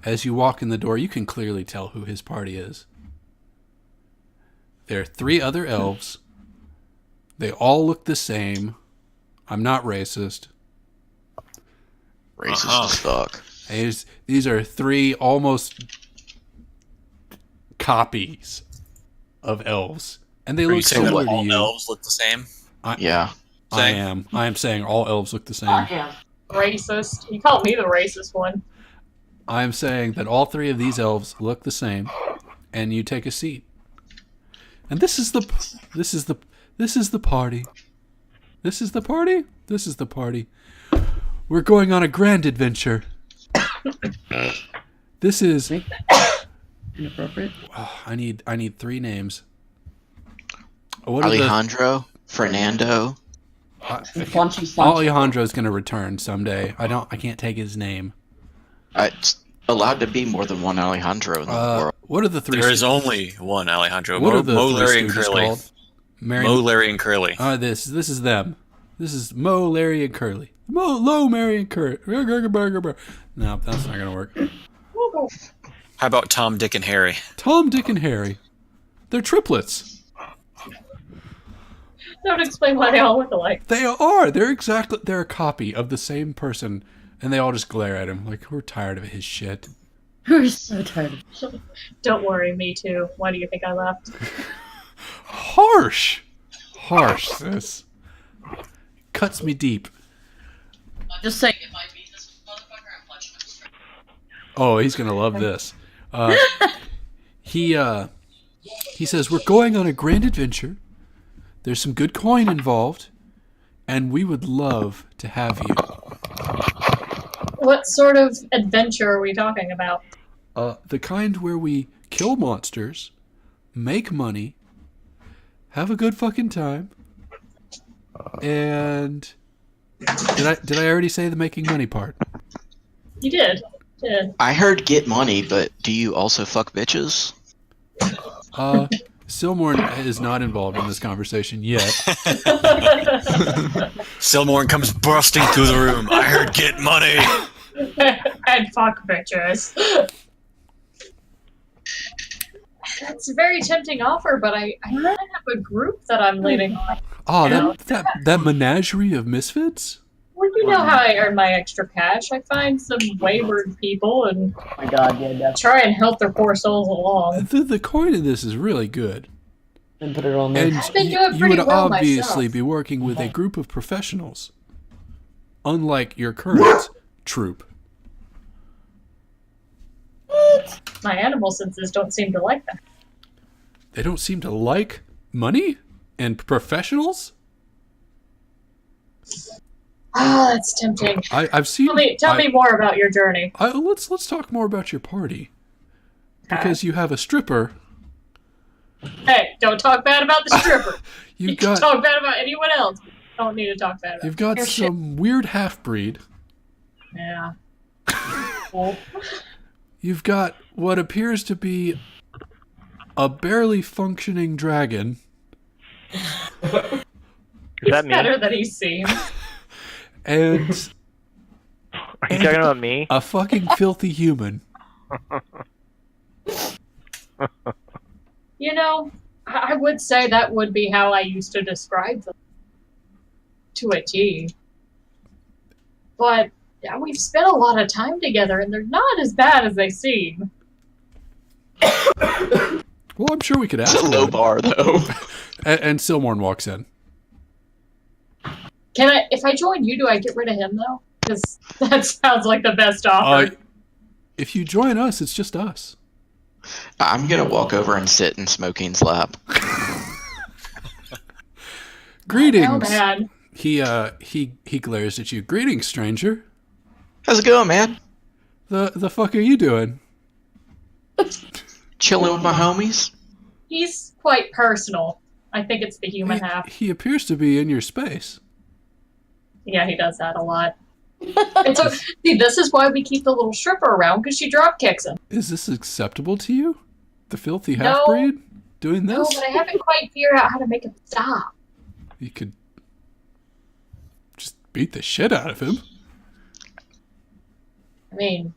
As you walk in the door, you can clearly tell who his party is. There are 3 other elves. They all look the same. I'm not racist. Racist as fuck. These are 3 almost copies of elves, and they Are you look saying that similar to all you. elves look the same? Yeah. I am saying all elves look the same. Racist. You called me the racist one. I am saying that all 3 of these elves look the same, and you take a seat. And this is the party. This is the party. We're going on a grand adventure. This is. Inappropriate. Oh, I need 3 names. What are Alejandro, Fernando. Funchy Sancho. Alejandro's gonna return someday. I can't take his name. It's allowed to be more than one Alejandro in the world. What are the 3? There is only one Alejandro. What Mo, are the Mo 3 Larry, and Stooges Curly. called? Mo, Larry, and Curly. This is them. This is Mo, Larry, and Curly. Mo, Mary, and Curly. No, that's not gonna work. How about Tom, Dick, and Harry? Tom, Dick, and Harry. They're triplets. Don't explain why they all look alike. They are. They're a copy of the same person, and they all just glare at him like we're tired of his shit. We're so tired. Don't worry, me too. Why do you think I left? Harsh, sis. Cuts me deep. Just saying, if I beat this motherfucker, I'm punching him straight. Oh, he's gonna love this. He says we're going on a grand adventure. There's some good coin involved, and we would love to have you. What sort of adventure are we talking about? The kind where we kill monsters, make money, have a good fucking time, and did I already say the making money part? You did. I heard get money, but do you also fuck bitches? Silmorn is not involved in this conversation yet. Silmorn comes bursting through the room. I heard get money. And fuck bitches. That's a very tempting offer, but I kind of have a group that I'm leading on. Oh, that menagerie of misfits? Well, you know how I earn my extra cash. I find some wayward people and Oh my god, yeah, definitely. try and help their poor souls along. The coin in this is really good. And put it on there. And I've been you, doing you pretty would well obviously myself. be working with a group of professionals, unlike your current troop. My animal senses don't seem to like that. They don't seem to like money and professionals. Ah, that's tempting. I've seen. Tell me more about your journey. Let's talk more about your party, because you have a stripper. Hey, don't talk bad about the stripper. You can got talk bad about anyone else. Don't need to talk bad about you've got your shit. some weird half breed. Yeah. You've got what appears to be a barely functioning dragon. Is that me? Better than he seems. And Are you talking about me? A fucking filthy human. You know, I would say that would be how I used to describe them to a T. But yeah, we've spent a lot of time together, and they're not as bad as they seem. Well, I'm sure we could ask It's a low one. bar, though. And Silmorn walks in. Can I? If I join you, do I get rid of him though? Because that sounds like the best offer. If you join us, it's just us. I'm gonna walk over and sit in Smoking's lap. Greetings. Oh man. He glares at you. Greetings, stranger. How's it going, man? The fuck are you doing? Chilling with my homies. He's quite personal. I think it's the human half. He appears to be in your space. Yeah, he does that a lot. And so, see, this is why we keep the little stripper around, because she drop kicks him. Is this acceptable to you? The filthy No. half-breed doing this? No, but I haven't quite figured out how to make him stop. You could just beat the shit out of him. I mean,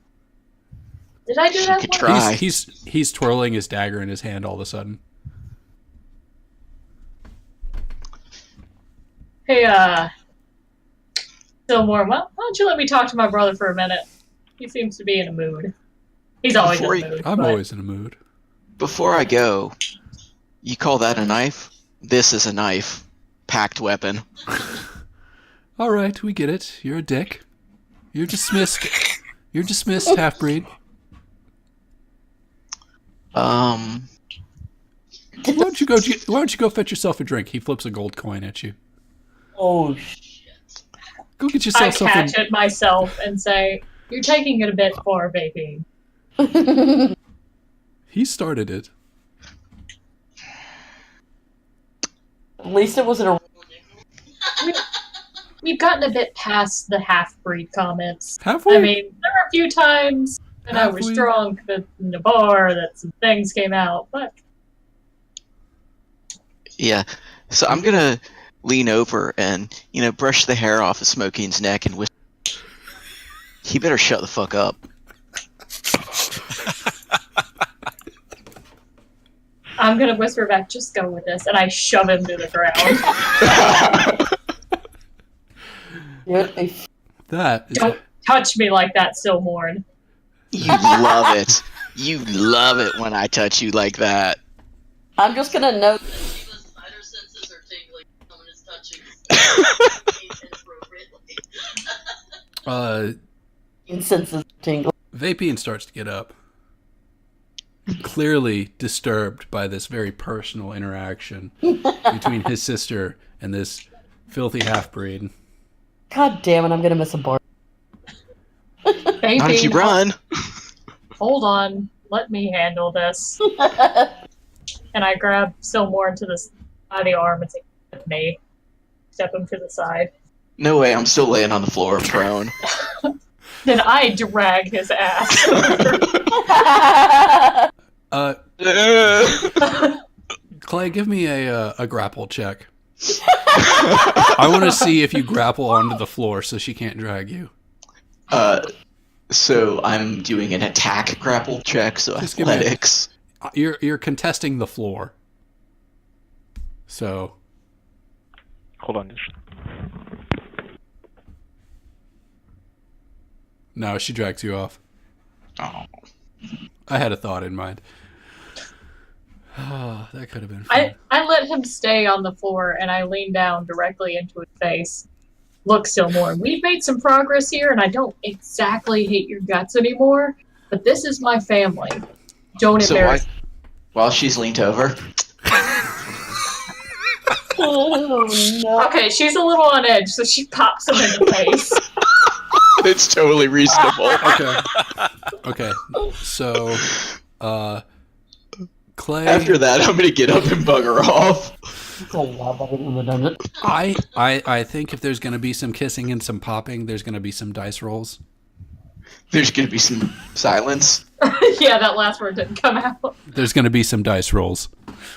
did I do that could once? try. He's twirling his dagger in his hand all of a sudden. Hey, Silmore, why don't you let me talk to my brother for a minute? He seems to be in a mood. He's always Before in a mood. I'm but- always in a mood. Before I go, you call that a knife? This is a knife. Packed weapon. All right, we get it. You're a dick. You're dismissed. You're dismissed, half-breed. Um, Why don't you go fetch yourself a drink? He flips a gold coin at you. Oh, Go get I yourself something. catch it myself and say, "You're taking it a bit far, baby." He started it. At least it wasn't a. We've gotten a bit past the half-breed comments. Have we? I mean, there were a few times when I Have was we? drunk in the bar that some things came out, but yeah. So I'm gonna lean over and, brush the hair off of Smoking's neck and whisper, he better shut the fuck up. I'm gonna whisper back, "Just go with this," and I shove him to the ground. That is Don't touch me like that, Silmorn. You love it. You love it when I touch you like that. I'm just gonna note that Shiva's spider senses are tingling. Someone is touching inappropriately. Senses tingling. Vapine starts to get up. Clearly disturbed by this very personal interaction between his sister and this filthy half-breed. God damn it! I'm gonna miss a bar. Baby, Not if you run. hold on. Let me handle this. And I grab Silmorn to the by the arm and say, "With me." Step him to the side. No way, I'm still laying on the floor prone. Then I drag his ass. Clay, give me a grapple check. I want to see if you grapple onto the floor so she can't drag you. So I'm doing an attack grapple check, so Just give me a- athletics. You're contesting the floor. So Hold on. no, she drags you off. Oh. I had a thought in mind. Oh, that could have been fun. I let him stay on the floor and I lean down directly into his face. "Look, Silmorn, we've made some progress here and I don't exactly hate your guts anymore, but this is my family. Don't So embarrass while she's leaned over, Oh no! Okay, she's a little on edge, so she pops him in the face. it's totally reasonable. Okay. So, Clay, After that, I'm gonna get up and bugger off. It's a lot better than the dungeon. I think if there's going to be some kissing and some popping, there's going to be some dice rolls. There's gonna be some silence. Yeah, that last word didn't come out. There's going to be some dice rolls.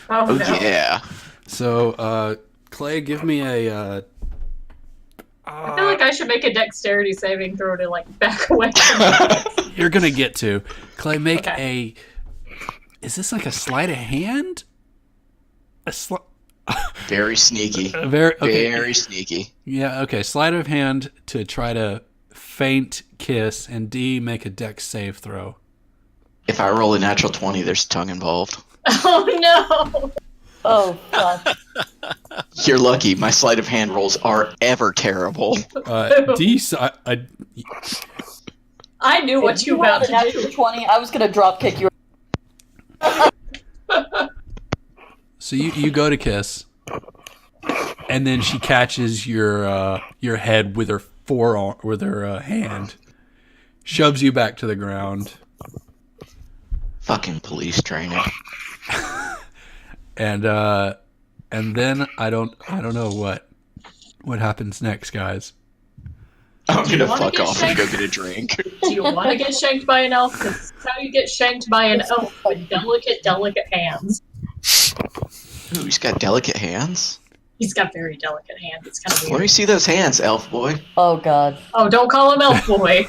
Oh, Oh no. yeah. So, Clay, give me a. I feel like I should make a dexterity saving throw to like back away from You're gonna get to Clay. Make Okay. Is this like a sleight of hand? Very sneaky. Very okay. Very sneaky. Yeah. Okay. Sleight of hand to try to feint kiss, and D make a dex save throw. If I roll a natural 20, there's tongue involved. Oh no! Oh, fuck. You're lucky. My sleight of hand rolls are ever terrible. D. I knew what If you were had about a to natural do. 20, I was gonna drop kick you. So you go to kiss, and then she catches your head with her forearm, with her hand, shoves you back to the ground, Fucking police training. and then I don't know what happens next, guys. I'm you gonna wanna fuck get off and go shanked? get a drink. Do you want to get shanked by an elf? 'Cause that's how you get shanked by an elf with delicate hands. Ooh, he's got delicate hands. He's got very delicate hands. It's kind of Let me weird. see those hands, elf boy. Oh, God. Oh, don't call him elf boy.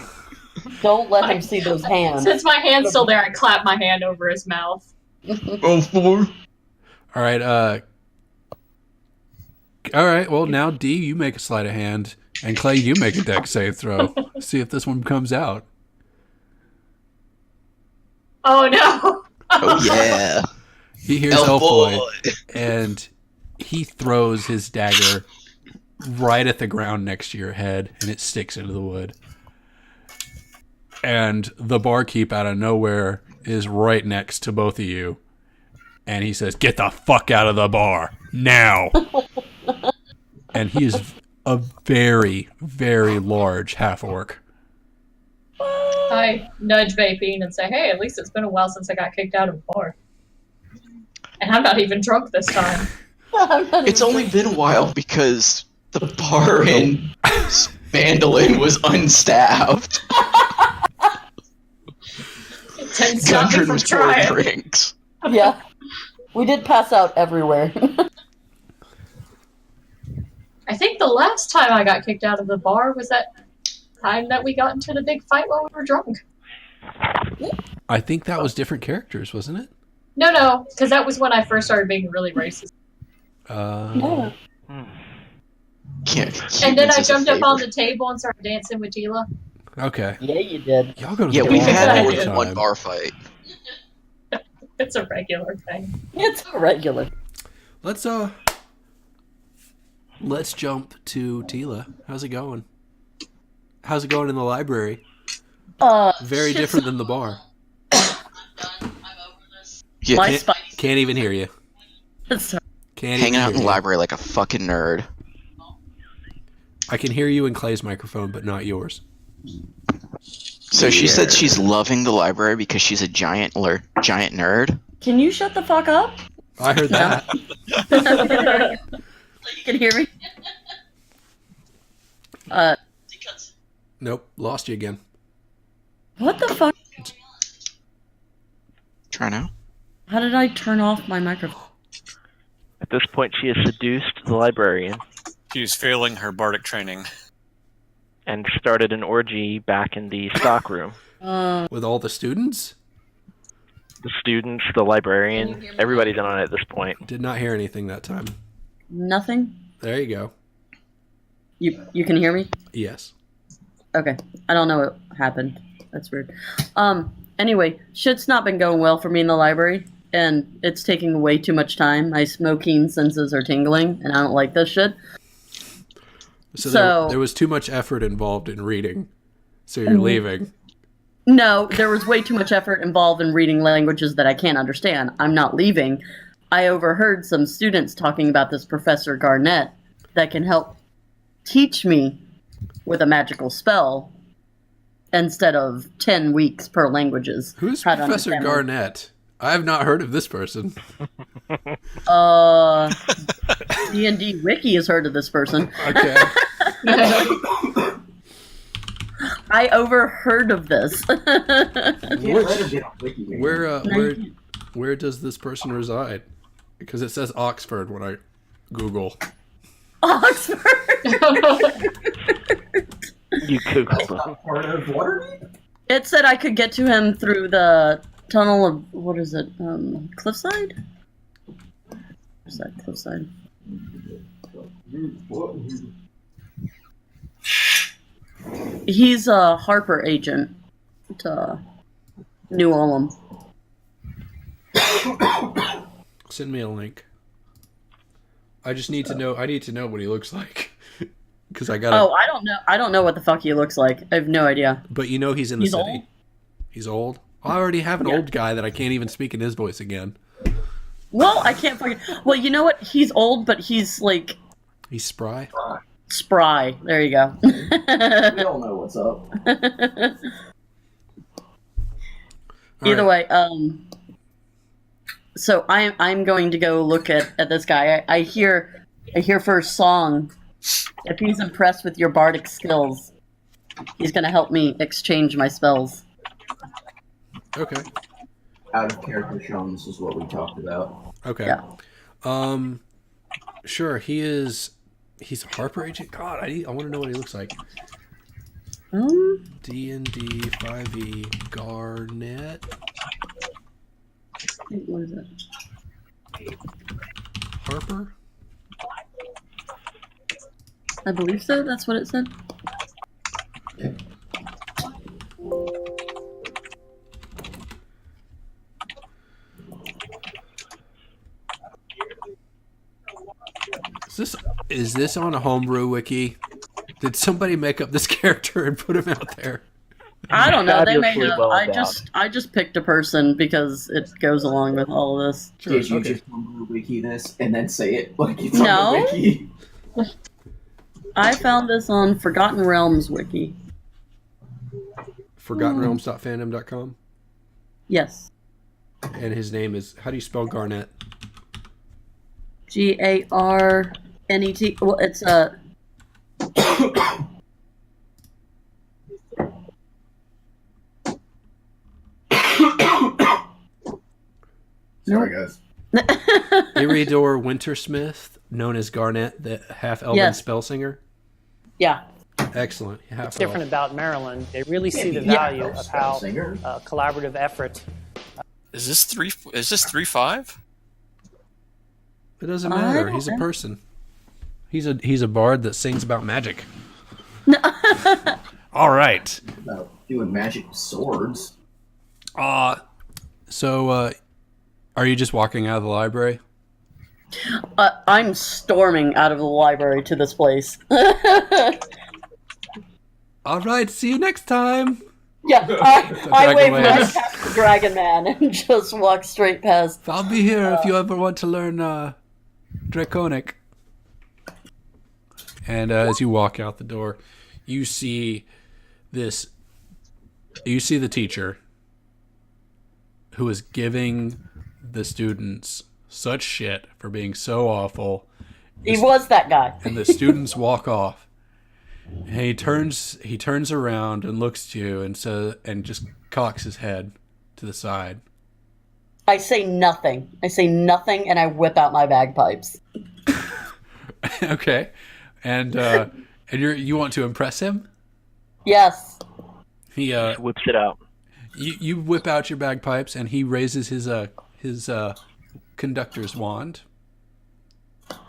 Don't let him see those hands. Since my hand's still there, I clap my hand over his mouth. Elf boy. All right. All right. Well, now D, you make a sleight of hand, and Clay, you make a dex save throw. See if this one comes out. Oh no! Oh yeah. He hears Elf Boy, and he throws his dagger right at the ground next to your head, and it sticks into the wood. And the barkeep out of nowhere is right next to both of you, and he says, "Get the fuck out of the bar now!" And he is a very, very large half-orc. I nudge Vapine and say, "Hey, at least it's been a while since I got kicked out of the bar, and I'm not even drunk this time." It's only been a while because the bar in Spandolin was unstaffed. It tends to stop me Gundren from was pouring trying. drinks. Yeah. We did pass out everywhere. I think the last time I got kicked out of the bar was that time that we got into the big fight while we were drunk. I think that was different characters, wasn't it? No, because that was when I first started being really racist. No. And then I jumped up on the table and started dancing with Tila. Okay. Yeah, you did. Y'all go to Yeah, the we've bar had all more the than one time. bar fight. It's a regular thing. It's a regular. Let's jump to Tila. How's it going? How's it going in the library? Very shit's different than the bar. Yeah, My spine. Can't even hear you. Sorry. Can't hanging even out in hear the you. library like a fucking nerd. I can hear you in Clay's microphone, but not yours. So she said she's loving the library because she's a giant nerd. Can you shut the fuck up? I heard that. You can hear me? Nope, lost you again. What the fuck? Try now. How did I turn off my microphone? At this point, she has seduced the librarian She's failing her bardic training. and started an orgy back in the stockroom. With all the students? The students, the librarian, everybody's in on it at this point. Did not hear anything that time. Nothing? There you go. You can hear me? Yes. Okay. I don't know what happened. That's weird. Anyway, shit's not been going well for me in the library, and it's taking way too much time. My smoking senses are tingling, and I don't like this shit. So there was too much effort involved in reading. So you're leaving. No, there was way too much effort involved in reading languages that I can't understand. I'm not leaving. I overheard some students talking about this Professor Garnett that can help teach me with a magical spell instead of 10 weeks per languages. Who's how to Professor understand Garnett? I have not heard of this person. D&D Wiki has heard of this person. Okay. I overheard of this. Can't let him get on Wiki here. Where does this person reside? Because it says Oxford when I Google. Oxford. You Google them. Not part of Waterdeep? It said I could get to him through the tunnel of, what is it, Cliffside? Where's that, Cliffside? He's a Harper agent to New Ulm. Send me a link. I just need to know. I need to know what he looks like because I got. Oh, I don't know. I don't know what the fuck he looks like. I have no idea. But you know he's in the He's city. old? He's old. I already have an old guy that I can't even speak in his voice again. Well, I can't fucking. Well, you know what? He's old, but he's like He's spry. spry. There you go. We all know what's up. Either way, so I'm going to go look at this guy. I hear for a song. If he's impressed with your bardic skills, he's going to help me exchange my spells. Okay. Out of character shown, this is what we talked about. Okay. Yeah. Sure. He's a Harper agent. God, I want to know what he looks like. D&D 5e Garnet. What is it? Harper. I believe so. That's what it said. Is this on a homebrew wiki? Did somebody make up this character and put him out there? I don't know. They made Fabulously it. well I just picked a person because it goes along with all of this. Sure, Did you okay. just homebrew wiki this and then say it like it's No. on the wiki? I found this on Forgotten Realms wiki. ForgottenRealms.fandom.com. Yes. And his name is, how do you spell Garnet? Garnet. Well, it's a. Sorry, guys. Iridor Wintersmith, known as Garnet, the half-elven Yes. spell singer. Yeah. Excellent. Half What's different about Maryland, they really see the value of how collaborative effort. Is this 3-5? It doesn't I matter. don't He's a know. person. He's a bard that sings about magic. All right. About doing magic with swords. So, are you just walking out of the library? I'm storming out of the library to this place. All right. See you next time. Yeah, I wave Dragon right Man. past the Dragon Man and just walk straight past. I'll be here if you ever want to learn Draconic. And as you walk out the door, you see this. You see the teacher who is giving the students such shit for being so awful. He was that guy. And the students walk off. And he turns around and looks to you and just cocks his head to the side. I say nothing. And I whip out my bagpipes. Okay. And you want to impress him? Yes. He Whips it out. you whip out your bagpipes and he raises his conductor's wand.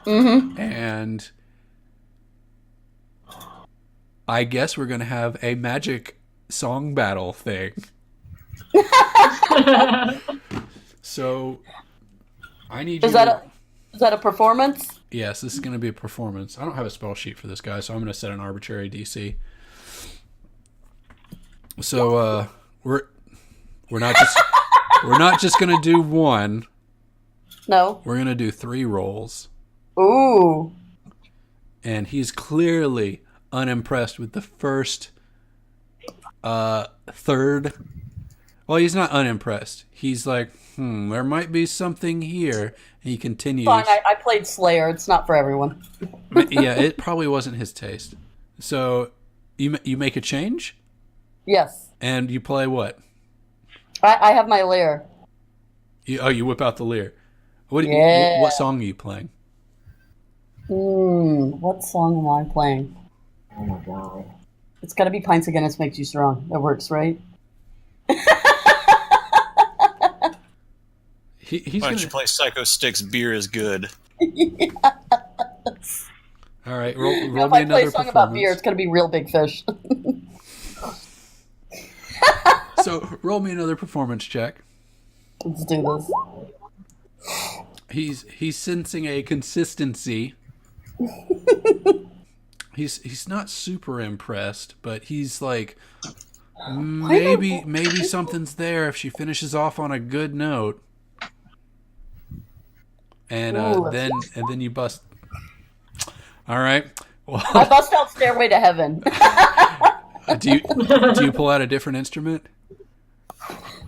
Mm-hmm. And I guess we're gonna have a magic song battle thing. So I need you. Is that a performance? Yes, this is gonna be a performance. I don't have a spell sheet for this guy, so I'm gonna set an arbitrary DC. So we're not just gonna do one. No. We're gonna do 3 rolls. Ooh. And he's clearly unimpressed with the first third. Well, he's not unimpressed. He's like, there might be something here. And he continues. Fine, I played Slayer. It's not for everyone. Yeah, it probably wasn't his taste. So you make a change? Yes. And you play what? I have my lair. You whip out the lyre. Yeah. What song are you playing? What song am I playing? Oh my god. It's got to be pints of Guinness makes you strong. That works, right? He's Why don't gonna. you play Psycho Sticks? Beer is good. All right, roll If me I play another a song about beer, it's performance. going to be Real Big Fish. So roll me another performance check. Let's do this. He's sensing a consistency. He's not super impressed, but he's like, maybe something's there if she finishes off on a good note. And Ooh, then you bust. All right. Well, I bust out Stairway to Heaven. do you pull out a different instrument?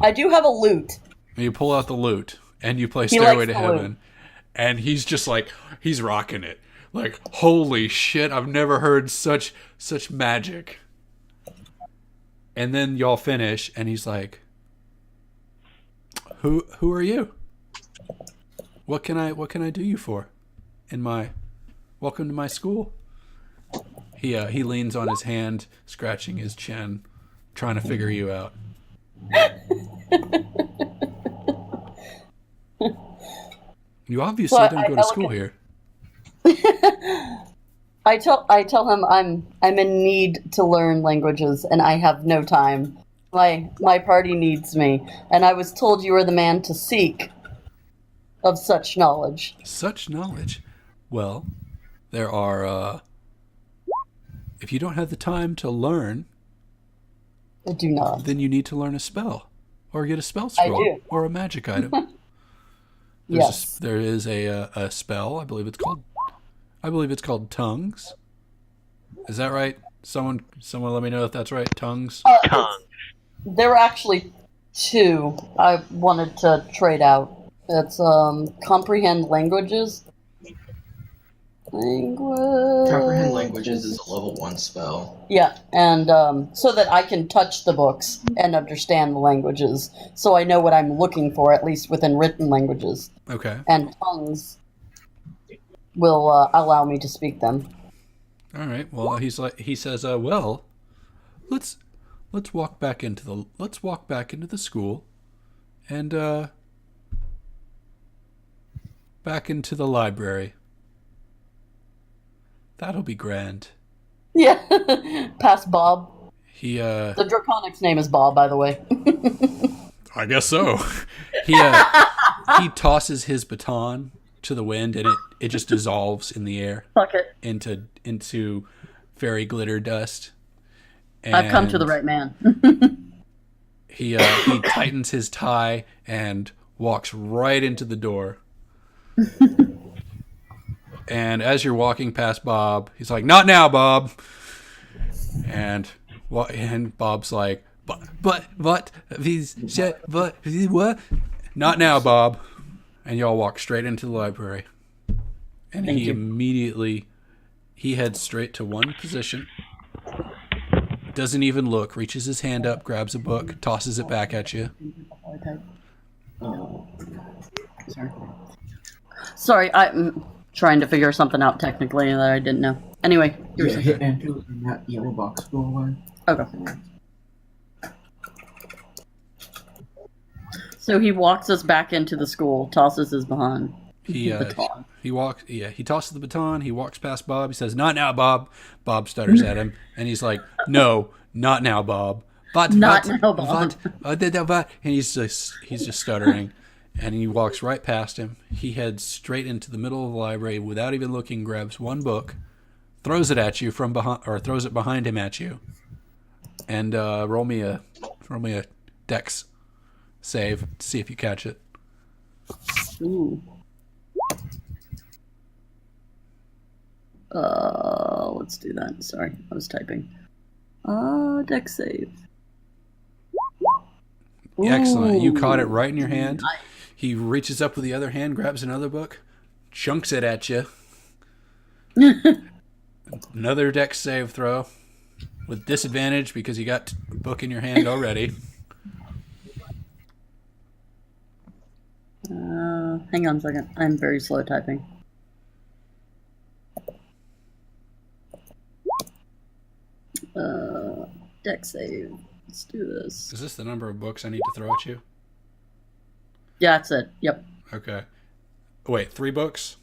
I do have a lute. And you pull out the lute and you play He Stairway likes to the lute. Heaven, and he's just like, he's rocking it. Like, holy shit! I've never heard such magic. And then y'all finish, and he's like, "Who are you? What can I do you for? Welcome to my school." He leans on his hand, scratching his chin, trying to figure you out. You obviously Well, don't go I to school here. I tell him I'm in need to learn languages and I have no time. My party needs me, and I was told you were the man to seek of such knowledge. Such knowledge. Well, there are. If you don't have the time to learn, I do not. then you need to learn a spell, or get a spell scroll, do. or a magic item. Yes. There is a spell. I believe it's called tongues. Is that right? Someone let me know if that's right. Tongues. There were actually two I wanted to trade out. It's comprehend languages. Comprehend languages is a level 1 spell. Yeah, and so that I can touch the books and understand the languages, so I know what I'm looking for, at least within written languages. Okay. And tongues will allow me to speak them. All right. Well, he says, well, let's walk back into the school, and back into the library. That'll be grand. Yeah, past Bob. He The Draconic's name is Bob, by the way. I guess so. He tosses his baton to the wind, and it just dissolves in the air. Fuck it. into fairy glitter dust. I've come to the right man. He tightens his tie and walks right into the door. And as you're walking past Bob, he's like, "Not now, Bob." And Bob's like, "But what? What? Not now, Bob." And y'all walk straight into the library. And Thank he you. immediately heads straight to one position. Doesn't even look. Reaches his hand up, grabs a book, tosses it back at you. Sorry, I'm trying to figure something out technically that I didn't know. Anyway, Yeah, hit enter and that yellow box go away. Okay. So he walks us back into the school, tosses his baton. He Baton. he tosses the baton, he walks past Bob, he says, "Not now, Bob." Bob stutters at him, and he's like, "No, not now, Bob." But Not now, Bob. And he's just stuttering. And he walks right past him. He heads straight into the middle of the library without even looking, grabs one book, throws it at you from behind, or throws it behind him at you. And roll me a dex save to see if you catch it. Ooh. Let's do that. Sorry, I was typing. Dex save. Excellent. You Ooh. caught it right in your hand. He reaches up with the other hand, grabs another book, chunks it at you. Another dex save throw with disadvantage because you got a book in your hand already. Hang on a second. I'm very slow typing. Deck save. Let's do this. Is this the number of books I need to throw at you? Yeah, that's it. Yep. Okay. Wait, 3 books?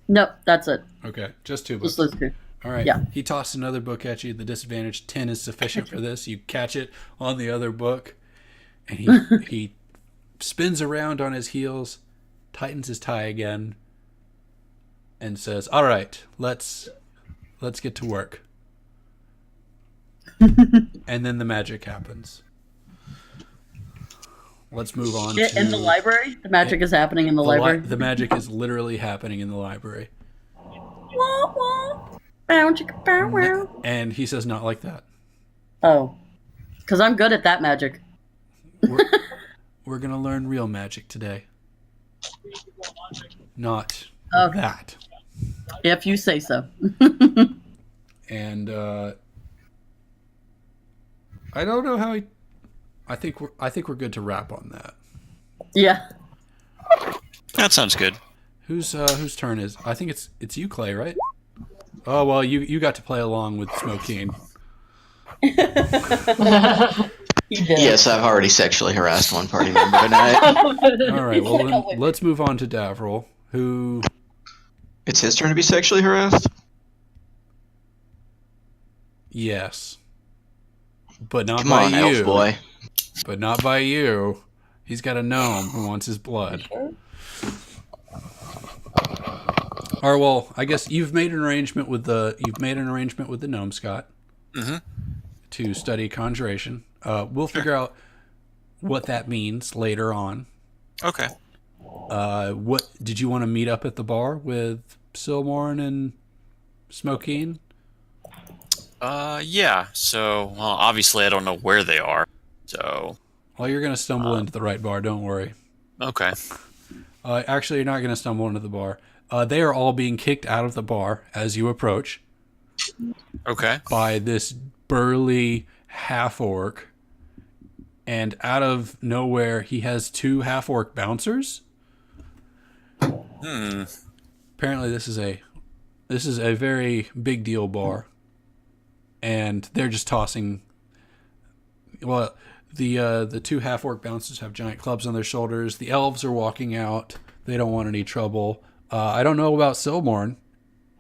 Nope, that's it. Okay, just 2 books. Just those 2. All right. Yeah. He tossed another book at you. The disadvantage 10 is sufficient for this. You catch it on the other book, and he spins around on his heels, tightens his tie again, and says, "All right, let's get to work." And then the magic happens. Let's move on to... In the library? The magic is happening in the library? The magic is literally happening in the library. Wah, wah. Bow, chicka, bow, wow. And he says, not like that. Oh. Because I'm good at that magic. We're going to learn real magic today. Not Okay. that. If you say so. And I don't know how he... I think we're good to wrap on that. Yeah. That sounds good. Whose turn is? I think it's you, Clay, right? Oh well, you got to play along with Smokeen. Yes, I've already sexually harassed one party member tonight. All right, well then let's move on to Davril, who... It's his turn to be sexually harassed? Yes. But not Come by on, you. elf boy. But not by you. He's got a gnome who wants his blood. Or well, I guess you've made an arrangement with the gnome, Scott, to study conjuration. We'll figure out what that means later on. Okay. What did you want to meet up at the bar with Silmorn and Smokeen? Yeah. So, well, obviously I don't know where they are. So. Well, you're gonna stumble into the right bar. Don't worry. Okay. Actually, you're not gonna stumble into the bar. They are all being kicked out of the bar as you approach. Okay. By this burly half-orc. And out of nowhere, he has 2 half-orc bouncers. Apparently, this is a very big deal bar. And they're just tossing... Well, the 2 half-orc bouncers have giant clubs on their shoulders. The elves are walking out. They don't want any trouble. I don't know about Silmorn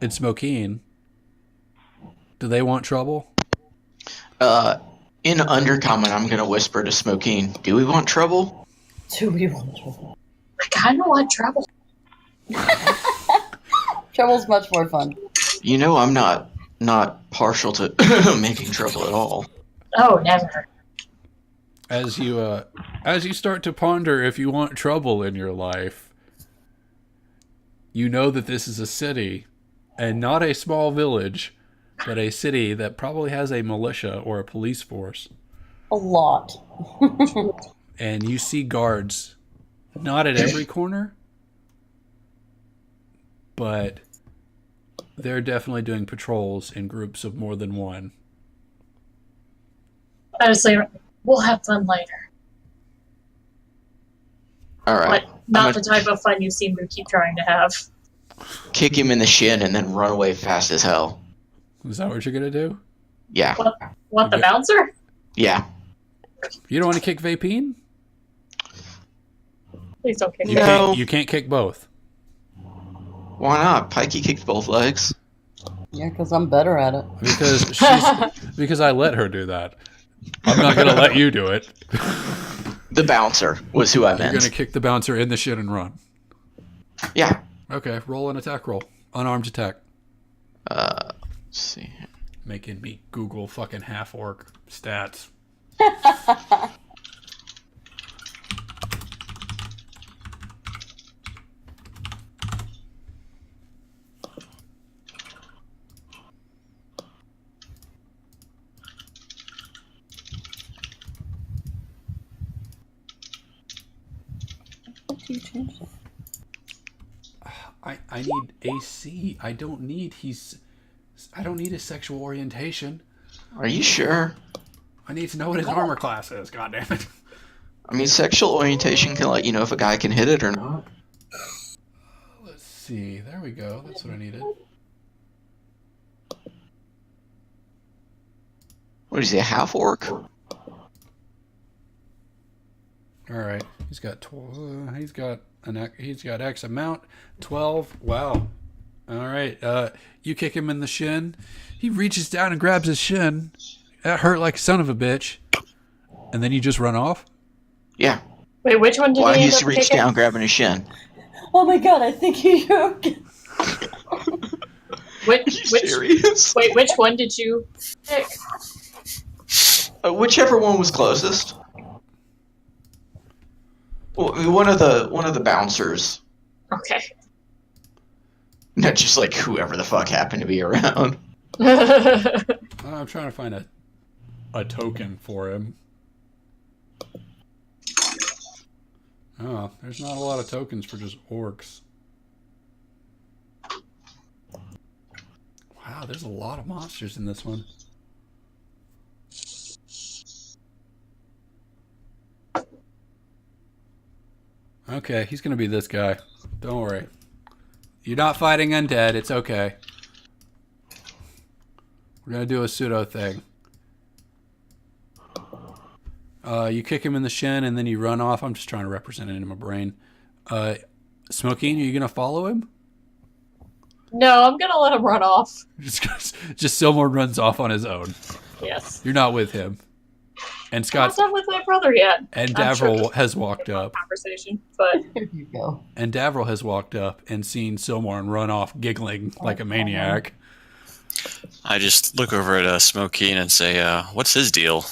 and Smokeen. Do they want trouble? In undercommon, I'm going to whisper to Smokeen, do we want trouble? Do we want trouble? I kind of want trouble. Trouble's much more fun. You know I'm not partial to making trouble at all. Oh, never. As you start to ponder if you want trouble in your life, you know that this is a city, and not a small village, but a city that probably has a militia or a police force. A lot. And you see guards, not at every corner, but they're definitely doing patrols in groups of more than one. Honestly, we'll have fun later. All right. But not the type of fun you seem to keep trying to have. Kick him in the shin and then run away fast as hell. Is that what you're going to do? Yeah. What, the bouncer? Yeah. You don't want to kick Vapine? Please don't kick You me. can't, you can't kick both. Why not? Pikey kicked both legs. Yeah, because I'm better at it. Because I let her do that. I'm not going to let you do it. The bouncer was who I You're meant. going to kick the bouncer in the shin and run. Yeah. Okay, roll an attack roll. Unarmed attack. Let's see. Making me Google fucking half-orc stats. What do you change that? I need AC. I don't need his sexual orientation. Are you sure? I need to know what his armor class is, goddammit. I mean, sexual orientation can let you know if a guy can hit it or not. Let's see. There we go. That's what I needed. What is he, a half orc? All right, he's got 12. He's got X amount, 12. Wow. All right, you kick him in the shin. He reaches down and grabs his shin. That hurt like a son of a bitch. And then you just run off? Yeah. Wait, which one did While he end he's up reached kicking? down grabbing his shin. Oh my god, I think he's joking. Which Serious? wait, which one did you pick? Whichever one was closest. Well, one of the bouncers. Okay. Not just like whoever the fuck happened to be around. I'm trying to find a token for him. Oh, there's not a lot of tokens for just orcs. Wow, there's a lot of monsters in this one. Okay, he's gonna be this guy. Don't worry. You're not fighting undead, it's okay. We're gonna do a pseudo thing. You kick him in the shin and then you run off. I'm just trying to represent it in my brain. Smoking, are you gonna follow him? No, I'm gonna let him run off. Just Silmore runs off on his own. Yes. You're not with him. And I'm Scott's not done with my brother yet. and I'm sure Davril has walked up. Conversation, but There you go. And Davril has walked up and seen Silmore run off giggling like a maniac. I just look over at Smokey and say, "What's his deal?"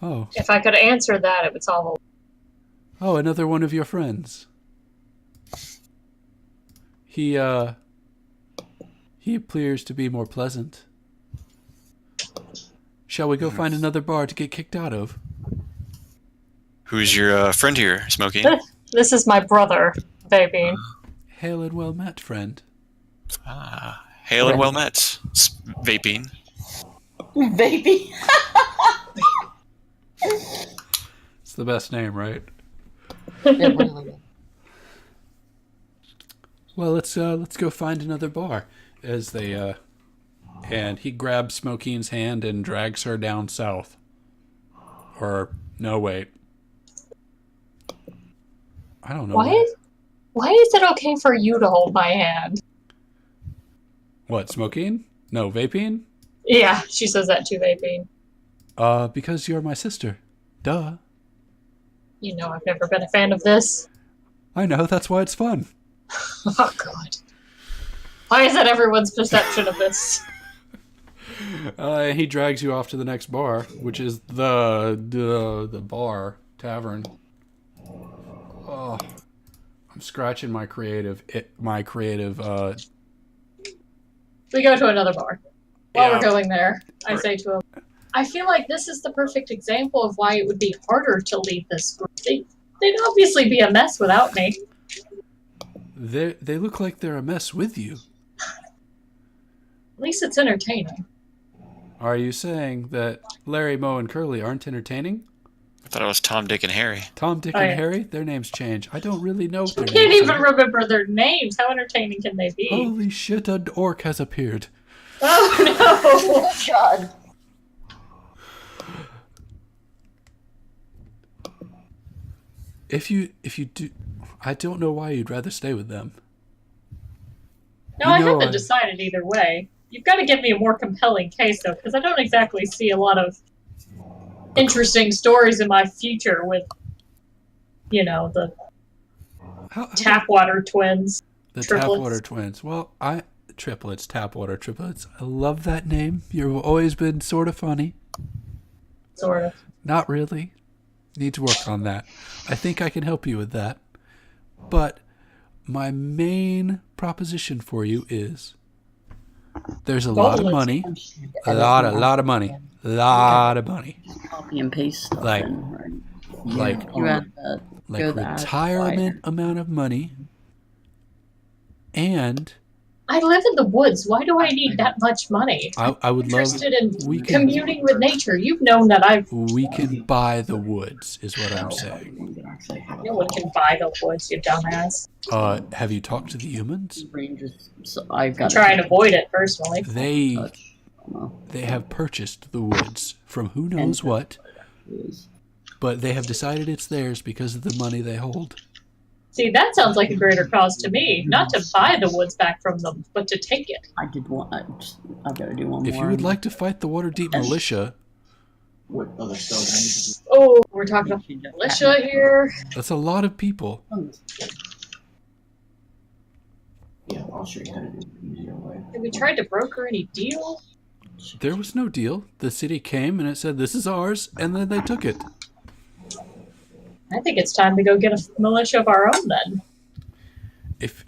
Oh. if I could answer that, it would solve a Oh, another one of your friends. He appears to be more pleasant. Shall we go find another bar to get kicked out of? Who's your friend here, Smokey? This is my brother, baby. Hail and well met, friend. Hail and well met, Vaping. Baby. It's the best name, right? It really is. Well, let's go find another bar. As they and he grabs Smokeen's hand and drags her down south. Or no, wait. I don't know. Why is it okay for you to hold my hand? What, Smokeen? No, Vaping? Yeah, she says that too, vaping. Because you're my sister. Duh. You know I've never been a fan of this. I know, that's why it's fun. Oh god. Why is that everyone's perception of this? He drags you off to the next bar, which is the bar tavern. Oh, I'm scratching my creative. We go to another bar. While we're going there, I say to him, I feel like this is the perfect example of why it would be harder to lead this group. They'd obviously be a mess without me. They look like they're a mess with you. At least it's entertaining. Are you saying that Larry, Moe, and Curly aren't entertaining? I thought it was Tom, Dick, and Harry. Tom, Dick, Oh, and yeah. Harry? Their names change. I don't really know I their can't names. even remember their names. How entertaining can they be? Holy shit, an orc has appeared. Oh no! God. If you do, I don't know why you'd rather stay with them. No, You I know, haven't decided either way. You've got to give me a more compelling case, though, because I don't exactly see a lot of interesting stories in my future with, you know, the Tapwater twins. The triplets. Tapwater twins. Well, triplets, Tapwater triplets. I love that name. You've always been sort of funny. Sort of. Not really. Need to work on that. I think I can help you with that. But my main proposition for you is there's a lot of money. A lot of money. Lot of money. Copy and paste stuff. Like You had to go that retirement amount of money. And I live in the woods. Why do I need that much money? I would love. Interested in communing with nature. You've known that We can buy the woods, is what I'm saying. No one can buy the woods, you dumbass. Have you talked to the humans? So I've got Try and avoid it personally. They Well, They have purchased the woods from who knows what, but they have decided it's theirs because of the money they hold. See, that sounds like a greater cause to me. Not to buy the woods back from them, but to take it. I did one. I gotta do one If more. you would like to fight the Waterdeep militia, What other spell do I need to do? Oh, we're talking about militia here. that's a lot of people. Yeah, I'll show you how to do it the easier way. Have we tried to broker any deal? There was no deal. The city came and it said, this is ours, and then they took it. I think it's time to go get a militia of our own then. If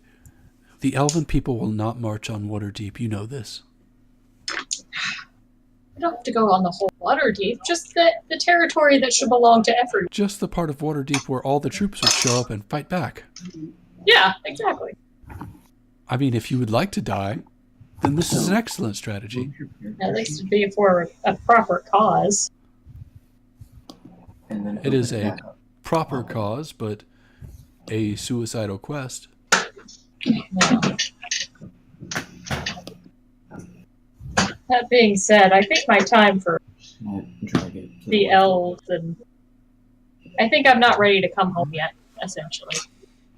the elven people will not march on Waterdeep, you know this. We don't have to go on the whole Waterdeep, just the territory that should belong to everyone. Just the part of Waterdeep where all the troops would show up and fight back. Yeah, exactly. I mean, if you would like to die, then this is an excellent strategy. At least it'd be for a proper cause. And then It is open a back up. proper cause, but a suicidal quest. Well, that being said, I think my time for Drag it to the left. elves and I think I'm not ready to come home yet, essentially.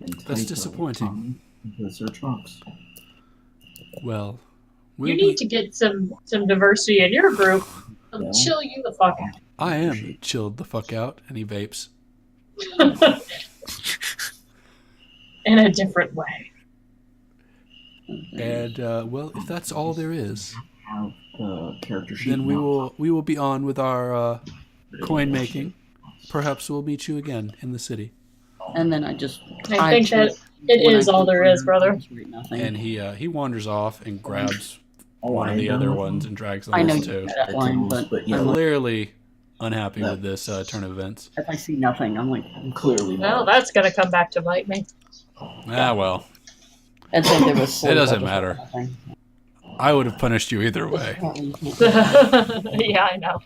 And That's type disappointing. into the search box. Well, You need to get some diversity in your group. It'll chill you the fuck I am chilled the fuck out, and he vapes. out. In a different way. And well, if that's all there is, Have the character sheet. then we will be on with our coin making. Perhaps we'll meet you again in the city. And then I just. I think that it is all there is, brother. And he wanders off and grabs Oh, one of I the don't other know. ones and drags them I know off you too. said that line, but yeah, Clearly unhappy with this turn of events. if I see nothing, I'm like. clearly Well, not. that's gonna come back to bite me. Ah, well, And then there was. it doesn't matter. I would have punished you either way. Yeah, I know.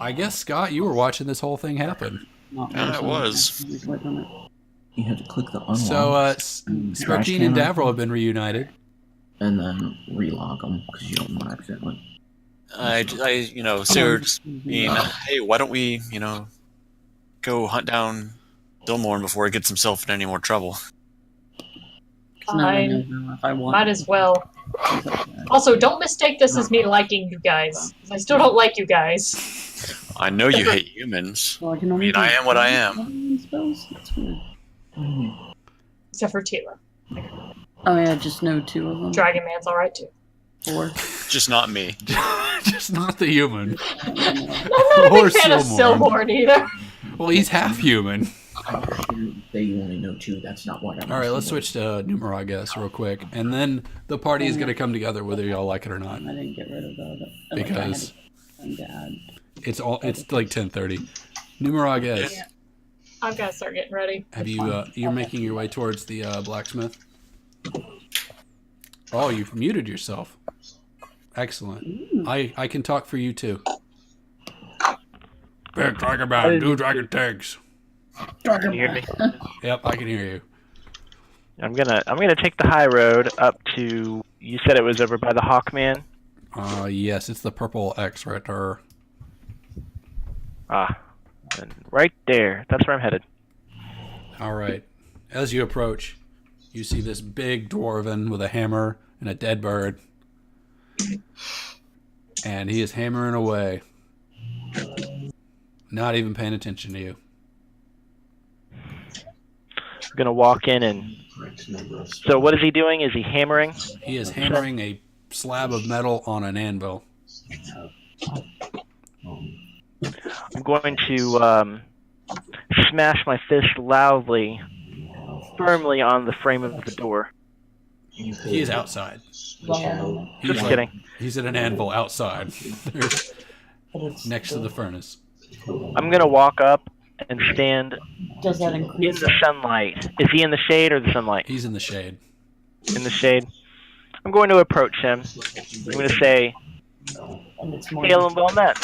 I guess, Scott, you were watching this whole thing happen. Yeah, it was. You have to click the unlock. So, and trash Sparkine and can Davril have been reunited. and then relog them because you don't want to accidentally. Sarah just being, hey, why don't we, go hunt down Dilmorn before he gets himself in any more trouble? Fine. If I want. Might as well. Also, don't mistake this as me liking you guys. I still don't like you guys. I know you hate humans. Well, I can only I am what I am. am. Spells? That's weird. Except for Tila. Oh yeah, just know 2 of them. Dragon Man's alright too. 4. Just not me. Just not the human. I'm not a Or big fan of Silmorn. Silmorn either. Well, he's half human. They only know 2. That's not what I'm. All right, let's switch to Numero, I guess, real quick. And then the party is going to come together whether y'all like it or not. I didn't get rid of that. Because Dad. it's like 10:30. Numero, I guess. Yeah. I've got to start getting ready. Have you, you're making your way towards the blacksmith? Oh, you've muted yourself. Excellent. I can talk for you too. Big dragon man, do dragon tanks. Can you hear me? Yep, I can hear you. I'm gonna take the high road up to. You said it was over by the Hawkman. Yes, it's the purple X right there. And right there. That's where I'm headed. All right. As you approach, you see this big dwarven with a hammer and a dead bird. And he is hammering away. Not even paying attention to you. I'm gonna walk in and. So what is he doing? Is he hammering? He is hammering a slab of metal on an anvil. I'm going to smash my fist loudly, firmly on the frame of the door. He is outside. Just kidding. He's at an anvil outside. Next to the furnace. I'm gonna walk up and stand Does that in increase? the sunlight. Is he in the shade or the sunlight? He's in the shade. In the shade. I'm going to approach him. I'm going to say, And it's more "Hail and well met,"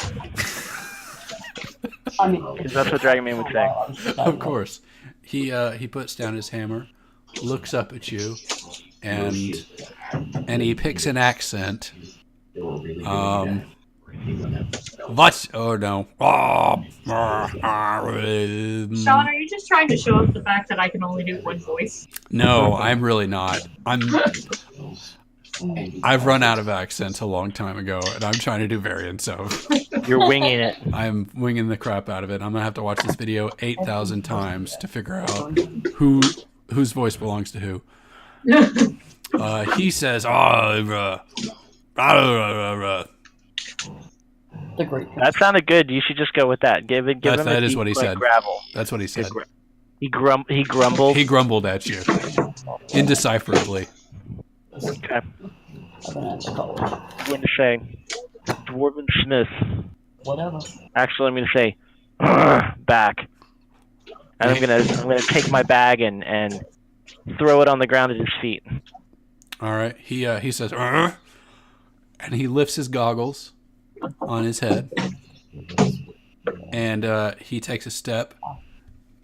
I mean, because that's what Dragon Man would say. Of course. He puts down his hammer, looks up at you, and he picks an accent. What? Oh no. Sean, are you just trying to show up the fact that I can only do one voice? No, I'm really not. I've run out of accents a long time ago, and I'm trying to do variants of. You're winging it. I'm winging the crap out of it. I'm gonna have to watch this video 8,000 times to figure out whose voice belongs to who. He says, The great. That sounded good. You should just go with that. Give him that a is deep, what he like, said. gravel. That's what he said. He grumbled. He grumbled at you, indecipherably. Okay. I'm going to say Dwarven Smith. Whatever. Actually, I'm going to say back, and I'm gonna take my bag and throw it on the ground at his feet. All right. He says, and he lifts his goggles on his head, and he takes a step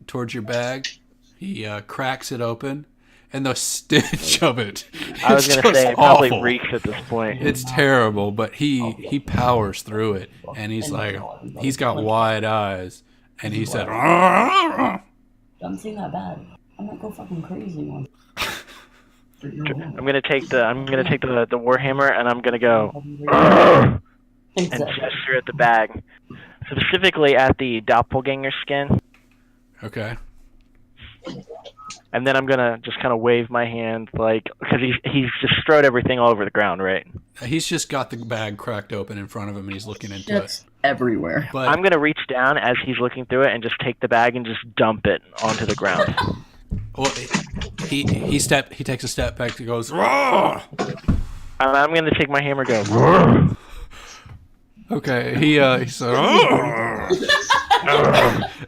towards your bag. He cracks it open, and the stench of it. I was going to say it probably reeks at this point. It's terrible, but he powers through it, and he's like, he's got wide eyes, and he said, Doesn't seem that bad. I'm not go fucking crazy one. I'm gonna take the warhammer, and I'm gonna go and gesture at the bag, specifically at the doppelganger skin. Okay. And then I'm gonna just kind of wave my hand, like, because he's just strode everything all over the ground, right? He's just got the bag cracked open in front of him, and he's looking into It's everywhere. But I'm gonna reach down as he's looking through it and just take the bag and just dump it onto the ground. well, he takes a step back. He goes, "Roar!" And I'm gonna take my hammer, and go. Okay. He said, "Roar!"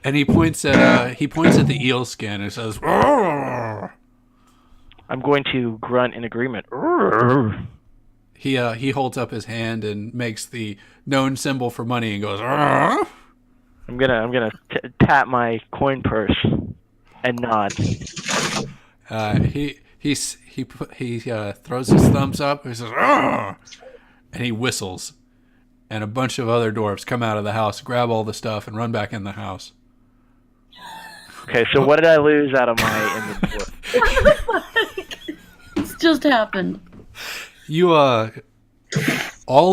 And he points at the eel skin and says, "Roar!" I'm going to grunt in agreement. He holds up his hand and makes the known symbol for money and goes, "Roar!" I'm gonna tap my coin purse and nod. He throws his thumbs up. He says, "Roar!" And he whistles. And a bunch of other dwarves come out of the house, grab all the stuff, and run back in the house. Okay, so what did I lose out of my inventory? It's just happened. You, all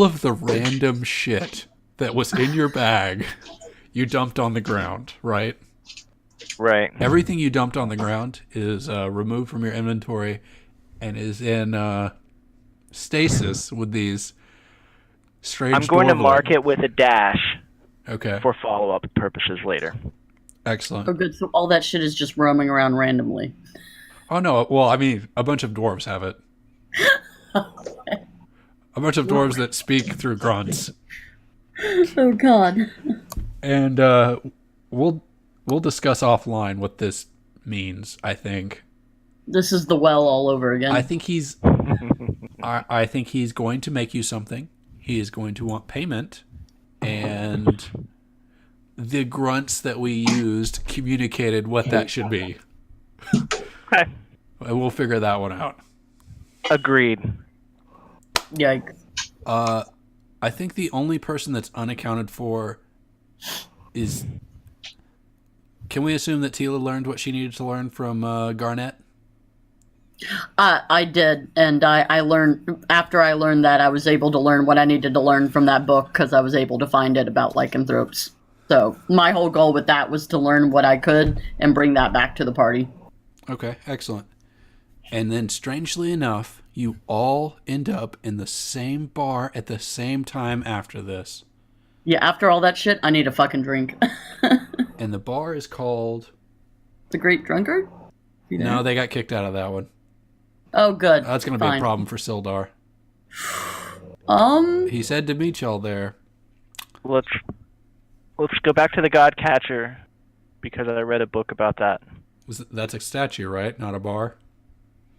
of the random shit that was in your bag, you dumped on the ground, right? Right. Everything you dumped on the ground is removed from your inventory and is in stasis with these strange I'm going to dwarves. mark it with a dash. Okay. For follow-up purposes later. Excellent. Oh, good. So all that shit is just roaming around randomly. Oh, no. Well, I mean, a bunch of dwarves have it. A bunch of dwarves that speak through grunts. Oh, God. And we'll discuss offline what this means, I think. This is the well all over again. I think he's I think he's going to make you something. He is going to want payment, and the grunts that we used communicated what that should be. Okay. And we'll figure that one out. Agreed. Yikes. I think the only person that's unaccounted for is... Can we assume that Tila learned what she needed to learn from Garnet? I did, and I learned, after I learned that, I was able to learn what I needed to learn from that book, because I was able to find it about lycanthropes. So my whole goal with that was to learn what I could and bring that back to the party. Okay, excellent. And then, strangely enough, you all end up in the same bar at the same time after this. Yeah, after all that shit, I need a fucking drink. And the bar is called... The Great Drunkard? No, they got kicked out of that one. Oh, good. That's going to be a problem for Sildar. He said to meet y'all there. Let's go back to the God Catcher, because I read a book about that. That's a statue, right? Not a bar?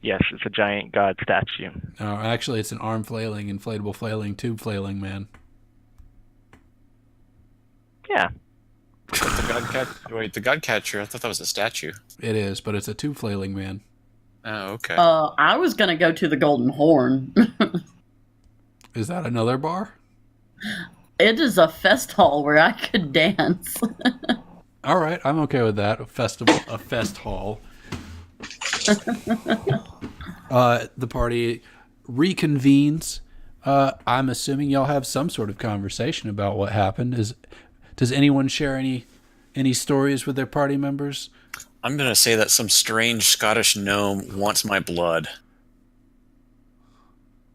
Yes, it's a giant god statue. No, actually, it's an arm flailing, inflatable flailing, tube flailing man. Yeah. The God Catcher. I thought that was a statue. It is, but it's a tube flailing man. Oh, okay. I was gonna go to the Golden Horn. Is that another bar? It is a fest hall where I could dance. All right, I'm okay with that. A festival, a fest hall. The party reconvenes. I'm assuming y'all have some sort of conversation about what happened. Does anyone share any stories with their party members? I'm going to say that some strange Scottish gnome wants my blood.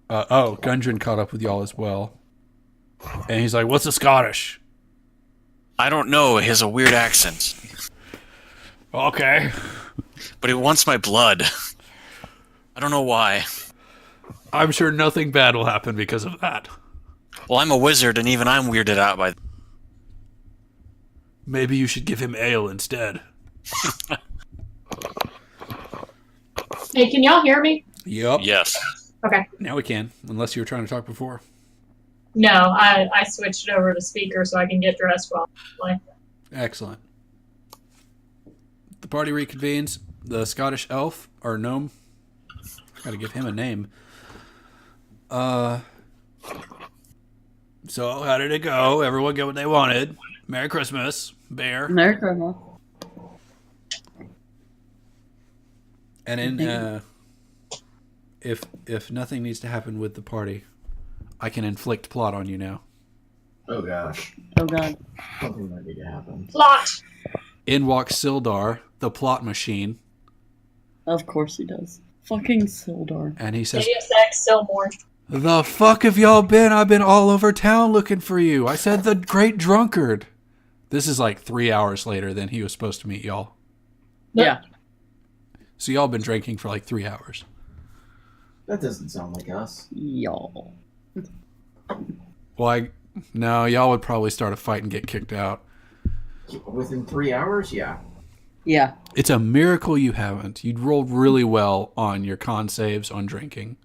Gundren caught up with y'all as well. And he's like, what's a Scottish? I don't know. He has a weird accent. Okay. But he wants my blood. I don't know why. I'm sure nothing bad will happen because of that. Well, I'm a wizard, and even I'm weirded out by... Maybe you should give him ale instead. Hey, can y'all hear me? Yup. Yes. Okay. Now we can, unless you were trying to talk before. No, I switched over to speaker so I can get dressed well. Excellent. The party reconvenes. The Scottish elf, or gnome, gotta give him a name. So how did it go? Everyone get what they wanted. Merry Christmas, Bear. Merry Christmas. And in if nothing needs to happen with the party, I can inflict plot on you now. Oh gosh. Oh god. Something might need to happen. Plot! In walks Sildar, the plot machine, Of course he does. Fucking Sildar. and he says, Deus Ex Silmore. "The fuck have y'all been? I've been all over town looking for you. I said the great drunkard." This is like 3 hours later than he was supposed to meet y'all. Yeah. So y'all been drinking for like 3 hours. That doesn't sound like us. Y'all. Well, no, y'all would probably start a fight and get kicked out. Within 3 hours? Yeah. Yeah. It's a miracle you haven't. You'd rolled really well on your con saves on drinking.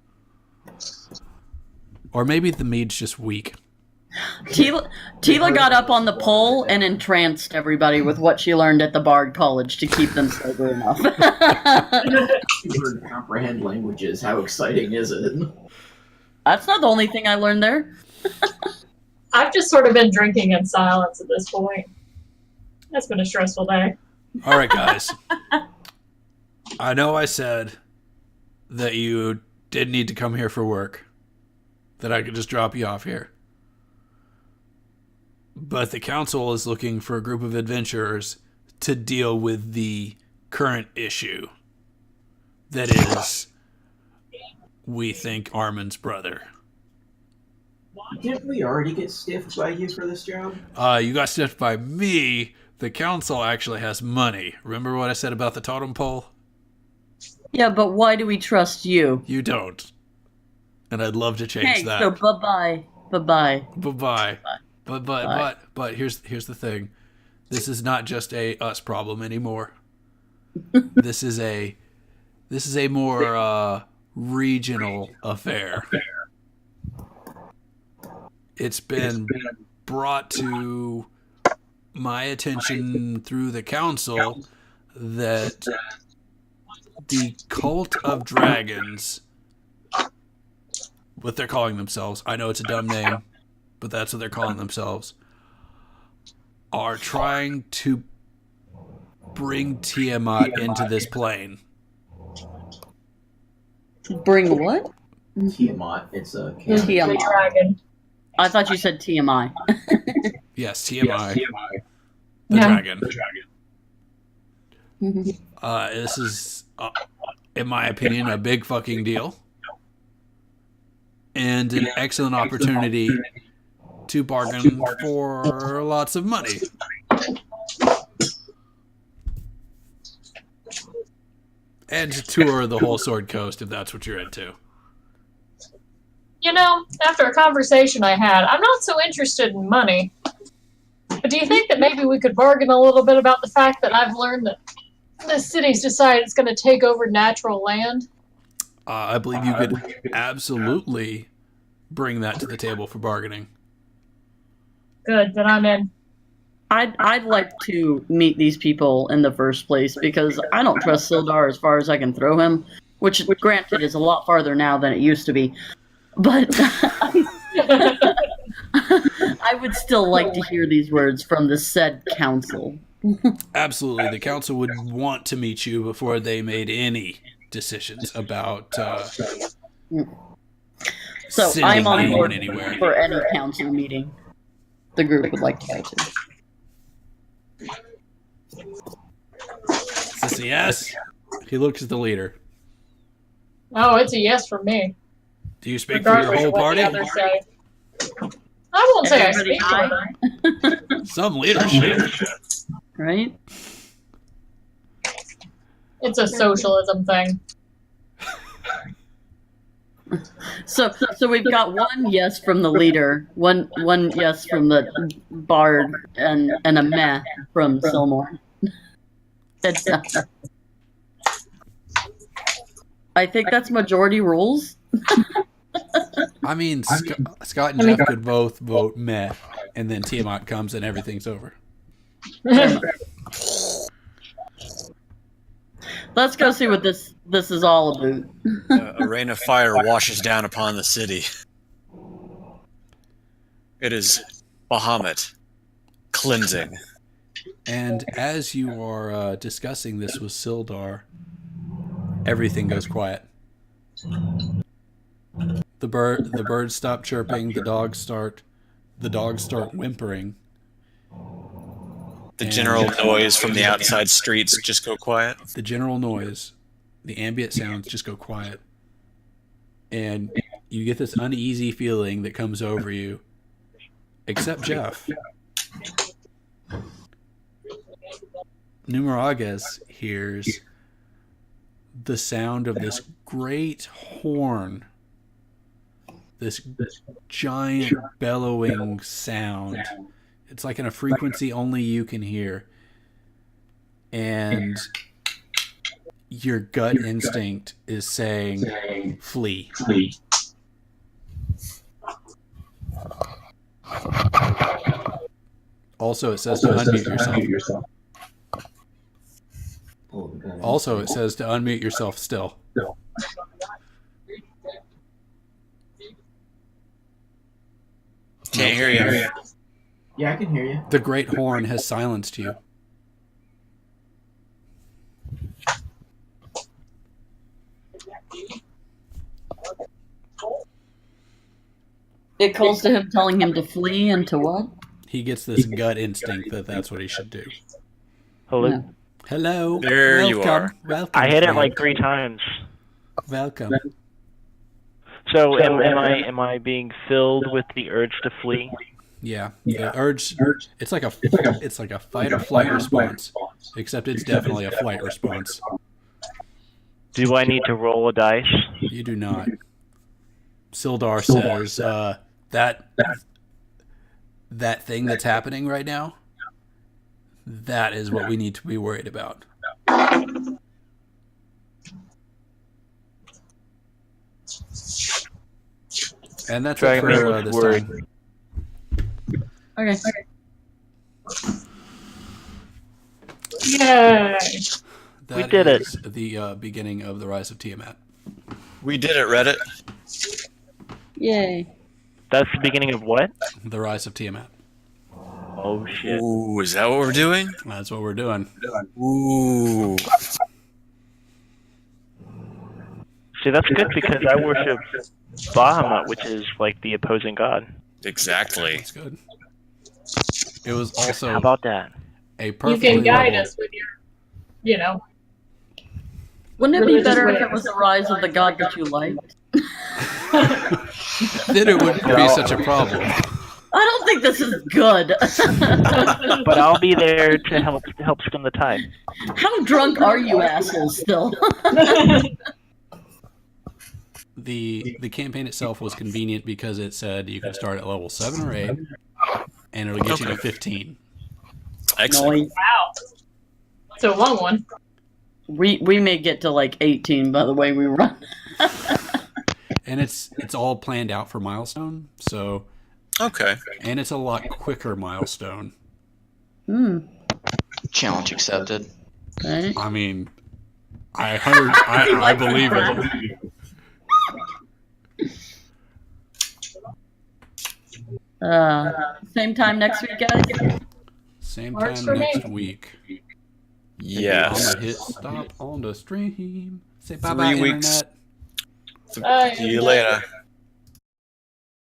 Or maybe the mead's just weak. Tila got up on the pole and entranced everybody with what she learned at the Bard College to keep them sober enough. You learn to comprehend languages. How exciting is it? That's not the only thing I learned there. I've just sort of been drinking in silence at this point. That's been a stressful day. All right, guys. I know I said that you didn't need to come here for work, that I could just drop you off here. But the council is looking for a group of adventurers to deal with the current issue. That is, we think, Armin's brother. Didn't we already get stiffed by you for this job? You got stiffed by me. The council actually has money. Remember what I said about the totem pole? Yeah, but why do we trust you? You don't. And I'd love to change Hey, that. so bye-bye. Bye-bye. Bye-bye. But here's the thing. This is not just a us problem anymore. This is a more regional affair. It's been brought to my attention through the council that the cult of dragons, what they're calling themselves, I know it's a dumb name, but that's what they're calling themselves, are trying to bring Tiamat into this plane. Bring what? Tiamat. It's a Tiamat. Dragon. I thought you said TMI. Yes, TMI. The Yeah. dragon. This is, in my opinion, a big fucking deal. And an excellent opportunity to bargain for lots of money. And to tour the whole Sword Coast if that's what you're into. You know, after a conversation I had, I'm not so interested in money. But do you think that maybe we could bargain a little bit about the fact that I've learned that the city's decided it's going to take over natural land? I believe you could absolutely bring that to the table for bargaining. Good, then I'm in. I'd like to meet these people in the first place because I don't trust Sildar as far as I can throw him. which granted is a lot farther now than it used to be. But I would still like to hear these words from the said council. Absolutely. The council would want to meet you before they made any decisions about So sending I'm on anyone board anywhere. for any council meeting the group would like to go to. Is this a yes? He looks at the leader. Oh, it's a yes for me. Do you speak for your Regardless whole of what party? the others say. I won't say I Everybody speak for them. Some leadership. Right? It's a socialism thing. So we've got one yes from the leader, one yes from the bard, and a meh from Silmore. I think that's majority rules. I mean, Scott and Jeff could both vote meh, and then Tiamat comes and everything's over. Let's go see what this is all about. A rain of fire washes down upon the city. It is Bahamut, cleansing. And as you are discussing this with Sildar, everything goes quiet. The birds stop chirping. The dogs start whimpering. The general noise from the outside streets just go quiet. The general noise, the ambient sounds just go quiet. And you get this uneasy feeling that comes over you, except Jeff. Numerages hears the sound of this great horn, this giant bellowing sound. It's like in a frequency only you can hear. And your gut instinct is saying, flee. Also, it says to unmute yourself. Also, it says to unmute yourself still. Can't hear you. Yeah, I can hear you. The great horn has silenced you. It calls to him, telling him to flee and to what? He gets this gut instinct that that's what he should do. Hello. Yeah. Hello. There Welcome. you are. Welcome. I hit it friend. like 3 times. Welcome. So am I being filled with the urge to flee? Yeah. The urge. It's like a fight or flight response, except it's definitely a flight response. Do I need to roll a dice? You do not. Sildar says that thing that's happening right now, that is what we need to be worried about. And that's it for this time. Okay. Yay! That did it. is the beginning of the Rise of Tiamat. We did it, Reddit. Yay. That's the beginning of what? The Rise of Tiamat. Oh shit. Ooh, is that what we're doing? That's what we're doing. Ooh. See, that's good because I worship Bahamut, which is like the opposing god. Exactly. That's good. It was also How about that? a You perfectly can guide level- us with your, Wouldn't it be Religious better if ways. it was the rise of the god that you liked? Then it wouldn't be such a problem. I don't think this is good. But I'll be there to help stem the tide. How drunk are you assholes still? The campaign itself was convenient because it said you can start at level 7 or 8, and it'll get you to 15. Excellent. Noise. wow. It's a long one. We may get to like 18 by the way we run. And it's all planned out for milestone, so Okay. and it's a lot quicker milestone. Hmm. Challenge accepted. Okay. I mean, I believe it. Same time next week, guys. Same Works time for me. next week. Yes. I'm gonna hit stop on the stream. Say bye bye, 3 weeks. internet. See you later.